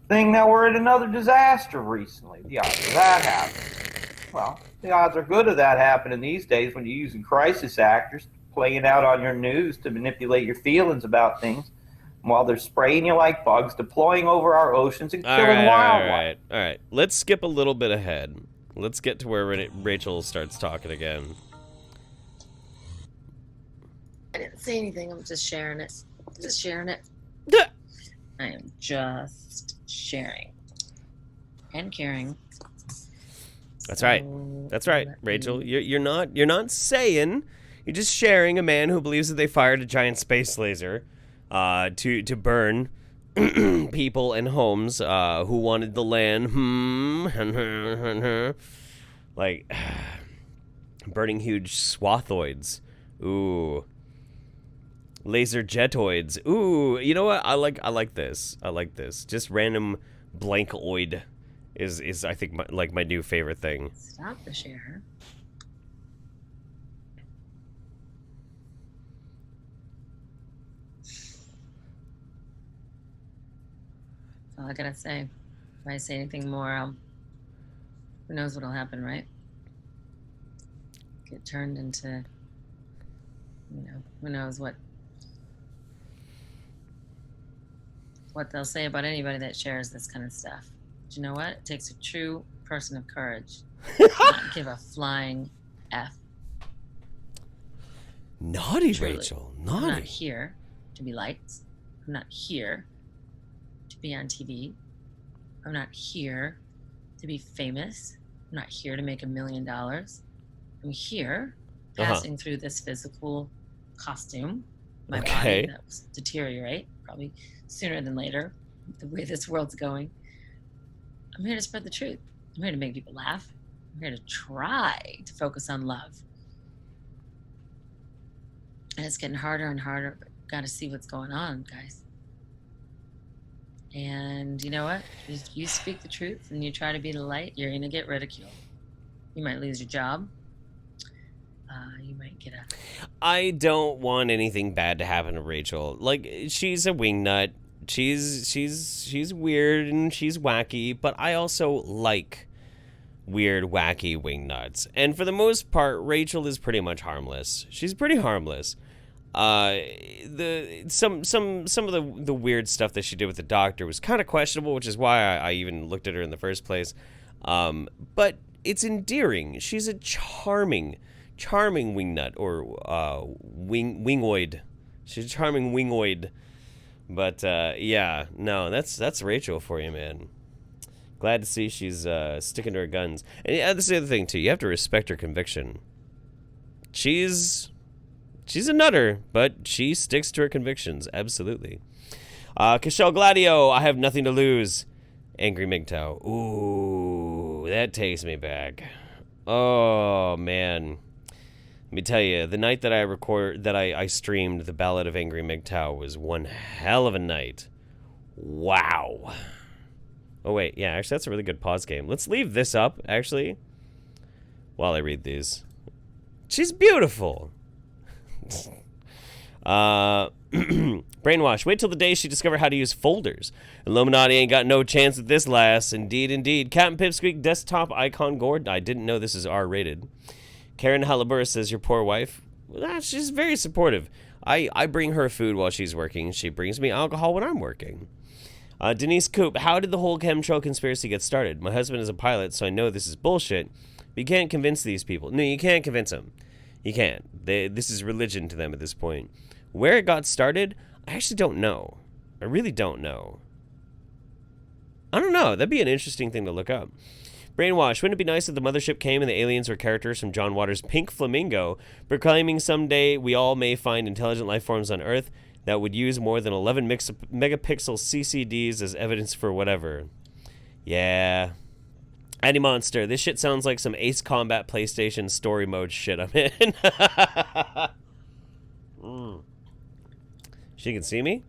J: thing that were at another disaster recently. The odds of that happening. Well, the odds are good of that happening these days when you're using crisis actors, playing out on your news to manipulate your feelings about things. While they're spraying you like bugs, deploying over our oceans and killing wildlife.
A: All right. Let's skip a little bit ahead. Let's get to where Rachel starts talking again.
I: I didn't say anything. I'm just sharing it. I am just sharing and caring.
A: That's right. That's right, Rachel. You're not saying. You're just sharing a man who believes that they fired a giant space laser. To burn people and homes who wanted the land. Like, burning huge swathoids. Ooh. Laser jetoids. Ooh, you know what? I like this. Just random blankoid is I think my new favorite thing.
I: Stop the share. All I gotta say. If I say anything more, Who knows what'll happen, right? Get turned into, who knows what they'll say about anybody that shares this kind of stuff. But you know what? It takes a true person of courage to not give a flying F.
A: Naughty,
I: Truly.
A: Rachel.
I: I'm
A: Naughty.
I: not here to be liked. I'm not here to be on TV. I'm not here to be famous. I'm not here to make $1 million. I'm here passing through this physical costume. My body that will deteriorate probably sooner than later, the way this world's going. I'm here to spread the truth. I'm here to make people laugh. I'm here to try to focus on love. And it's getting harder and harder, but got to see what's going on, guys. And you know what? If you speak the truth and you try to be the light, you're going to get ridiculed. You might lose your job. You might get a...
A: I don't want anything bad to happen to Rachel. Like, she's a wingnut. She's weird and she's wacky, but I also like weird, wacky wingnuts. And for the most part, Rachel is pretty much harmless. She's pretty harmless. Some of the weird stuff that she did with the doctor was kind of questionable, which is why I even looked at her in the first place. But it's endearing. She's a charming wingnut, or wingoid. She's a charming wingoid. But yeah, no, that's Rachel for you, man. Glad to see she's sticking to her guns. And yeah, this is the other thing too. You have to respect her conviction. She's a nutter, but she sticks to her convictions. Absolutely. Cashel Gladio, I have nothing to lose. Angry MGTOW. Ooh, that takes me back. Oh man. Let me tell you, the night that I streamed the Ballad of Angry MGTOW was one hell of a night. Wow. Oh wait, yeah, actually that's a really good pause game. Let's leave this up, actually, while I read these. She's beautiful. Brainwash. Wait till the day she discovered how to use folders. Illuminati ain't got no chance at this lass. Indeed. Captain Pipsqueak desktop icon gourd. I didn't know this is R-rated. Karen Halibur says, your poor wife. Well, she's very supportive. I bring her food while she's working. She brings me alcohol when I'm working. Denise Coop. How did the whole chemtrail conspiracy get started? My husband is a pilot, so I know this is bullshit. But you can't convince these people. No, you can't convince them. You can't. This is religion to them at this point. Where it got started, I actually don't know. I really don't know. I don't know. That'd be an interesting thing to look up. Brainwash. Wouldn't it be nice if the mothership came and the aliens were characters from John Waters' Pink Flamingo, proclaiming someday we all may find intelligent life forms on Earth that would use more than 11 megapixel CCDs as evidence for whatever? Yeah. Andy Monster. This shit sounds like some Ace Combat PlayStation story mode shit I'm in. She can see me?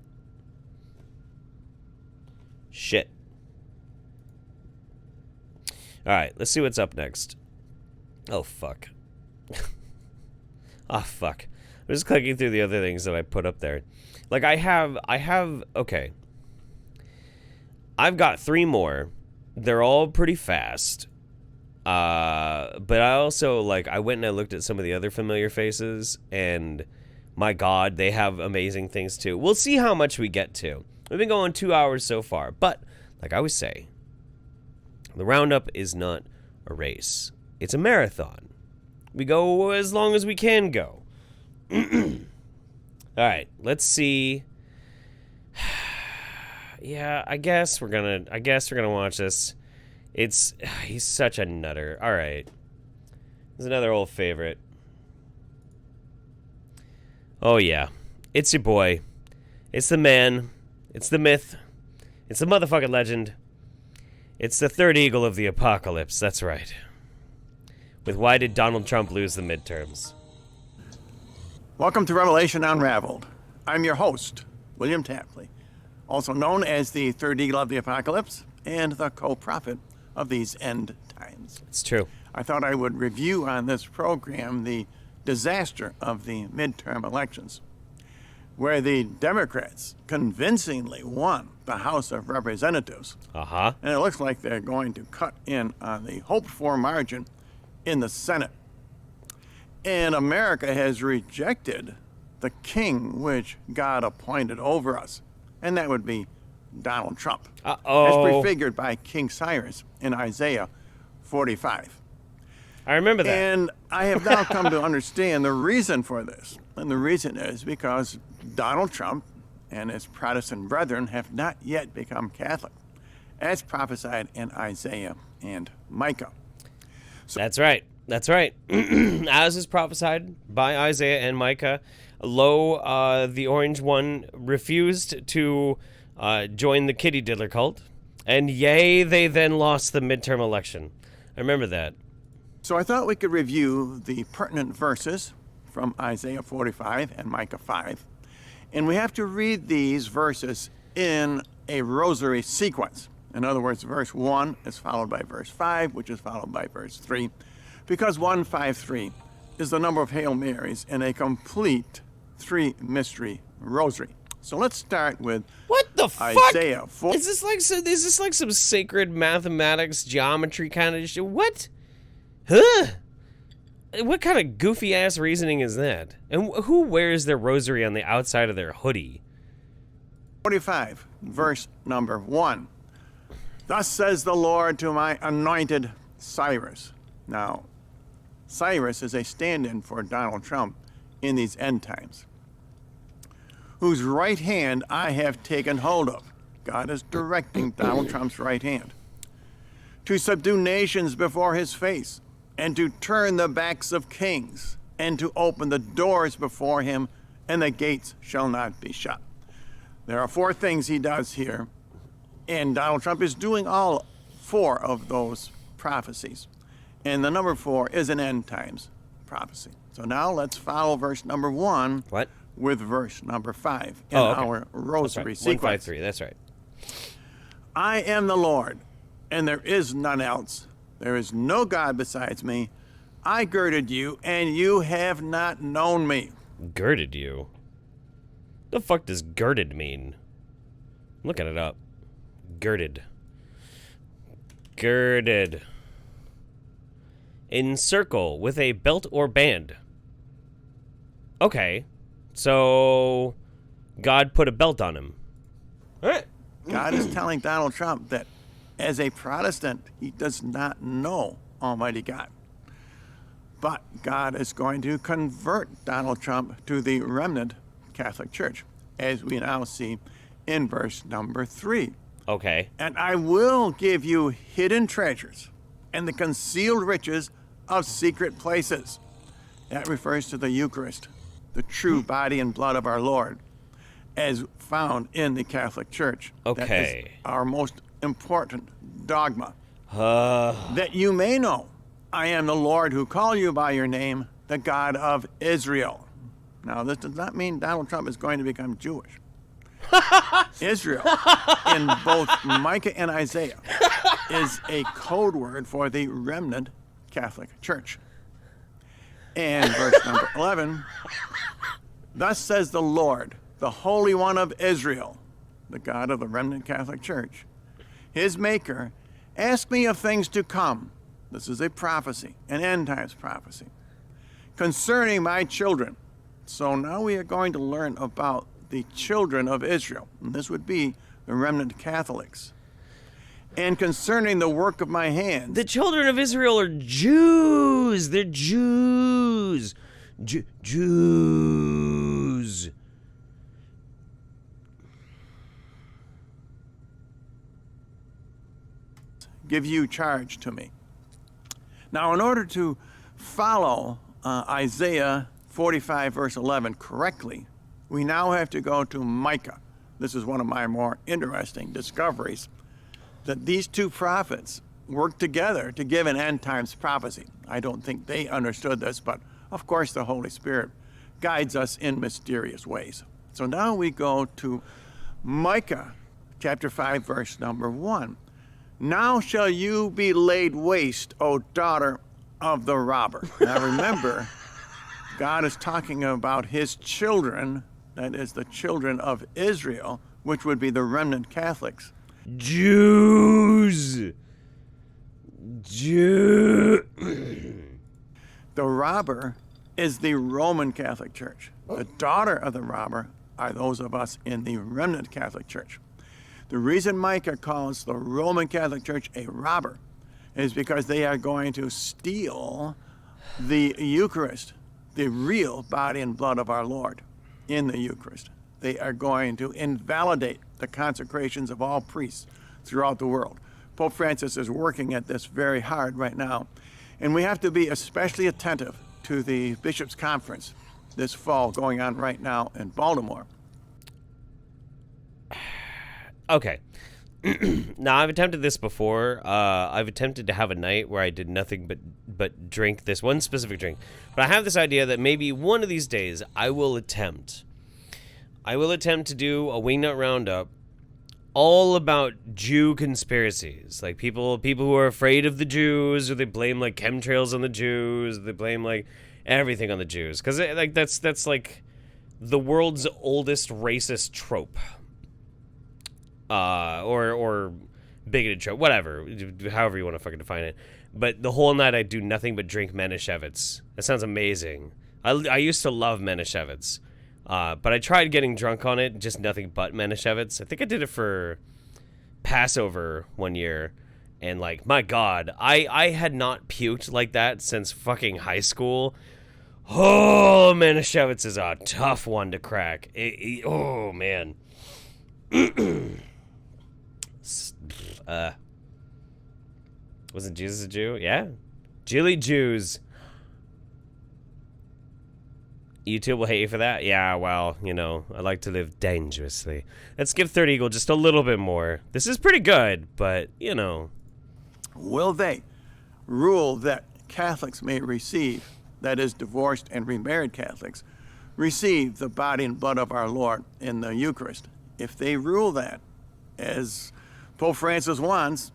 A: Shit. Alright, let's see what's up next. Oh, fuck. Oh, fuck. I'm just clicking through the other things that I put up there. Like, okay. I've got 3 more. They're all pretty fast. But I also, like, I went and I looked at some of the other familiar faces, and my God, they have amazing things too. We'll see how much we get to. We've been going 2 hours so far, but like I always say, the Roundup is not a race. It's a marathon. We go as long as we can go. All right, let's see. Yeah, I guess we're gonna watch this. He's such a nutter. All right, there's another old favorite. Oh yeah, it's your boy. It's the man. It's the myth. It's the motherfucking legend. It's the third eagle of the apocalypse. That's right. With why did Donald Trump lose the midterms?
K: Welcome to Revelation Unraveled. I'm your host, William Tapley, also known as the third eagle of the apocalypse and the co-prophet of these end times.
A: It's true.
K: I thought I would review on this program the disaster of the midterm elections. where the Democrats convincingly won the House of Representatives.
A: Uh-huh.
K: And it looks like they're going to cut in on the hoped-for margin in the Senate. And America has rejected the king which God appointed over us, and that would be Donald Trump,
A: Uh-oh.
K: as prefigured by King Cyrus in Isaiah 45.
A: I remember that.
K: And I have now come to understand the reason for this. And the reason is because Donald Trump and his Protestant brethren have not yet become Catholic, as prophesied in Isaiah and Micah.
A: That's right. That's right. As is prophesied by Isaiah and Micah, lo, the orange one refused to join the kitty diddler cult, and yea, they then lost the midterm election. I remember that.
K: So I thought we could review the pertinent verses from Isaiah 45 and Micah 5. And we have to read these verses in a rosary sequence. In other words, verse 1 is followed by verse 5, which is followed by verse 3, because 153 is the number of Hail Marys in a complete three-mystery rosary. So let's start with
A: What the fuck?
K: Isaiah 4.
A: Is this like some sacred mathematics geometry kind of shit? What? Huh? What kind of goofy ass reasoning is that? And who wears their rosary on the outside of their hoodie?
K: 45, verse number 1. Thus says the Lord to my anointed Cyrus. Now, Cyrus is a stand-in for Donald Trump in these end times, whose right hand I have taken hold of. God is directing Donald Trump's right hand. To subdue nations before his face, and to turn the backs of kings, and to open the doors before him, and the gates shall not be shut. There are 4 things he does here, and Donald Trump is doing all 4 of those prophecies. And the number 4 is an end times prophecy. So now let's follow verse number 1 with verse number 5 in our rosary sequence.
A: 153, that's right.
K: I am the Lord, and there is none else. There is no God besides me. I girded you, and you have not known me.
A: Girded you? The fuck does girded mean? I'm looking it up. Girded. Girded. Encircle with a belt or band. Okay. So God put a belt on him. All right.
K: God is telling Donald Trump that as a Protestant, he does not know Almighty God. But God is going to convert Donald Trump to the remnant Catholic Church, as we now see in verse number 3.
A: Okay.
K: And I will give you hidden treasures and the concealed riches of secret places. That refers to the Eucharist, the true body and blood of our Lord, as found in the Catholic Church.
A: Okay.
K: That is our most important dogma. That you may know I am the Lord who call you by your name, the God of Israel. Now, this does not mean Donald Trump is going to become Jewish. Israel, in both Micah and Isaiah, is a code word for the remnant Catholic Church. And verse number 11, thus says the Lord, the Holy One of Israel, the God of the remnant Catholic Church, his maker, ask me of things to come. This is a prophecy, an end times prophecy, concerning my children. So now we are going to learn about the children of Israel. And this would be the remnant Catholics. And concerning the work of my hands.
A: The children of Israel are Jews. They're Jews. Jews.
K: Give you charge to me. Now, in order to follow Isaiah 45, verse 11 correctly, we now have to go to Micah. This is one of my more interesting discoveries, that these 2 prophets worked together to give an end times prophecy. I don't think they understood this, but of course the Holy Spirit guides us in mysterious ways. So now we go to Micah chapter 5, verse number 1. Now shall you be laid waste, O daughter of the robber. Now remember, God is talking about his children that is the children of Israel, which would be the remnant Catholics.
A: Jews.
K: The robber is the Roman Catholic Church. The daughter of the robber are those of us in the remnant Catholic Church. The reason Micah calls the Roman Catholic Church a robber is because they are going to steal the Eucharist, the real body and blood of our Lord in the Eucharist. They are going to invalidate the consecrations of all priests throughout the world. Pope Francis is working at this very hard right now, and we have to be especially attentive to the Bishops' Conference this fall going on right now in Baltimore.
A: Okay. Now, I've attempted this before. I've attempted to have a night where I did nothing but drink this one specific drink. But I have this idea that maybe one of these days I will attempt to do a Wingnut Roundup all about Jew conspiracies. Like people who are afraid of the Jews, or they blame like chemtrails on the Jews, or they blame like everything on the Jews. Because like that's like the world's oldest racist trope. Or bigoted trope, whatever, however you want to fucking define it. But the whole night I do nothing but drink Manischewitz. That sounds amazing. I used to love Manischewitz, but I tried getting drunk on it, just nothing but Manischewitz. I think I did it for Passover one year, and like, my God, I had not puked like that since fucking high school. Oh, Manischewitz is a tough one to crack. Oh, man. Wasn't Jesus a Jew? Yeah. Jilly Jews. YouTube will hate you for that? Yeah, well, you know, I like to live dangerously. Let's give Third Eagle just a little bit more. This is pretty good, but, you know.
K: Will they rule that Catholics may receive, that is, divorced and remarried Catholics, receive the body and blood of our Lord in the Eucharist? If they rule that, as Pope Francis wants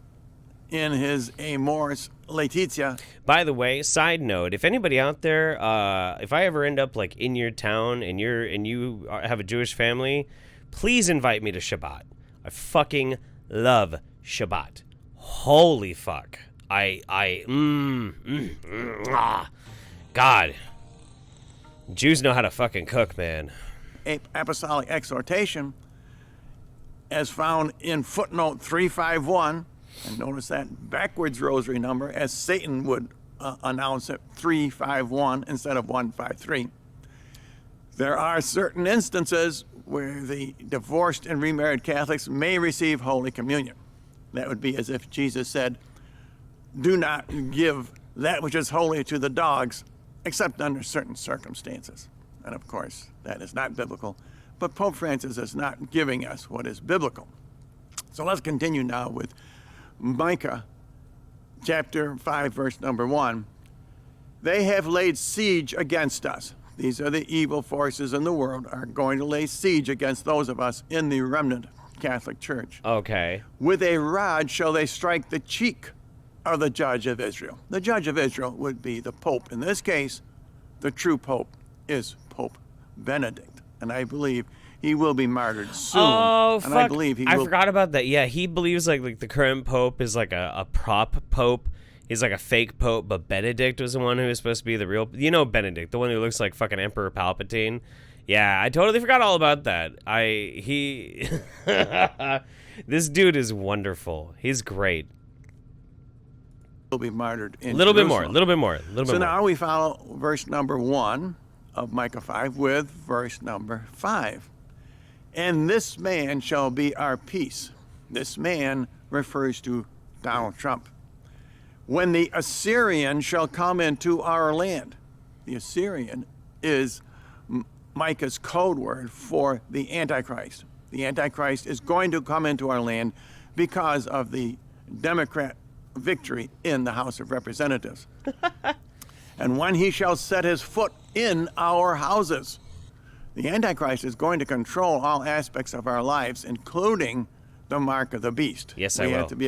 K: in his Amoris Laetitia.
A: By the way, side note, if anybody out there, if I ever end up like in your town and you have a Jewish family, please invite me to Shabbat. I fucking love Shabbat. Holy fuck. God. Jews know how to fucking cook, man.
K: Apostolic exhortation, as found in footnote 351, and notice that backwards rosary number, as Satan would announce it, 351 instead of 153. There are certain instances where the divorced and remarried Catholics may receive Holy Communion. That would be as if Jesus said, do not give that which is holy to the dogs, except under certain circumstances. And of course, that is not biblical. But Pope Francis is not giving us what is biblical. So let's continue now with Micah chapter 5, verse number 1. They have laid siege against us. These are the evil forces in the world are going to lay siege against those of us in the remnant Catholic Church.
A: Okay.
K: With a rod shall they strike the cheek of the judge of Israel. The judge of Israel would be the Pope. In this case, the true Pope is Pope Benedict. And I believe he will be martyred soon.
A: Oh, fuck.
K: And I believe he will.
A: I forgot about that. Yeah, he believes like the current Pope is like a prop Pope. He's like a fake Pope, but Benedict was the one who was supposed to be the real. You know Benedict, the one who looks like fucking Emperor Palpatine. Yeah, I totally forgot all about that. This dude is wonderful. He's great.
K: Will be martyred in
A: a little
K: Jerusalem.
A: bit more.
K: So now we follow verse number 1 of Micah 5 with verse number 5. And this man shall be our peace. This man refers to Donald Trump. When the Assyrian shall come into our land. The Assyrian is Micah's code word for the Antichrist. The Antichrist is going to come into our land because of the Democrat victory in the House of Representatives. And when he shall set his foot in our houses, the Antichrist is going to control all aspects of our lives, including the mark of the beast.
A: Yes, I will.
K: We have to be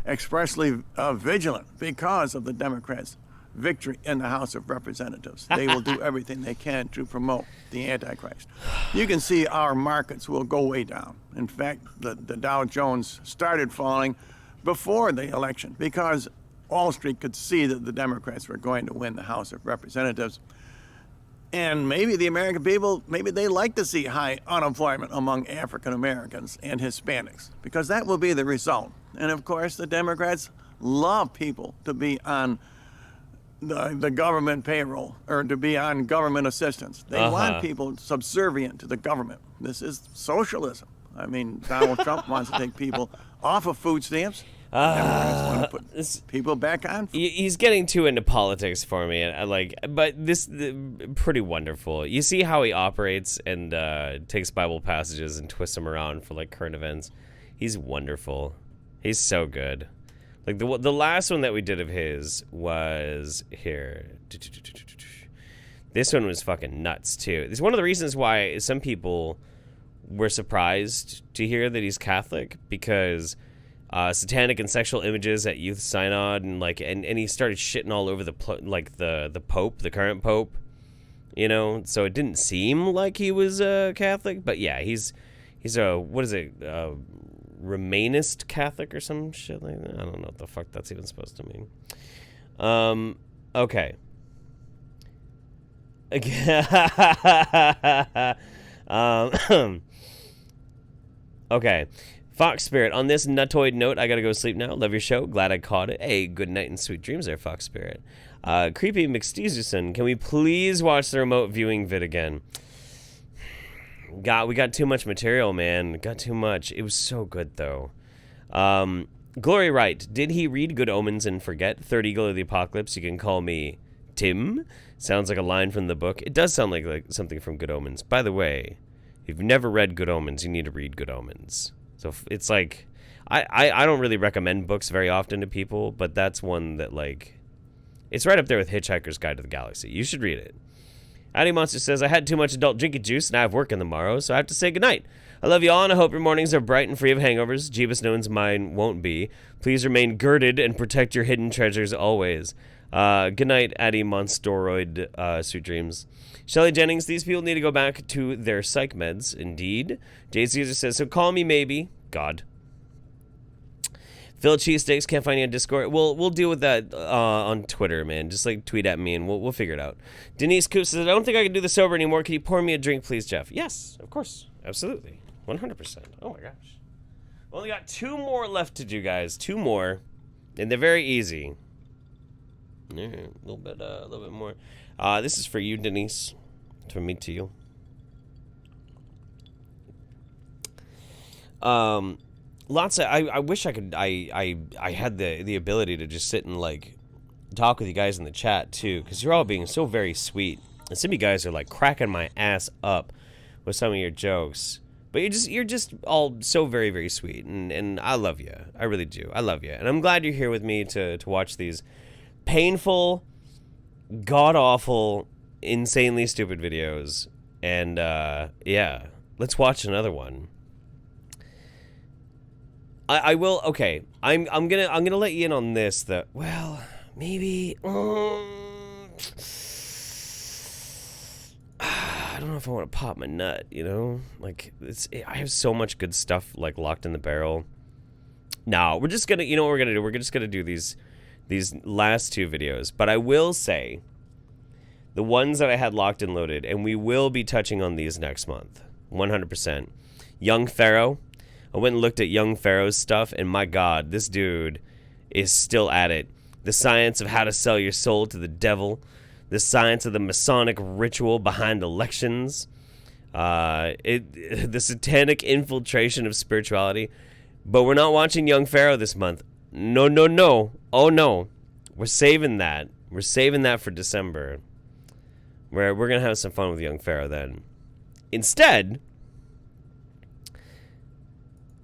K: expressly vigilant because of the Democrats' victory in the House of Representatives. They will do everything they can to promote the Antichrist. You can see our markets will go way down. In fact, the Dow Jones started falling before the election because Wall Street could see that the Democrats were going to win the House of Representatives. And maybe the American people, maybe they like to see high unemployment among African Americans and Hispanics, because that will be the result. And of course, the Democrats love people to be on the government payroll or to be on government assistance. They want people subservient to the government. This is socialism. I mean, Donald Trump wants to take people off of food stamps. Democrats want to put people back on.
A: He's getting too into politics for me, but this pretty wonderful. You see how he operates and takes Bible passages and twists them around for like current events. He's wonderful. He's so good. Like the last one that we did of his was here. This one was fucking nuts too. It's one of the reasons why some people were surprised to hear that he's Catholic, because satanic and sexual images at youth synod, and he started shitting all over the Pope, the current Pope, you know. So it didn't seem like he was Catholic, but yeah, he's a what is it, Remainist Catholic or some shit like that. I don't know what the fuck that's even supposed to mean. Okay. Okay. Fox Spirit, on this nuttoid note, I gotta go sleep now. Love your show. Glad I caught it. Hey, good night and sweet dreams there, Fox Spirit. Creepy McSteeserson, can we please watch the remote viewing vid again? God, we got too much material, man. Got too much. It was so good, though. Glory Wright, did he read Good Omens and forget? Third Eagle of the Apocalypse, you can call me Tim. Sounds like a line from the book. It does sound like something from Good Omens. By the way, if you've never read Good Omens, you need to read Good Omens. So it's like, I don't really recommend books very often to people, but that's one that, like, it's right up there with Hitchhiker's Guide to the Galaxy. You should read it. Addy Monster says, I had too much adult drinky juice and I have work in the morrow, so I have to say goodnight. I love you all and I hope your mornings are bright and free of hangovers. Jeebus Knowns mine won't be. Please remain girded and protect your hidden treasures always. Good night, Addy Monstoroid, sweet dreams. Shelley Jennings, these people need to go back to their psych meds. Indeed. Jay Caesar says, so call me maybe. God. Phil Cheesesteaks, can't find you on Discord. We'll deal with that on Twitter, man. Just like tweet at me and we'll figure it out. Denise Coop says, I don't think I can do this sober anymore. Can you pour me a drink, please, Jeff? Yes, of course. Absolutely. 100%. Oh my gosh. Only got 2 more left to do, guys. 2 more. And they're very easy. Yeah, a little bit more. This is for you, Denise. From me to you. Lots of, I wish I could, I had the ability to just sit and, like, talk with you guys in the chat, too, because you're all being so very sweet. And some of you guys are, like, cracking my ass up with some of your jokes. But you're just all so very, very sweet, and I love you. I really do. I love you. And I'm glad you're here with me to watch these painful, god-awful, insanely stupid videos. And, yeah, let's watch another one. I will. Okay, I'm gonna let you in on this. That, well, maybe. I don't know if I want to pop my nut. You know, like I have so much good stuff like locked in the barrel. No, we're just gonna. You know what we're gonna do? We're just gonna do these last 2 videos. But I will say, the ones that I had locked and loaded, and we will be touching on these next month, 100%. Young Pharaoh. I went and looked at Young Pharaoh's stuff, and my God, this dude is still at it. The science of how to sell your soul to the devil. The science of the Masonic ritual behind elections. The satanic infiltration of spirituality. But we're not watching Young Pharaoh this month. No, no, no. Oh, no. We're saving that. We're saving that for December. Where we're going to have some fun with Young Pharaoh then. Instead,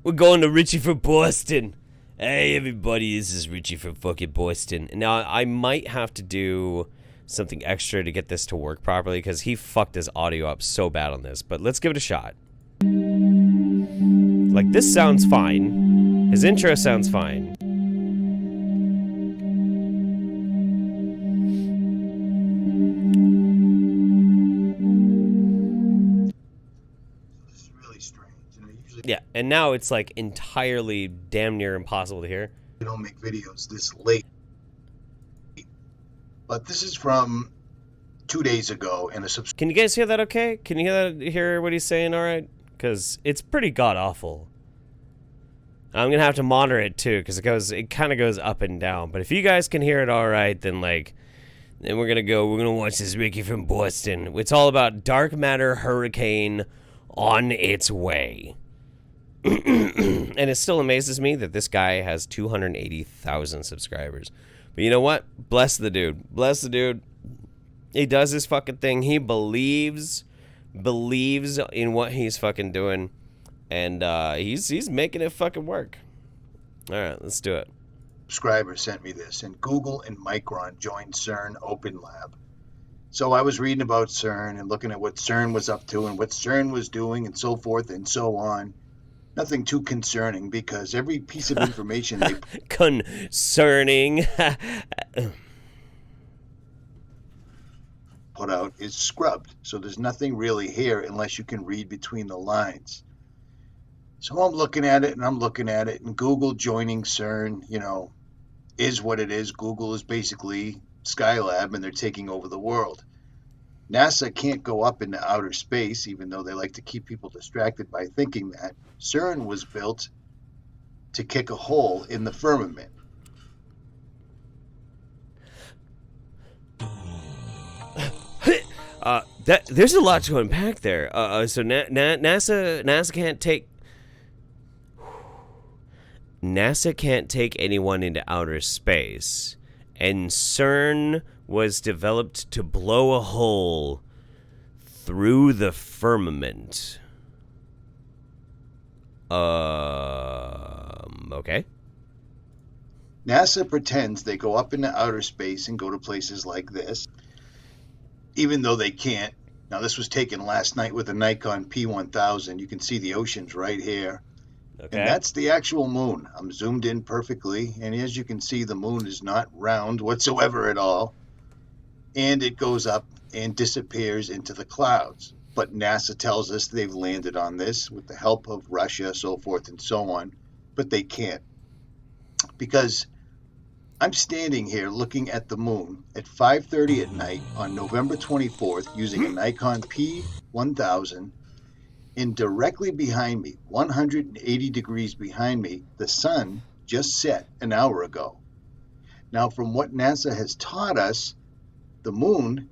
A: we're going to Richie from Boston. Hey, everybody, this is Richie from fucking Boston. Now, I might have to do something extra to get this to work properly, because he fucked his audio up so bad on this. But let's give it a shot. Like, this sounds fine. His intro sounds fine. Yeah, and now it's like entirely damn near impossible to hear.
L: We don't make videos this late. But this is from 2 days ago, and
A: Can you guys hear that okay? Can you hear what he's saying all right? Because it's pretty god-awful. I'm going to have to monitor it too, because it kind of goes up and down. But if you guys can hear it all right, then then we're going to watch this Ricky from Boston. It's all about dark matter hurricane on its way. And it still amazes me that this guy has 280,000 subscribers. But you know what? Bless the dude. Bless the dude. He does his fucking thing. He believes in what he's fucking doing. And he's making it fucking work. All right, let's do it.
L: Subscriber sent me this, and Google and Micron joined CERN Open Lab. So I was reading about CERN and looking at what CERN was up to and what CERN was doing and so forth and so on. Nothing too concerning, because every piece of information they
A: concerning
L: put out is scrubbed. So there's nothing really here unless you can read between the lines. So I'm looking at it, and Google joining CERN, is what it is. Google is basically Skylab, and they're taking over the world. NASA can't go up into outer space, even though they like to keep people distracted by thinking that. CERN was built to kick a hole in the firmament.
A: There's a lot to unpack there. So NASA can't take anyone into outer space, and CERN was developed to blow a hole through the firmament. Okay.
L: NASA pretends they go up into outer space and go to places like this, even though they can't. Now, this was taken last night with a Nikon P1000. You can see the oceans right here. Okay. And that's the actual moon. I'm zoomed in perfectly, and as you can see, the moon is not round whatsoever at all. And it goes up and disappears into the clouds. But NASA tells us they've landed on this with the help of Russia, so forth and so on. But they can't. Because I'm standing here looking at the moon at 5:30 at night on November 24th using a Nikon P1000. And directly behind me, 180 degrees behind me, the sun just set an hour ago. Now, from what NASA has taught us, the moon,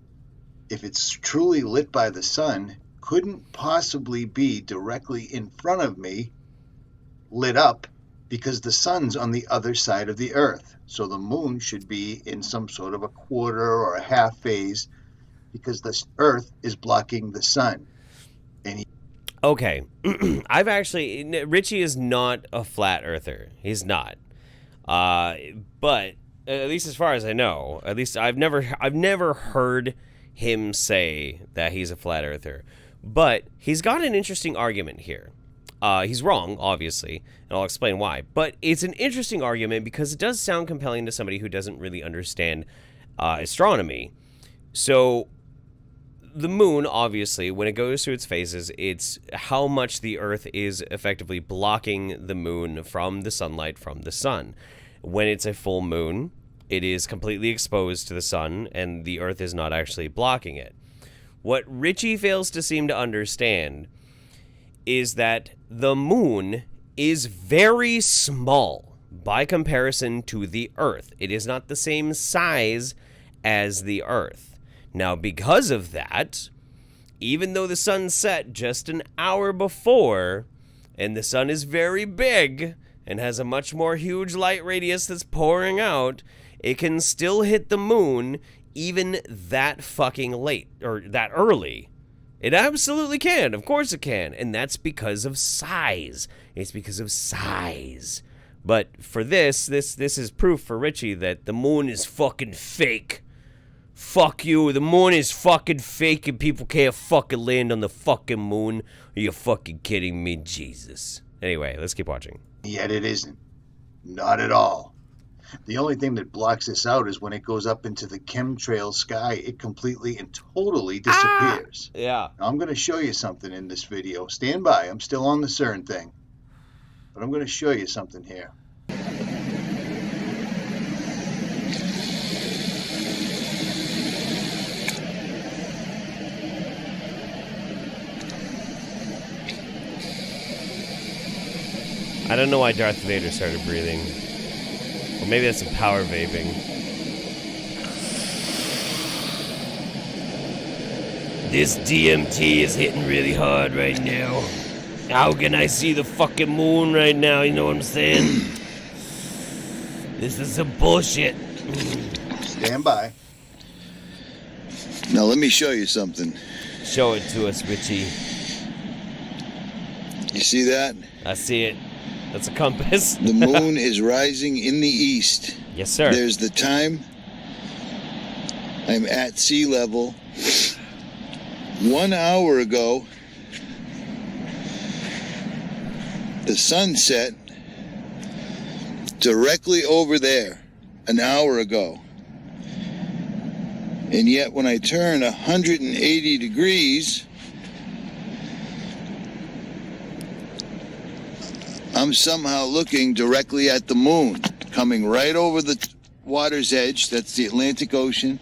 L: if it's truly lit by the sun, couldn't possibly be directly in front of me, lit up, because the sun's on the other side of the Earth. So the moon should be in some sort of a quarter or a half phase, because the Earth is blocking the sun. And
A: Okay, Richie is not a flat earther. He's not. But at least as far as I know, at least I've never heard him say that he's a flat earther. But he's got an interesting argument here. He's wrong, obviously, and I'll explain why. But it's an interesting argument because it does sound compelling to somebody who doesn't really understand astronomy. So the moon, obviously, when it goes through its phases, it's how much the Earth is effectively blocking the moon from the sunlight from the sun. When it's a full moon, it is completely exposed to the sun, and the Earth is not actually blocking it. What Richie fails to seem to understand is that the moon is very small by comparison to the Earth. It is not the same size as the Earth. Now, because of that, even though the sun set just an hour before, and the sun is very big and has a much more huge light radius that's pouring out, it can still hit the moon even that fucking late, or that early. It absolutely can. Of course it can. And that's because of size. It's because of size. But for this is proof for Richie that the moon is fucking fake. Fuck you, the moon is fucking fake and people can't fucking land on the fucking moon. Are you fucking kidding me? Jesus. Anyway, let's keep watching.
L: Yet it isn't. Not at all. The only thing that blocks this out is when it goes up into the chemtrail sky, it completely and totally disappears.
A: Yeah.
L: Now, I'm going to show you something in this video. Stand by. I'm still on the CERN thing. but I'm going to show you something here.
A: I don't know why Darth Vader started breathing. Or maybe that's some power vaping. This DMT is hitting really hard right now. How can I see the fucking moon right now? You know what I'm saying? This is some bullshit.
L: Stand by.
M: Now let me show you something.
A: Show it to us, Richie.
M: You see that?
A: I see it. That's a compass.
M: The moon is rising in the east.
A: Yes, sir.
M: There's the time. I'm at sea level. 1 hour ago, the sun set directly over there an hour ago. And yet when I turn 180 degrees, I'm somehow looking directly at the moon, coming right over the water's edge. That's the Atlantic Ocean.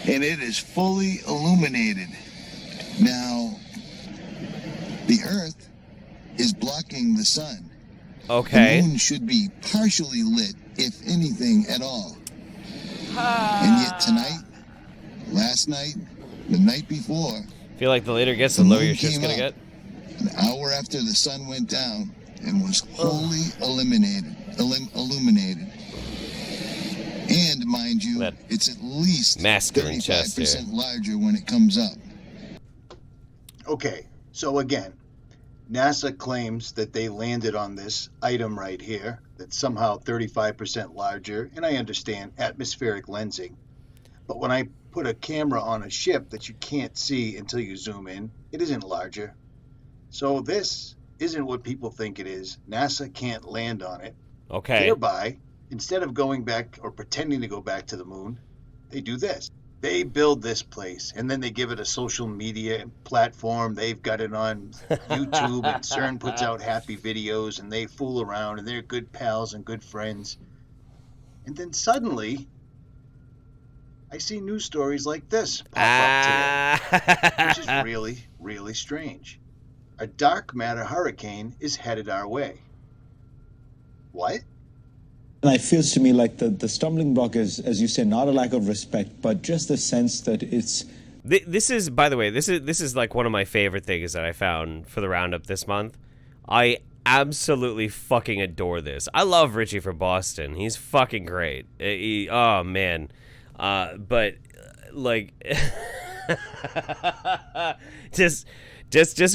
M: And it is fully illuminated. Now, the Earth is blocking the sun.
A: Okay.
M: The moon should be partially lit, if anything at all. And yet tonight, last night, the night before,
A: I feel like the later it gets, the lower your shit's gonna get.
M: an hour after the sun went down and was wholly illuminated. And mind you, it's at least
A: masculine chest
M: 35% larger when it comes up.
L: Okay, so again, NASA claims that they landed on this item right here that's somehow 35% larger, and I understand atmospheric lensing. But when I put a camera on a ship that you can't see until you zoom in, it isn't larger. So this isn't what people think it is. NASA can't land on it.
A: Okay.
L: Thereby, instead of going back or pretending to go back to the moon, they do this. They build this place, and then they give it a social media platform. They've got it on YouTube, and CERN puts out happy videos, and they fool around, and they're good pals and good friends. And then suddenly, I see news stories like this pop up today, which is really, really strange. A dark matter hurricane is headed our way. What?
N: And it feels to me like the stumbling block is, as you say, not a lack of respect, but just the sense that it's...
A: This is, by the way, this is like one of my favorite things that I found for the Roundup this month. I absolutely fucking adore this. I love Richie from Boston. He's fucking great. Oh, man. But, like... Just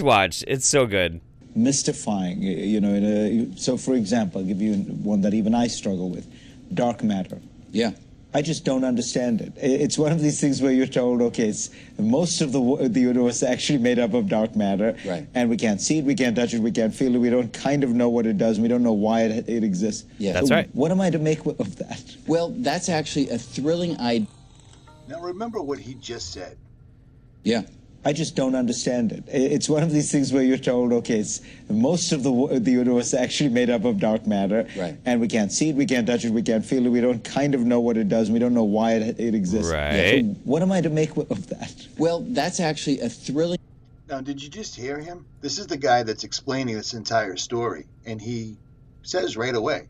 A: watch. It's so good.
N: Mystifying, you know. So, for example, I'll give you one that even I struggle with: dark matter.
O: Yeah.
N: I just don't understand it. It's one of these things where you're told, okay, it's most of the universe is actually made up of dark matter,
O: right?
N: And we can't see it, we can't touch it, we can't feel it, we don't kind of know what it does, we don't know why it exists.
O: Yeah,
A: that's right.
N: What am I to make of that?
O: Well, that's actually a thrilling idea.
L: Now remember what he just said.
O: Yeah.
N: I just don't understand it. It's one of these things where you're told, okay, it's most of the universe is actually made up of dark matter,
O: right?
N: And we can't see it, we can't touch it, we can't feel it, we don't kind of know what it does, we don't know why it exists.
A: Right.
N: So what am I to make of that?
O: Well, that's actually a thrilling...
L: Now, did you just hear him? This is the guy that's explaining this entire story, and he says right away,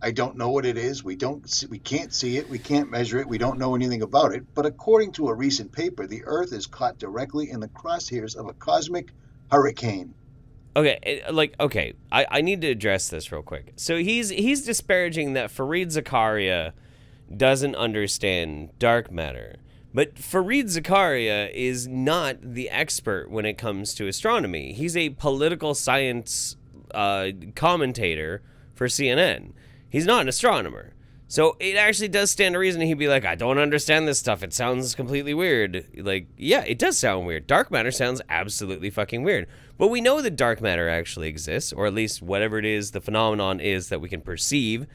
L: I don't know what it is. We can't see it. We can't measure it. We don't know anything about it. But according to a recent paper, the Earth is caught directly in the crosshairs of a cosmic hurricane.
A: Okay, I need to address this real quick. So he's disparaging that Fareed Zakaria doesn't understand dark matter. But Fareed Zakaria is not the expert when it comes to astronomy. He's a political science commentator for CNN. He's not an astronomer. So it actually does stand to reason he'd be like, I don't understand this stuff. It sounds completely weird. Like, yeah, it does sound weird. Dark matter sounds absolutely fucking weird. But we know that dark matter actually exists, or at least whatever it is, the phenomenon is that we can perceive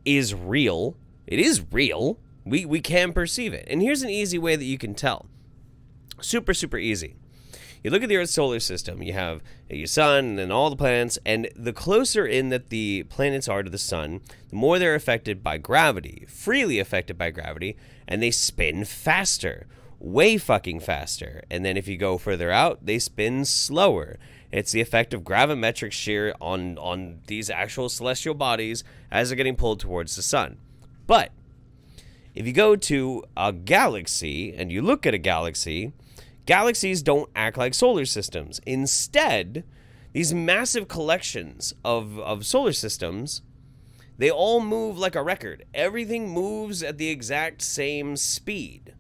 A: is real. It is real. We can perceive it. And here's an easy way that you can tell. Super, super easy. You look at the Earth's solar system, you have your sun and then all the planets, and the closer in that the planets are to the sun, the more they're affected by gravity, freely affected by gravity, and they spin faster, way fucking faster. And then if you go further out, they spin slower. It's the effect of gravimetric shear on these actual celestial bodies as they're getting pulled towards the sun. But if you go to a galaxy and you look at a galaxy, galaxies don't act like solar systems. Instead, these massive collections of solar systems, they all move like a record. Everything moves at the exact same speed.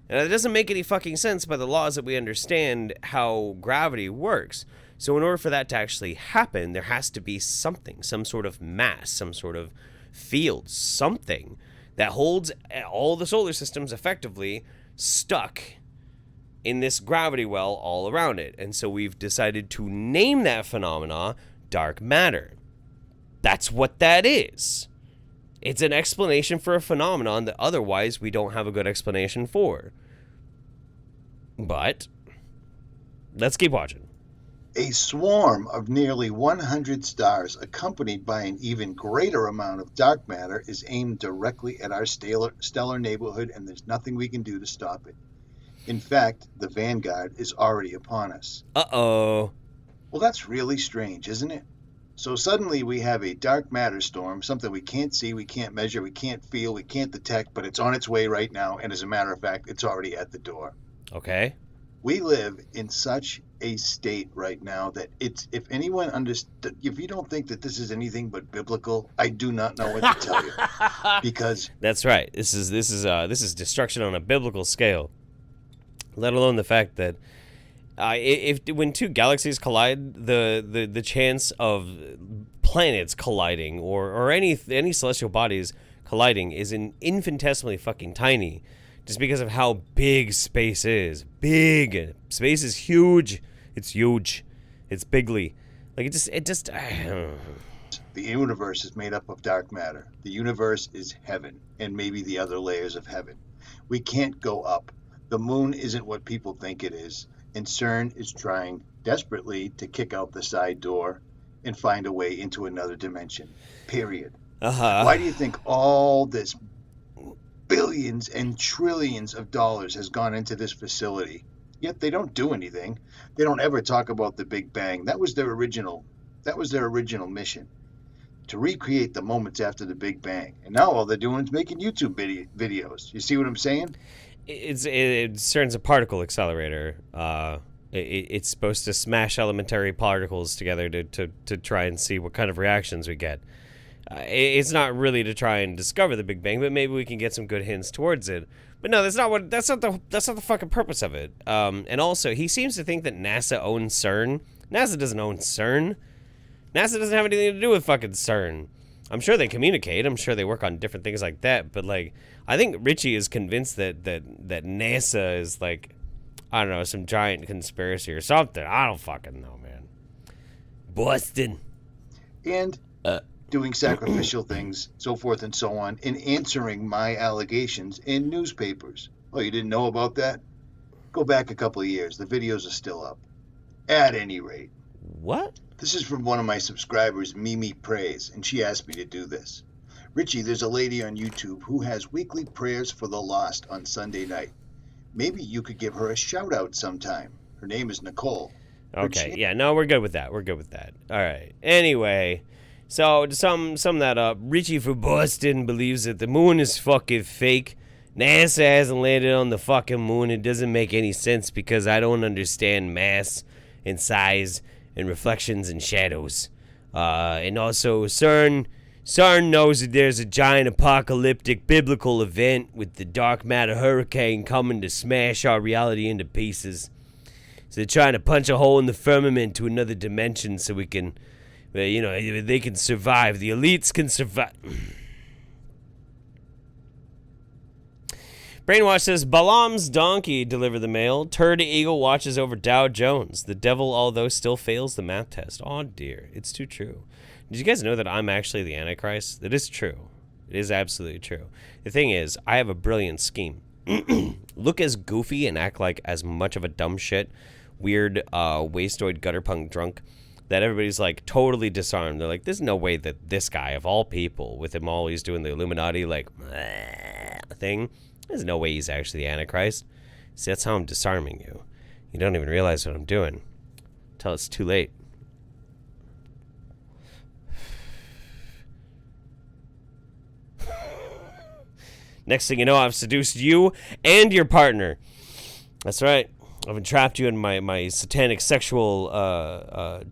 A: And it doesn't make any fucking sense by the laws that we understand how gravity works. So in order for that to actually happen, there has to be something, some sort of mass, some sort of field, something that holds all the solar systems effectively stuck in this gravity well all around it. And so we've decided to name that phenomena dark matter. That's what that is. It's an explanation for a phenomenon that otherwise we don't have a good explanation for. But let's keep watching.
L: A swarm of nearly 100 stars, accompanied by an even greater amount of dark matter, is aimed directly at our stellar neighborhood, and there's nothing we can do to stop it. In fact, the vanguard is already upon us.
A: Uh-oh.
L: Well, that's really strange, isn't it? So suddenly we have a dark matter storm, something we can't see, we can't measure, we can't feel, we can't detect, but it's on its way right now, and as a matter of fact, it's already at the door.
A: Okay.
L: We live in such a state right now that it's, if anyone understood, if you don't think that this is anything but biblical, I do not know what to tell you. Because
A: that's right. This is destruction on a biblical scale. Let alone the fact that when two galaxies collide, the chance of planets colliding or any celestial bodies colliding is infinitesimally fucking tiny, just because of how big space is. Big space is huge. It's huge. It's bigly. Like it just.
L: The universe is made up of dark matter. The universe is heaven, and maybe the other layers of heaven. We can't go up. The moon isn't what people think it is, and CERN is trying desperately to kick out the side door and find a way into another dimension. Period. Why do you think all this billions and trillions of dollars has gone into this facility? Yet they don't do anything. They don't ever talk about the Big Bang. That was their original mission, to recreate the moments after the Big Bang. And now all they're doing is making YouTube videos. You see what I'm saying?
A: CERN's a particle accelerator. It's supposed to smash elementary particles together to try and see what kind of reactions we get. It's not really to try and discover the Big Bang, but maybe we can get some good hints towards it. But no, that's not the fucking purpose of it. And also, he seems to think that NASA owns CERN. NASA doesn't own CERN. NASA doesn't have anything to do with fucking CERN. I'm sure they communicate. I'm sure they work on different things like that. But like, I think Richie is convinced that NASA is like, I don't know, some giant conspiracy or something. I don't fucking know, man. Boston.
L: And doing sacrificial things, so forth and so on, and answering my allegations in newspapers. Oh, you didn't know about that? Go back a couple of years. The videos are still up. At any rate.
A: What?
L: This is from one of my subscribers, Mimi Praise, and she asked me to do this. Richie, there's a lady on YouTube who has weekly prayers for the lost on Sunday night. Maybe you could give her a shout out sometime. Her name is Nicole.
A: Okay, yeah, no, we're good with that. We're good with that. All right. Anyway, so to sum that up, Richie from Boston believes that the moon is fucking fake. NASA hasn't landed on the fucking moon. It doesn't make any sense because I don't understand mass and size and reflections and shadows. And also, CERN knows that there's a giant apocalyptic biblical event with the dark matter hurricane coming to smash our reality into pieces. So they're trying to punch a hole in the firmament to another dimension so we can, they can survive. The elites can survive. Brainwash says, Balaam's donkey delivered the mail. Turd Eagle watches over Dow Jones. The devil, although, still fails the math test. Oh, dear. It's too true. Did you guys know that I'm actually the Antichrist? That is true. It is absolutely true. The thing is, I have a brilliant scheme. Look as goofy and act like as much of a dumb shit weird wastoid gutter punk drunk that everybody's like totally disarmed. They're like, there's no way that this guy of all people, with him always doing the Illuminati like thing, there's no way he's actually the Antichrist. See, that's how I'm disarming you. You don't even realize what I'm doing until it's too late. Next thing you know, I've seduced you and your partner. That's right. I've entrapped you in my satanic sexual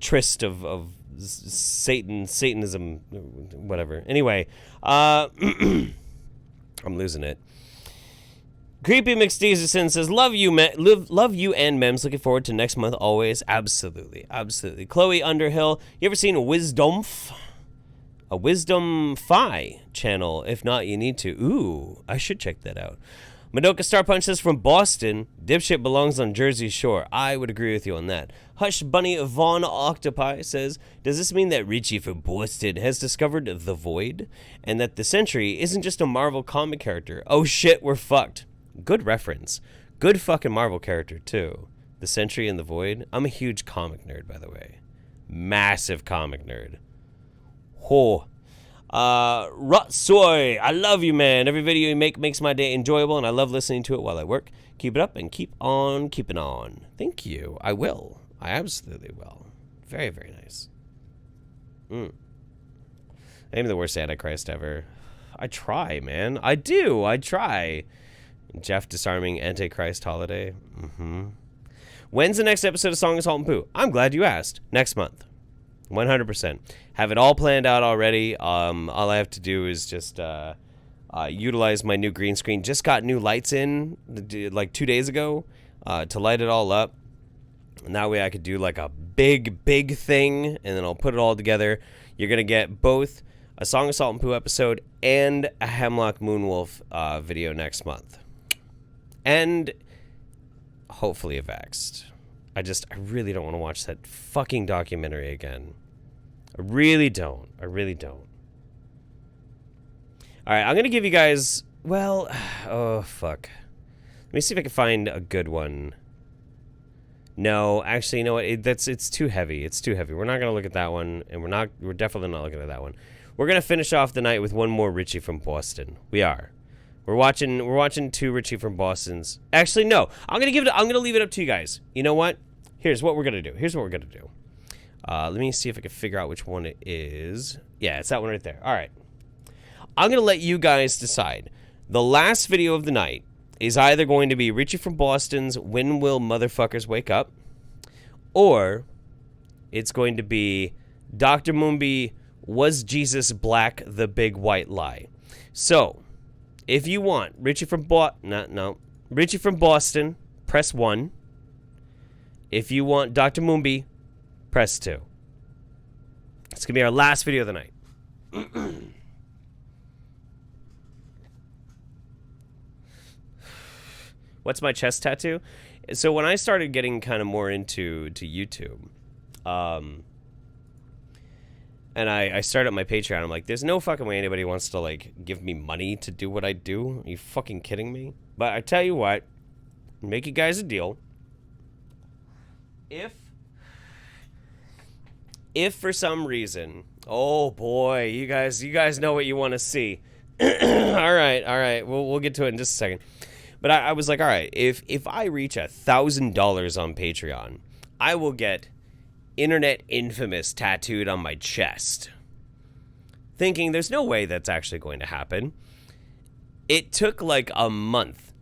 A: tryst of Satanism, whatever. Anyway, I'm losing it. Creepy McSteeserson says, love you and Mems. Looking forward to next month always. Absolutely. Chloe Underhill, you ever seen a Wisdom Fi channel? If not, you need to. Ooh, I should check that out. Madoka Star Punch says, from Boston, dipshit belongs on Jersey Shore. I would agree with you on that. Hush Bunny Vaughn Octopi says, does this mean that Richie from Boston has discovered the Void? And that the Sentry isn't just a Marvel comic character? Oh shit, we're fucked. Good reference. Good fucking Marvel character, too. The Sentry and the Void. I'm a huge comic nerd, by the way. Massive comic nerd. Ho. Rotsoy, I love you, man. Every video you make makes my day enjoyable, and I love listening to it while I work. Keep it up and keep on keeping on. Thank you. I will. I absolutely will. Very, very nice. I'm the worst Antichrist ever. I try, man. I do. I try. Jeff disarming Antichrist holiday. When's the next episode of Song of Salt and Poo? I'm glad you asked. Next month. 100%. Have it all planned out already. All I have to do is just utilize my new green screen. Just got new lights in like 2 days ago to light it all up. And that way I could do like a big thing, and then I'll put it all together. You're going to get both a Song of Salt and Poo episode and a Hemlock Moonwolf video next month. And hopefully a Vaxxed. I really don't want to watch that fucking documentary again. I really don't. All right, I'm going to give you guys, well, oh, fuck. Let me see if I can find a good one. No, actually, you know what? It's too heavy. It's too heavy. We're not going to look at that one, and we're definitely not looking at that one. We're going to finish off the night with one more Richie from Boston. We are. We're watching two Richie from Boston's. Actually, no. I'm going to leave it up to you guys. You know what? Here's what we're going to do. Let me see if I can figure out which one it is. Yeah, it's that one right there. All right. I'm going to let you guys decide. The last video of the night is either going to be Richie from Boston's When Will Motherfuckers Wake Up? Or it's going to be Dr. Moonby, Was Jesus Black the Big White Lie? So, if you want Richie from Richie from Boston, press 1. If you want Dr. Moonby, press 2. It's going to be our last video of the night. What's my chest tattoo? So when I started getting kind of more into YouTube, and I started my Patreon, I'm like, there's no fucking way anybody wants to, like, give me money to do what I do. Are you fucking kidding me? But I tell you what, make you guys a deal. If for some reason, oh boy, you guys know what you want to see. all right, we'll get to it in just a second. But I was like, all right, if I reach $1,000 on Patreon, I will get Internet Infamous tattooed on my chest. Thinking there's no way that's actually going to happen. It took like a month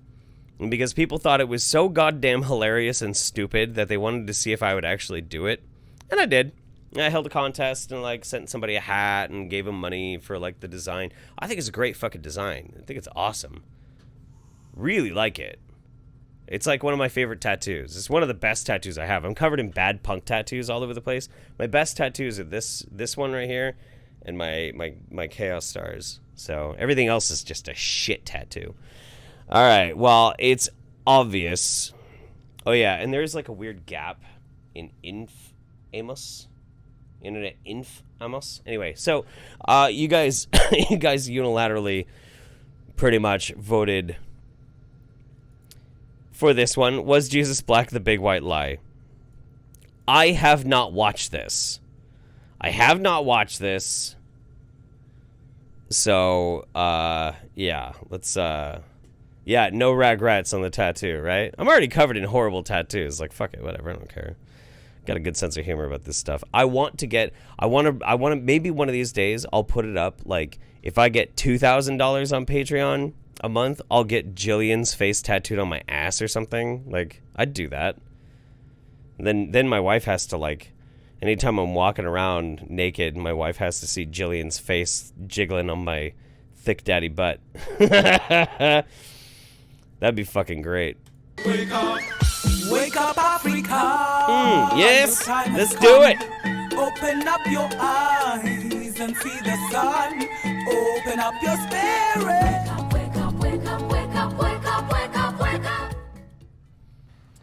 A: because people thought it was so goddamn hilarious and stupid that they wanted to see if I would actually do it. And I did. I held a contest and like sent somebody a hat and gave them money for like the design. I think it's a great fucking design. I think it's awesome. Really like it. It's like one of my favorite tattoos. It's one of the best tattoos I have. I'm covered in bad punk tattoos all over the place. My best tattoos are this one right here and my Chaos Stars. So everything else is just a shit tattoo. All right, well, it's obvious. Oh yeah, and there's like a weird gap in Amos. Internet Amos. Anyway, so you guys unilaterally pretty much voted for this one. Was Jesus Black the Big White Lie? I have not watched this. I have not watched this. So, yeah, let's, yeah, no regrets on the tattoo, right? I'm already covered in horrible tattoos. Like, fuck it, whatever, I don't care. Got a good sense of humor about this stuff. I want to, maybe one of these days, I'll put it up, like, if I get $2,000 on Patreon a month, I'll get Jillian's face tattooed on my ass or something. Like, I'd do that. Then my wife has to, like, anytime I'm walking around naked, my wife has to see Jillian's face jiggling on my thick daddy butt. That'd be fucking great.
F: Wake up Africa.
A: Yes, let's do it.
F: Open up your eyes and see the sun. Open up your spirit. Wake up, wake up, wake up, wake up, wake up, wake up.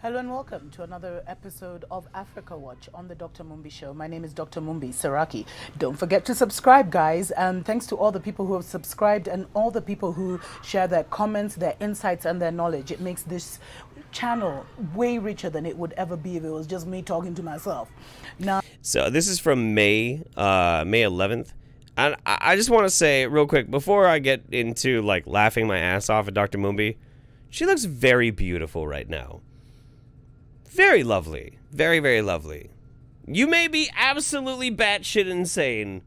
G: Hello and welcome to another episode of Africa Watch on the Dr. Mumbi Show. My name is Dr. Mumbi Saraki. Don't forget to subscribe, guys. And thanks to all the people who have subscribed and all the people who share their comments, their insights, and their knowledge. It makes this channel way richer than it would ever be if it was just me talking to myself. Now,
A: so this is from May 11th. And I just want to say real quick, before I get into like laughing my ass off at Dr. Mumbi, she looks very beautiful right now. Very lovely. Very, very lovely. You may be absolutely batshit insane,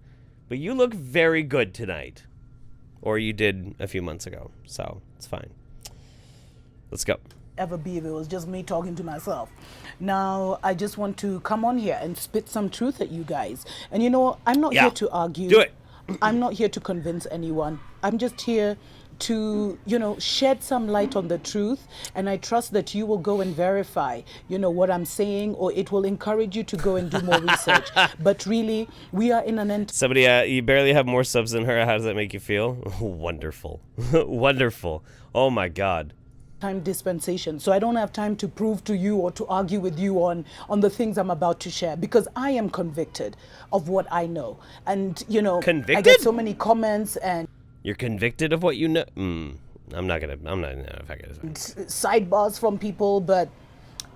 A: but you look very good tonight. Or you did a few months ago, so it's fine. Let's go.
G: Ever be if it was just me talking to myself. Now, I just want to come on here and spit some truth at you guys. And you know, I'm not here to argue.
A: Do it.
G: I'm not here to convince anyone. I'm just here to, you know, shed some light on the truth, and I trust that you will go and verify, you know, what I'm saying, or it will encourage you to go and do more research. But really, we are in an
A: Somebody, you barely have more subs than her. How does that make you feel? Wonderful. Wonderful. Oh my God.
G: Time dispensation, so I don't have time to prove to you or to argue with you on the things I'm about to share, because I am convicted of what I know. And you know,
A: convicted?
G: I get so many comments and
A: you're convicted of what you know. I'm not if I get
G: sidebars from people, but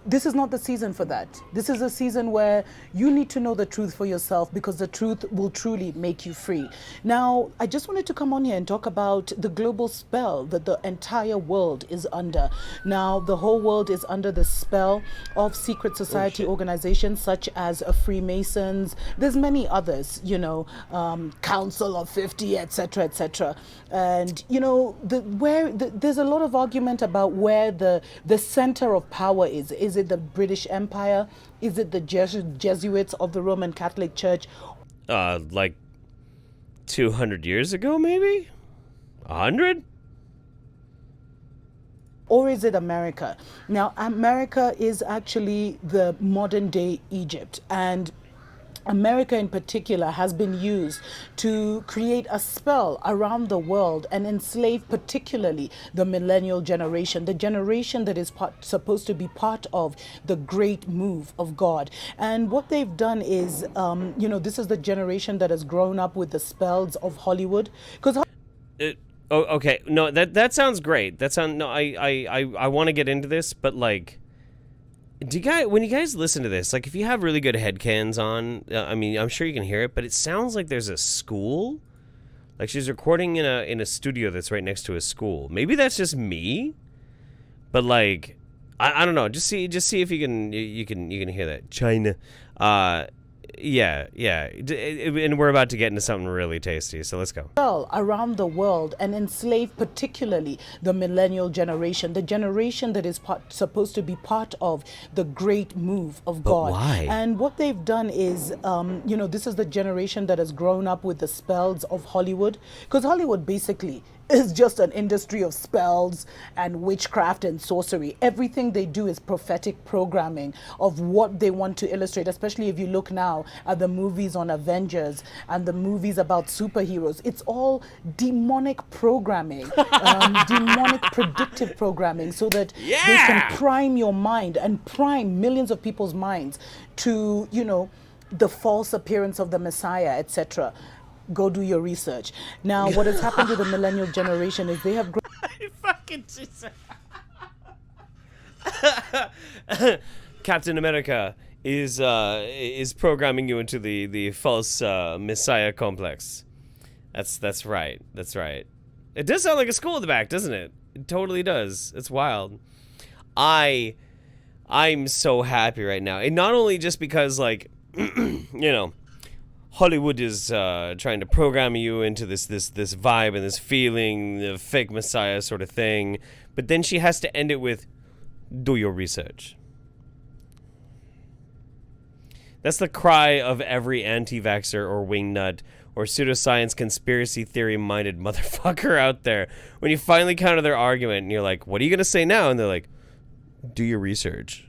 G: this is not the season for that. This is a season where you need to know the truth for yourself, because the truth will truly make you free. Now, I just wanted to come on here and talk about the global spell that the entire world is under. Now, the whole world is under the spell of secret society organizations such as Freemasons. There's many others, you know, Council of 50, etc., etc. And, you know, there's a lot of argument about where the center of power is. Is it the British Empire? Is it the Jesuits of the Roman Catholic Church?
A: Like 200 years ago, maybe? 100?
G: Or is it America? Now, America is actually the modern day Egypt, and America in particular has been used to create a spell around the world and enslave particularly the millennial generation, the generation that is supposed to be part of the great move of God. And what they've done is, you know, this is the generation that has grown up with the spells of Hollywood. Because
A: okay, no, that sounds great. I want to get into this, but like, when you guys listen to this, like if you have really good headcans on, I mean, I'm sure you can hear it, but it sounds like there's a school. Like she's recording in a studio that's right next to a school. Maybe that's just me, but like, I don't know. Just see if you can hear that. China. Yeah. And we're about to get into something really tasty, so let's go.
G: Around the world and enslave particularly the millennial generation, the generation that is supposed to be part of the great move of God.
A: Why?
G: And what they've done is, you know, this is the generation that has grown up with the spells of Hollywood, because Hollywood basically is just an industry of spells and witchcraft and sorcery. Everything they do is prophetic programming of what they want to illustrate, especially if you look now at the movies on Avengers and the movies about superheroes. It's all demonic programming, demonic predictive programming, so that they can prime your mind and prime millions of people's minds to, you know, the false appearance of the Messiah, etc. Go do your research. Now, what has happened to the millennial generation is they have
A: Captain America is programming you into the false messiah complex. That's right. That's right. It does sound like a school in the back, doesn't it? It totally does. It's wild. I'm so happy right now, and not only just because, like, you know, Hollywood is trying to program you into this vibe and this feeling, the fake messiah sort of thing, but then she has to end it with, do your research. That's the cry of every anti-vaxxer or wingnut or pseudoscience conspiracy theory-minded motherfucker out there. When you finally counter their argument and you're like, what are you going to say now? And they're like, do your research.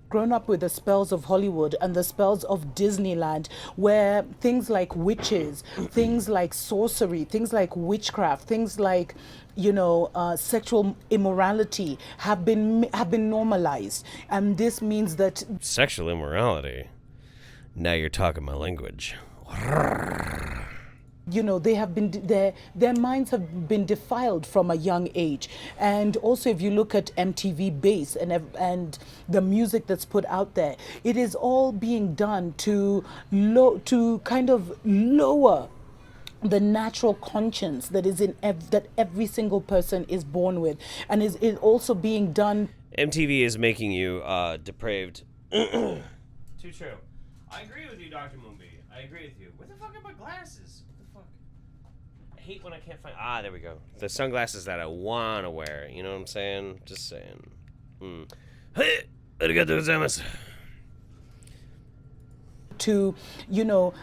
G: Grown up with the spells of Hollywood and the spells of Disneyland, where things like witches, things like sorcery, things like witchcraft, things like, you know, sexual immorality have been normalized, and this means that
A: sexual immorality. Now you're talking my language.
G: You know, they have been their minds have been defiled from a young age. And also, if you look at MTV Base and the music that's put out there, it is all being done to kind of lower the natural conscience that is in that every single person is born with, and is also being done.
A: MTV is making you depraved. Too true. I agree with you, Dr. Moonby. I agree with you. Where the fuck are my glasses? I hate when I can't find. Ah, there we go. The sunglasses that I want to wear. You know what I'm saying? Just saying. Hey, arigatou gozaimasu.
G: To, you know,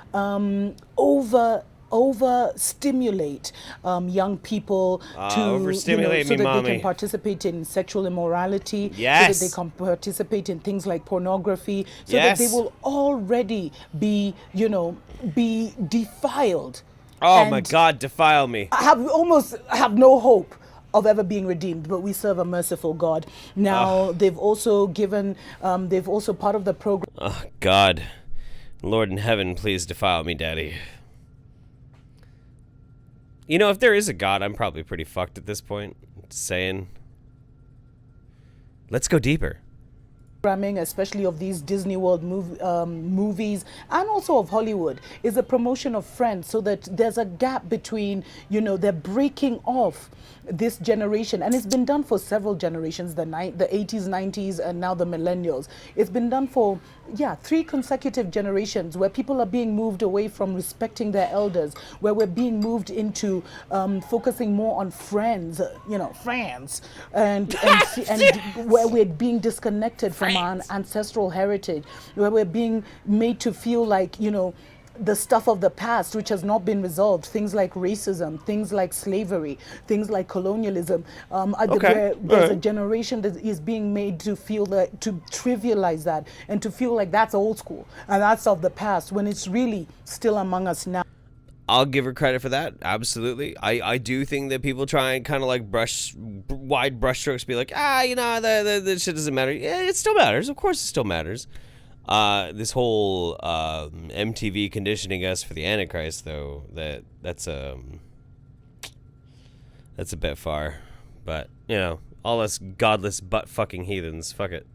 G: overstimulate young people
A: overstimulate
G: so
A: me,
G: that
A: mommy.
G: they can participate in sexual immorality,
A: Yes.
G: so that they can participate in things like pornography, so
A: Yes.
G: that they will already be, you know, be defiled.
A: Oh
G: and
A: my God, defile me.
G: have no hope of ever being redeemed, but we serve a merciful God. Now, they've also given, they've also part of the program.
A: Oh God, Lord in heaven, please defile me, Daddy. You know, if there is a God, I'm probably pretty fucked at this point. Just saying. Let's go deeper.
G: Programming, especially of these Disney World movies, and also of Hollywood, is a promotion of Friends, so that there's a gap between, you know, they're breaking off this generation, and it's been done for several generations, the 80s, 90s, and now the millennials. It's been done for, 3 consecutive generations, where people are being moved away from respecting their elders, where we're being moved into focusing more on friends, and where we're being disconnected from our ancestral heritage, where we're being made to feel like, you know, the stuff of the past which has not been resolved, things like racism, things like slavery, things like colonialism. There's a generation that is being made to feel that, to trivialize that, and to feel like that's old school and that's of the past, when it's really still among us now.
A: I'll give her credit for that. Absolutely. I do think that people try and kind of like wide brushstrokes, be like, you know, the shit doesn't matter. Yeah, it still matters. Of course it still matters. This whole MTV conditioning us for the Antichrist, though, that's a bit far. But, you know, all us godless butt-fucking heathens, fuck it.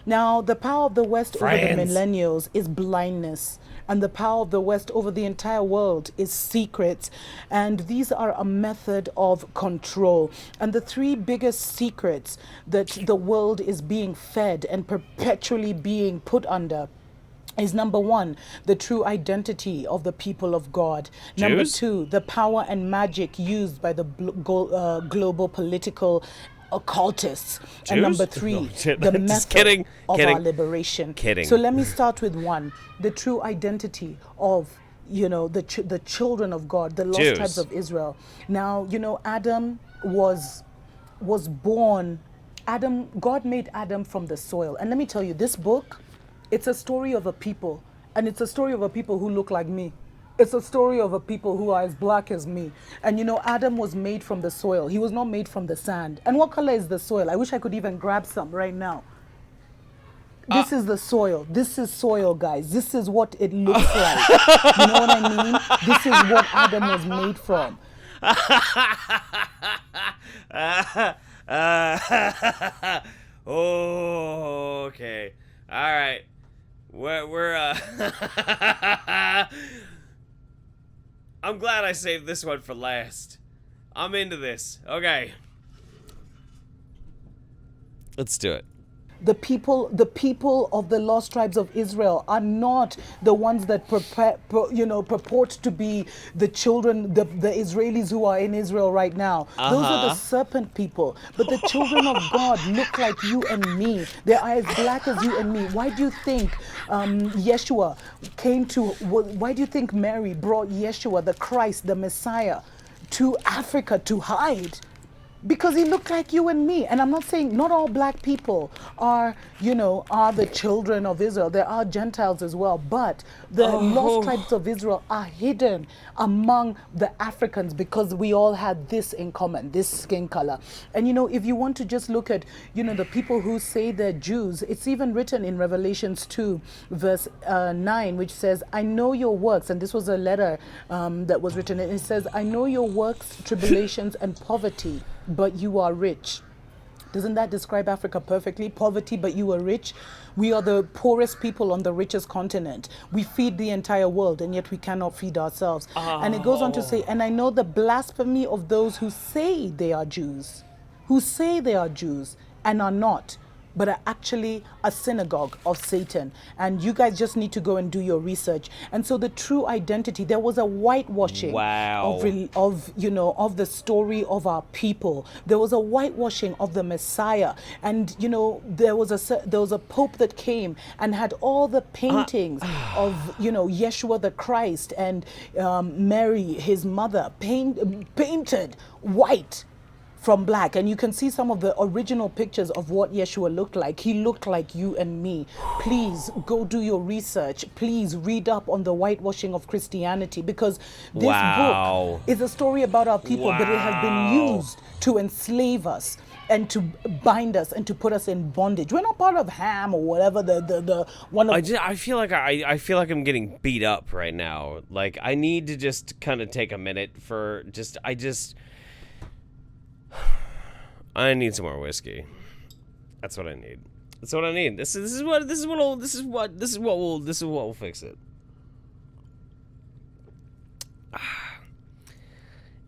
G: Now, the power of the West over the millennials is blindness, and the power of the West over the entire world is secrets, and these are a method of control. And the 3 biggest secrets that the world is being fed and perpetually being put under is, number 1, the true identity of the people of God.
A: Jews?
G: Number 2, the power and magic used by the global political occultists.
A: Jews?
G: And number 3, the method of our liberation. So let me start with 1, the true identity of, you know, the children of God, the lost tribes of Israel. Now, you know, Adam was born. God made Adam from the soil. And let me tell you, this book, it's a story of a people, and it's a story of a people who look like me. It's a story of a people who are as black as me. And you know, Adam was made from the soil. He was not made from the sand. And what color is the soil? I wish I could even grab some right now. This is the soil. This is soil, guys. This is what it looks like. You know what I mean? This is what Adam was made from.
A: Oh, okay. All right. We're I'm glad I saved this one for last. I'm into this. Okay. Let's do it.
G: The people of the lost tribes of Israel are not the ones that purport to be the children, the Israelis who are in Israel right now. Those are the serpent people. But the children of God look like you and me. They're as black as you and me. Why do you think Yeshua came to? Why do you think Mary brought Yeshua, the Christ, the Messiah, to Africa to hide? Because he looked like you and me. And I'm not saying not all black people are the children of Israel. There are Gentiles as well. But the lost tribes of Israel are hidden among the Africans because we all had this in common, this skin color. And if you want to just look at, the people who say they're Jews, it's even written in Revelations 2, verse 9, which says, I know your works. And this was a letter that was written. And it says, I know your works, tribulations, and poverty, but you are rich. Doesn't that describe Africa perfectly? Poverty, but you are rich. We are the poorest people on the richest continent. We feed the entire world, and yet we cannot feed ourselves. And it goes on to say, and I know the blasphemy of those who say they are Jews, and are not, but are actually a synagogue of Satan. And you guys just need to go and do your research. And so the true identity, there was a whitewashing of the story of our people. There was a whitewashing of the Messiah. And there was a pope that came and had all the paintings of Yeshua the Christ and Mary his mother painted white from black. And you can see some of the original pictures of what Yeshua looked like. He looked like you and me. Please go do your research. Please read up on the whitewashing of Christianity, because this book is a story about our people, but it has been used to enslave us and to bind us and to put us in bondage. We're not part of Ham or whatever the one of.
A: I feel like I'm getting beat up right now. Like, I need to just kind of take a minute for I need some more whiskey. That's what I need. This is what will fix it.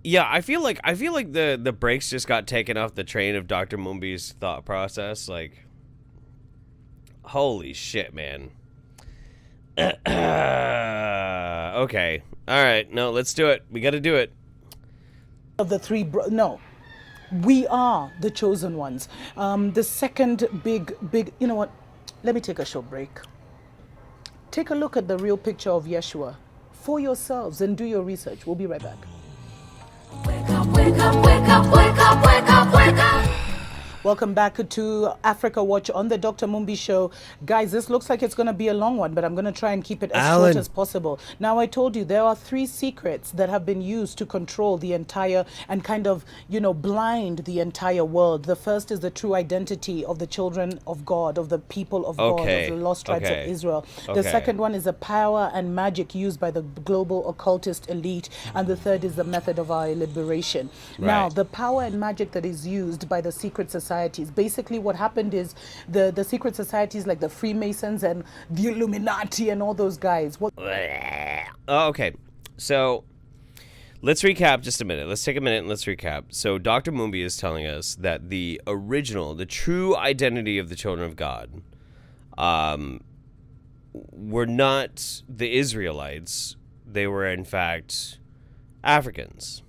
A: Yeah, I feel like the brakes just got taken off the train of Dr. Mumbi's thought process. Like, holy shit, man. Okay. All right. No, let's do it. We got to do it.
G: Of the three, we are the chosen ones. The second big, you know what? Let me take a short break. Take a look at the real picture of Yeshua for yourselves and do your research. We'll be right back.
F: Wake up, wake up, wake up, wake up, wake up, wake up.
G: Welcome back to Africa Watch on the Dr. Mumbi Show. Guys, this looks like it's going to be a long one, but I'm going to try and keep it as short as possible. Now, I told you there are 3 secrets that have been used to control the entire and kind of, blind the entire world. The first is the true identity of the children of God, of the people of God, of the lost tribes of Israel. The second one is the power and magic used by the global occultist elite. And the third is the method of our liberation. Now, the power and magic that is used by the secret societies. Basically, what happened is the secret societies like the Freemasons and the Illuminati and all those guys.
A: Okay, so let's recap just a minute. Let's take a minute and let's recap. So Dr. Mumbi is telling us that the true identity of the children of God were not the Israelites. They were, in fact, Africans.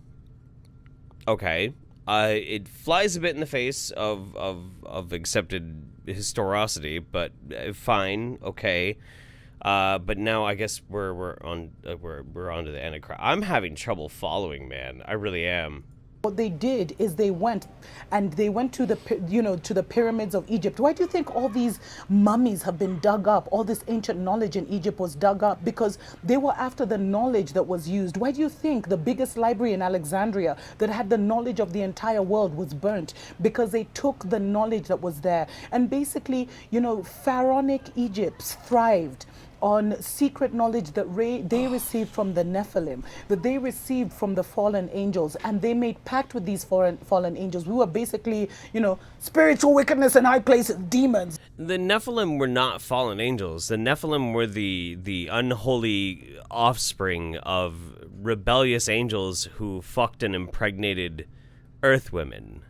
A: Okay. It flies a bit in the face of accepted historicity, but fine, okay. But now I guess we're on to the Antichrist. I'm having trouble following, man. I really am.
G: What they did is they went to the pyramids of Egypt. Why do you think all these mummies have been dug up? All this ancient knowledge in Egypt was dug up because they were after the knowledge that was used. Why do you think the biggest library in Alexandria that had the knowledge of the entire world was burnt? Because they took the knowledge that was there. And basically, pharaonic Egypt thrived on secret knowledge that they received from the Nephilim, that they received from the fallen angels, and they made pact with these fallen angels who were basically, spiritual wickedness in high places, demons.
A: The Nephilim were not fallen angels. The Nephilim were the unholy offspring of rebellious angels who fucked and impregnated earth women.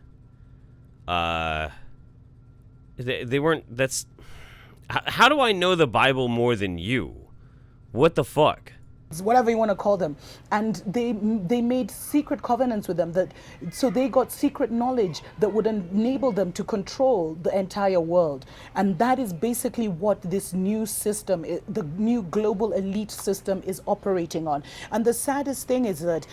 A: They weren't. That's. How do I know the Bible more than you? What the fuck?
G: Whatever you want to call them, and they made secret covenants with them, so they got secret knowledge that would enable them to control the entire world. And that is basically what this new system, the new global elite system, is operating on. And the saddest thing is that,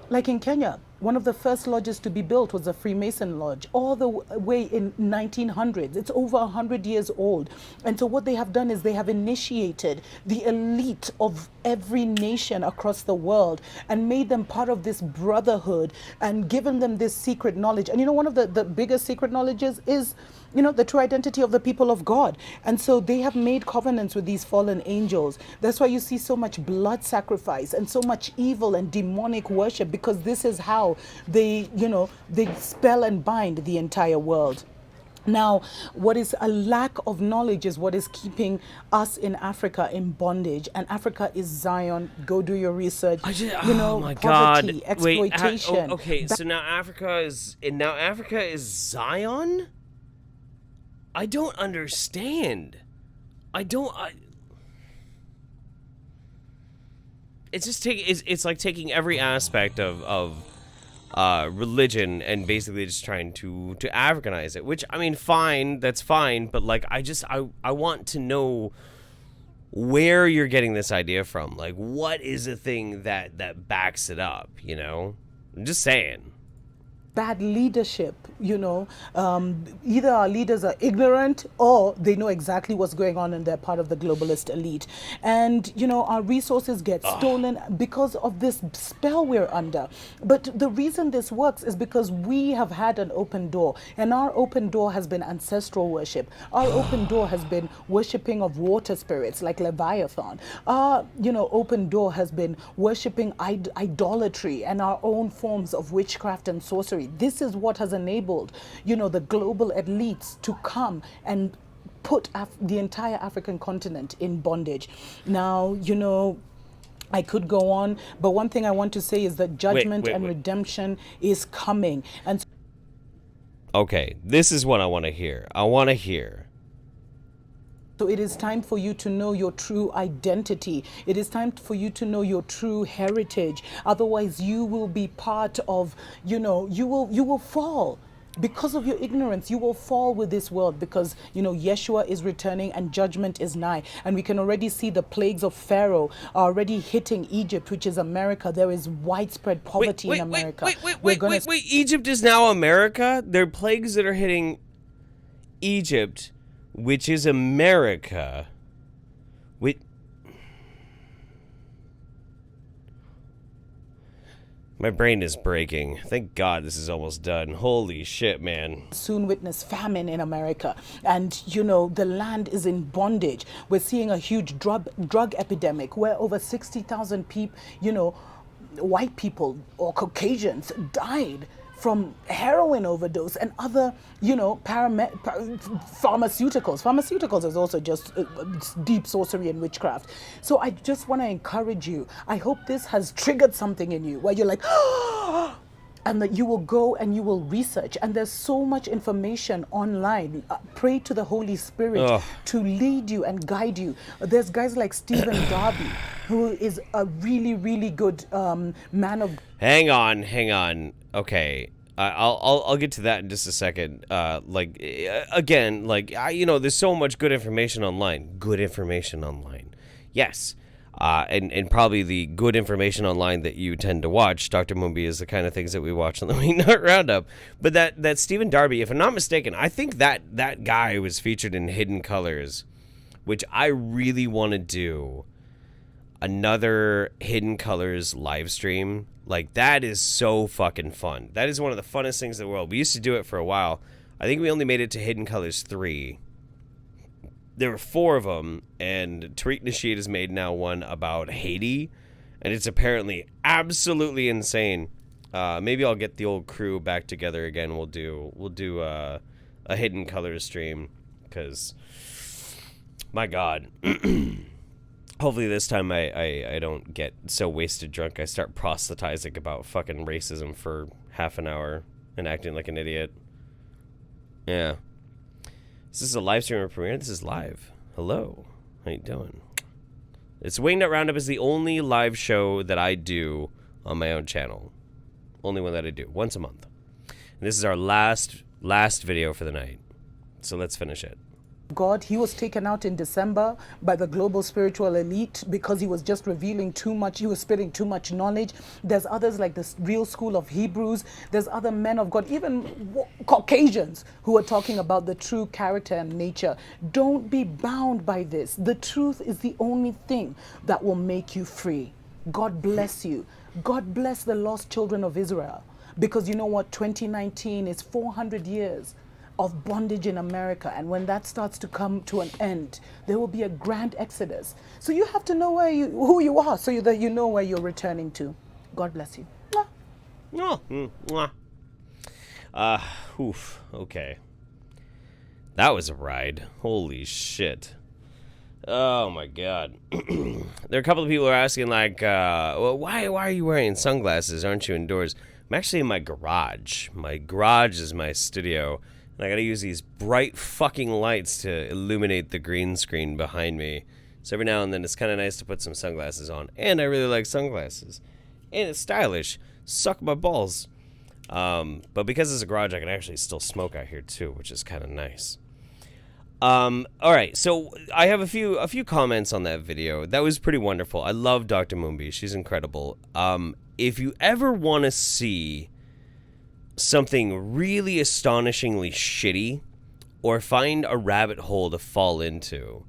G: like in Kenya, one of the first lodges to be built was a Freemason lodge, all the way in 1900s. It's over 100 years old. And so what they have done is they have initiated the elite of every nation across the world and made them part of this brotherhood and given them this secret knowledge. And one of the biggest secret knowledges is the true identity of the people of God. And so they have made covenants with these fallen angels. That's why you see so much blood sacrifice and so much evil and demonic worship, because this is how they spell and bind the entire world. Now, what is a lack of knowledge is what is keeping us in Africa in bondage. And Africa is Zion. Go do your research.
A: Oh my
G: poverty,
A: God!
G: exploitation.
A: Wait, okay, so now Africa is Zion? I don't understand. It's just it's like taking every aspect of religion and basically just trying to Africanize it, which, I mean, fine, that's fine, but like I want to know where you're getting this idea from. Like, what is a thing that backs it up, I'm just saying.
G: Bad leadership, either our leaders are ignorant or they know exactly what's going on and they're part of the globalist elite. And, our resources get stolen because of this spell we're under. But the reason this works is because we have had an open door, and our open door has been ancestral worship. Our open door has been worshipping of water spirits like Leviathan. Our, open door has been worshipping idolatry and our own forms of witchcraft and sorcery. This is what has enabled, the global elites to come and put the entire African continent in bondage. Now, I could go on, but one thing I want to say is that judgment and redemption is coming. And
A: okay, this is what I want to hear.
G: So it is time for you to know your true identity. It is time for you to know your true heritage. Otherwise, you will be part of, you will fall. Because of your ignorance, you will fall with this world, because, Yeshua is returning and judgment is nigh. And we can already see the plagues of Pharaoh are already hitting Egypt, which is America. There is widespread poverty in America.
A: Wait, Egypt is now America? There are plagues that are hitting Egypt, which is America. Wait. My brain is breaking. Thank God this is almost done. Holy shit, man.
G: Soon witness famine in America. And, the land is in bondage. We're seeing a huge drug epidemic where over 60,000 people, white people or Caucasians died from heroin overdose and other, pharmaceuticals. Pharmaceuticals is also just deep sorcery and witchcraft. So I just want to encourage you. I hope this has triggered something in you where you're like, and that you will go and you will research. And there's so much information online. Pray to the Holy Spirit to lead you and guide you. There's guys like Stephen Darby, who is a really, really good man of...
A: Hang on. Okay. I'll get to that in just a second. There's so much good information online. Yes. And probably the good information online that you tend to watch, Dr. Mumbi, is the kind of things that we watch on the Wingnut Roundup. But that Stephen Darby, if I'm not mistaken, I think that guy was featured in Hidden Colors, which I really want to do another Hidden Colors live stream. Like, that is so fucking fun. That is one of the funnest things in the world. We used to do it for a while. I think we only made it to Hidden Colors 3. there were 4 of them, and Tariq Nasheed has made now one about Haiti, and it's apparently absolutely insane. Maybe I'll get the old crew back together again. We'll do a Hidden Colors stream, because my God. Hopefully this time I don't get so wasted drunk I start proselytizing about fucking racism for half an hour and acting like an idiot. Yeah. Is this a live stream or premiere? This is live. Hello. How you doing? It's Wingnut Roundup is the only live show that I do on my own channel. Only one that I do. Once a month. And this is our last video for the night. So let's finish it.
G: God, he was taken out in December by the global spiritual elite because he was just revealing too much. He was spitting too much knowledge. There's others like the Real School of Hebrews. There's other men of God, even Caucasians, who are talking about the true character and nature. Don't be bound by this. The truth is the only thing that will make you free. God bless you. God bless the lost children of Israel. Because you know what? 2019 is 400 years of bondage in America, and when that starts to come to an end, there will be a grand exodus. So you have to know who you are, so that you know where you're returning to. God bless you.
A: Oof. Okay. That was a ride. Holy shit. Oh my God. There are a couple of people who are asking, like, well, why are you wearing sunglasses? Aren't you indoors? I'm actually in my garage. My garage is my studio. And I gotta use these bright fucking lights to illuminate the green screen behind me. So every now and then it's kind of nice to put some sunglasses on. And I really like sunglasses. And it's stylish. Suck my balls. But because it's a garage, I can actually still smoke out here too, which is kind of nice. All right, so I have a few comments on that video. That was pretty wonderful. I love Dr. Moonby. She's incredible. If you ever want to see something really astonishingly shitty or find a rabbit hole to fall into,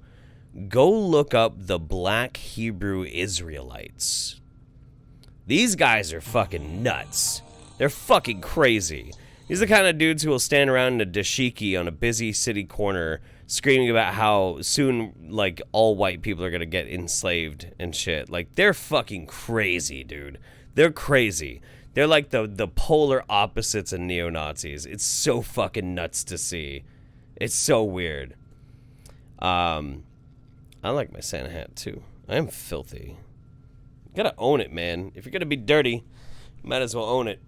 A: go look up the Black Hebrew Israelites. These guys are fucking nuts. They're fucking crazy. These are the kind of dudes who will stand around in a dashiki on a busy city corner screaming about how soon, like, all white people are gonna get enslaved and shit. Like, they're fucking crazy, dude. They're crazy. They're like the polar opposites of neo-Nazis. It's so fucking nuts to see. It's so weird. I like my Santa hat, too. I am filthy. You gotta own it, man. If you're gonna be dirty, you might as well own it.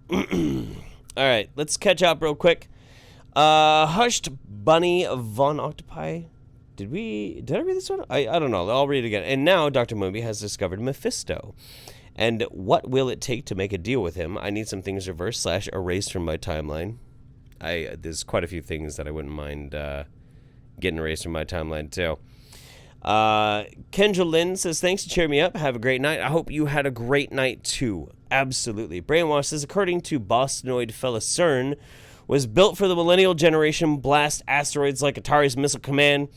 A: All right, let's catch up real quick. Hushed Bunny Von Octopi. Did I read this one? I don't know. I'll read it again. And now Dr. Moonby has discovered Mephisto. And what will it take to make a deal with him? I need some things reversed / erased from my timeline. There's quite a few things that I wouldn't mind getting erased from my timeline too. Kendra Lynn says, thanks to cheer me up. Have a great night. I hope you had a great night too. Absolutely. Brainwash says, according to Bostonoid fella CERN, was built for the millennial generation, blast asteroids like Atari's Missile Command,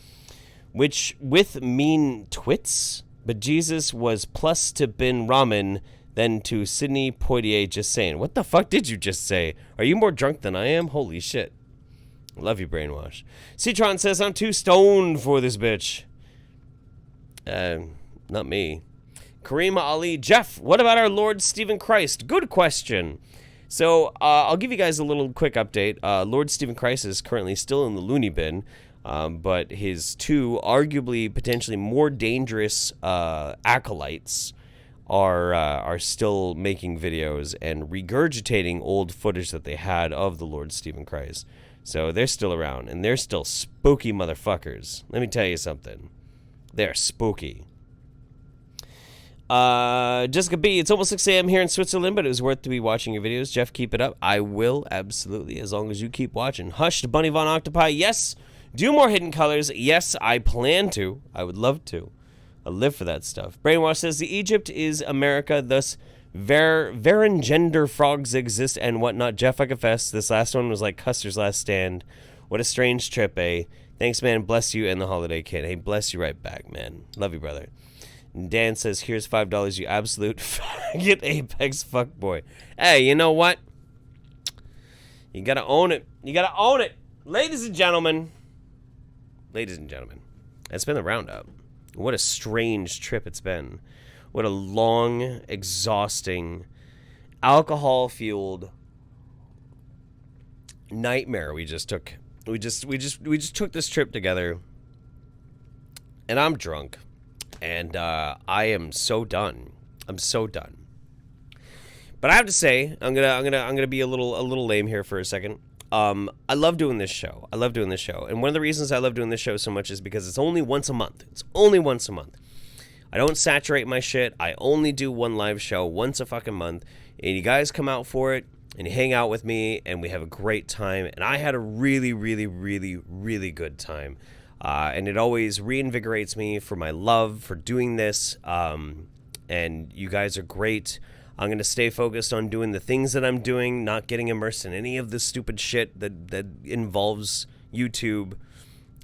A: which with mean twits. But Jesus was plus to Ben Ramen than to Sidney Poitier. Just saying. What the fuck did you just say? Are you more drunk than I am? Holy shit. Love you, Brainwash. Citron says, I'm too stoned for this bitch. Not me. Karima Ali. Jeff, what about our Lord Stephen Christ? Good question. So, I'll give you guys a little quick update. Lord Stephen Christ is currently still in the loony bin. But his 2 arguably potentially more dangerous acolytes are still making videos and regurgitating old footage that they had of the Lord Stephen Christ. So they're still around, and they're still spooky motherfuckers. Let me tell you something. They're spooky. Jessica B, it's almost 6 a.m. here in Switzerland, but it was worth to be watching your videos. Jeff, keep it up. I will, absolutely, as long as you keep watching. Hushed Bunny Von Octopi, yes. Do more Hidden Colors. Yes, I plan to. I would love to. I live for that stuff. Brainwash says, the Egypt is America, thus Varengender frogs exist and whatnot. Jeff, I confess, this last one was like Custer's Last Stand. What a strange trip, eh? Thanks, man. Bless you and the holiday kid. Hey, bless you right back, man. Love you, brother. And Dan says, here's $5, you absolute faggot apex fuckboy. Hey, you know what? You gotta own it. You gotta own it. Ladies and gentlemen. It's been the Roundup. What a strange trip it's been. What a long, exhausting, alcohol-fueled nightmare we just took. We just took this trip together, and I'm drunk, and I am so done. I'm so done. But I have to say, I'm gonna be a little lame here for a second. I love doing this show. And one of the reasons I love doing this show so much is because it's only once a month. I don't saturate my shit. I only do one live show once a fucking month, and you guys come out for it and you hang out with me, and we have a great time. And I had a really, really, really, really good time. And it always reinvigorates me for my love for doing this. And you guys are great. I'm going to stay focused on doing the things that I'm doing, not getting immersed in any of the stupid shit that involves YouTube.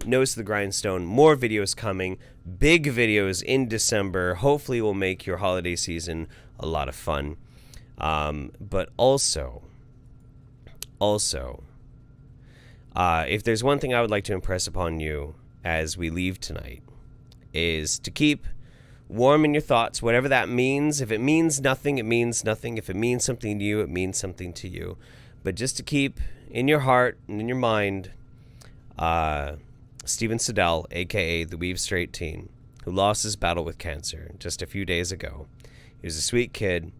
A: Nose to the grindstone. More videos coming. Big videos in December. Hopefully will make your holiday season a lot of fun. But also, if there's one thing I would like to impress upon you as we leave tonight, is to keep warm in your thoughts, whatever that means. If it means nothing, it means nothing. If it means something to you, it means something to you. But just to keep in your heart and in your mind, Steven Siddell, a.k.a. the Weave Straight Teen, who lost his battle with cancer just a few days ago. He was a sweet kid.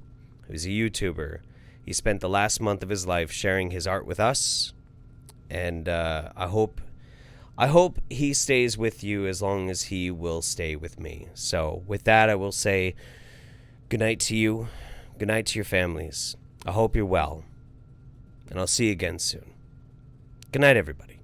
A: He was a YouTuber. He spent the last month of his life sharing his art with us. And I hope he stays with you as long as he will stay with me. So with that, I will say good night to you. Good night to your families. I hope you're well. And I'll see you again soon. Good night, everybody.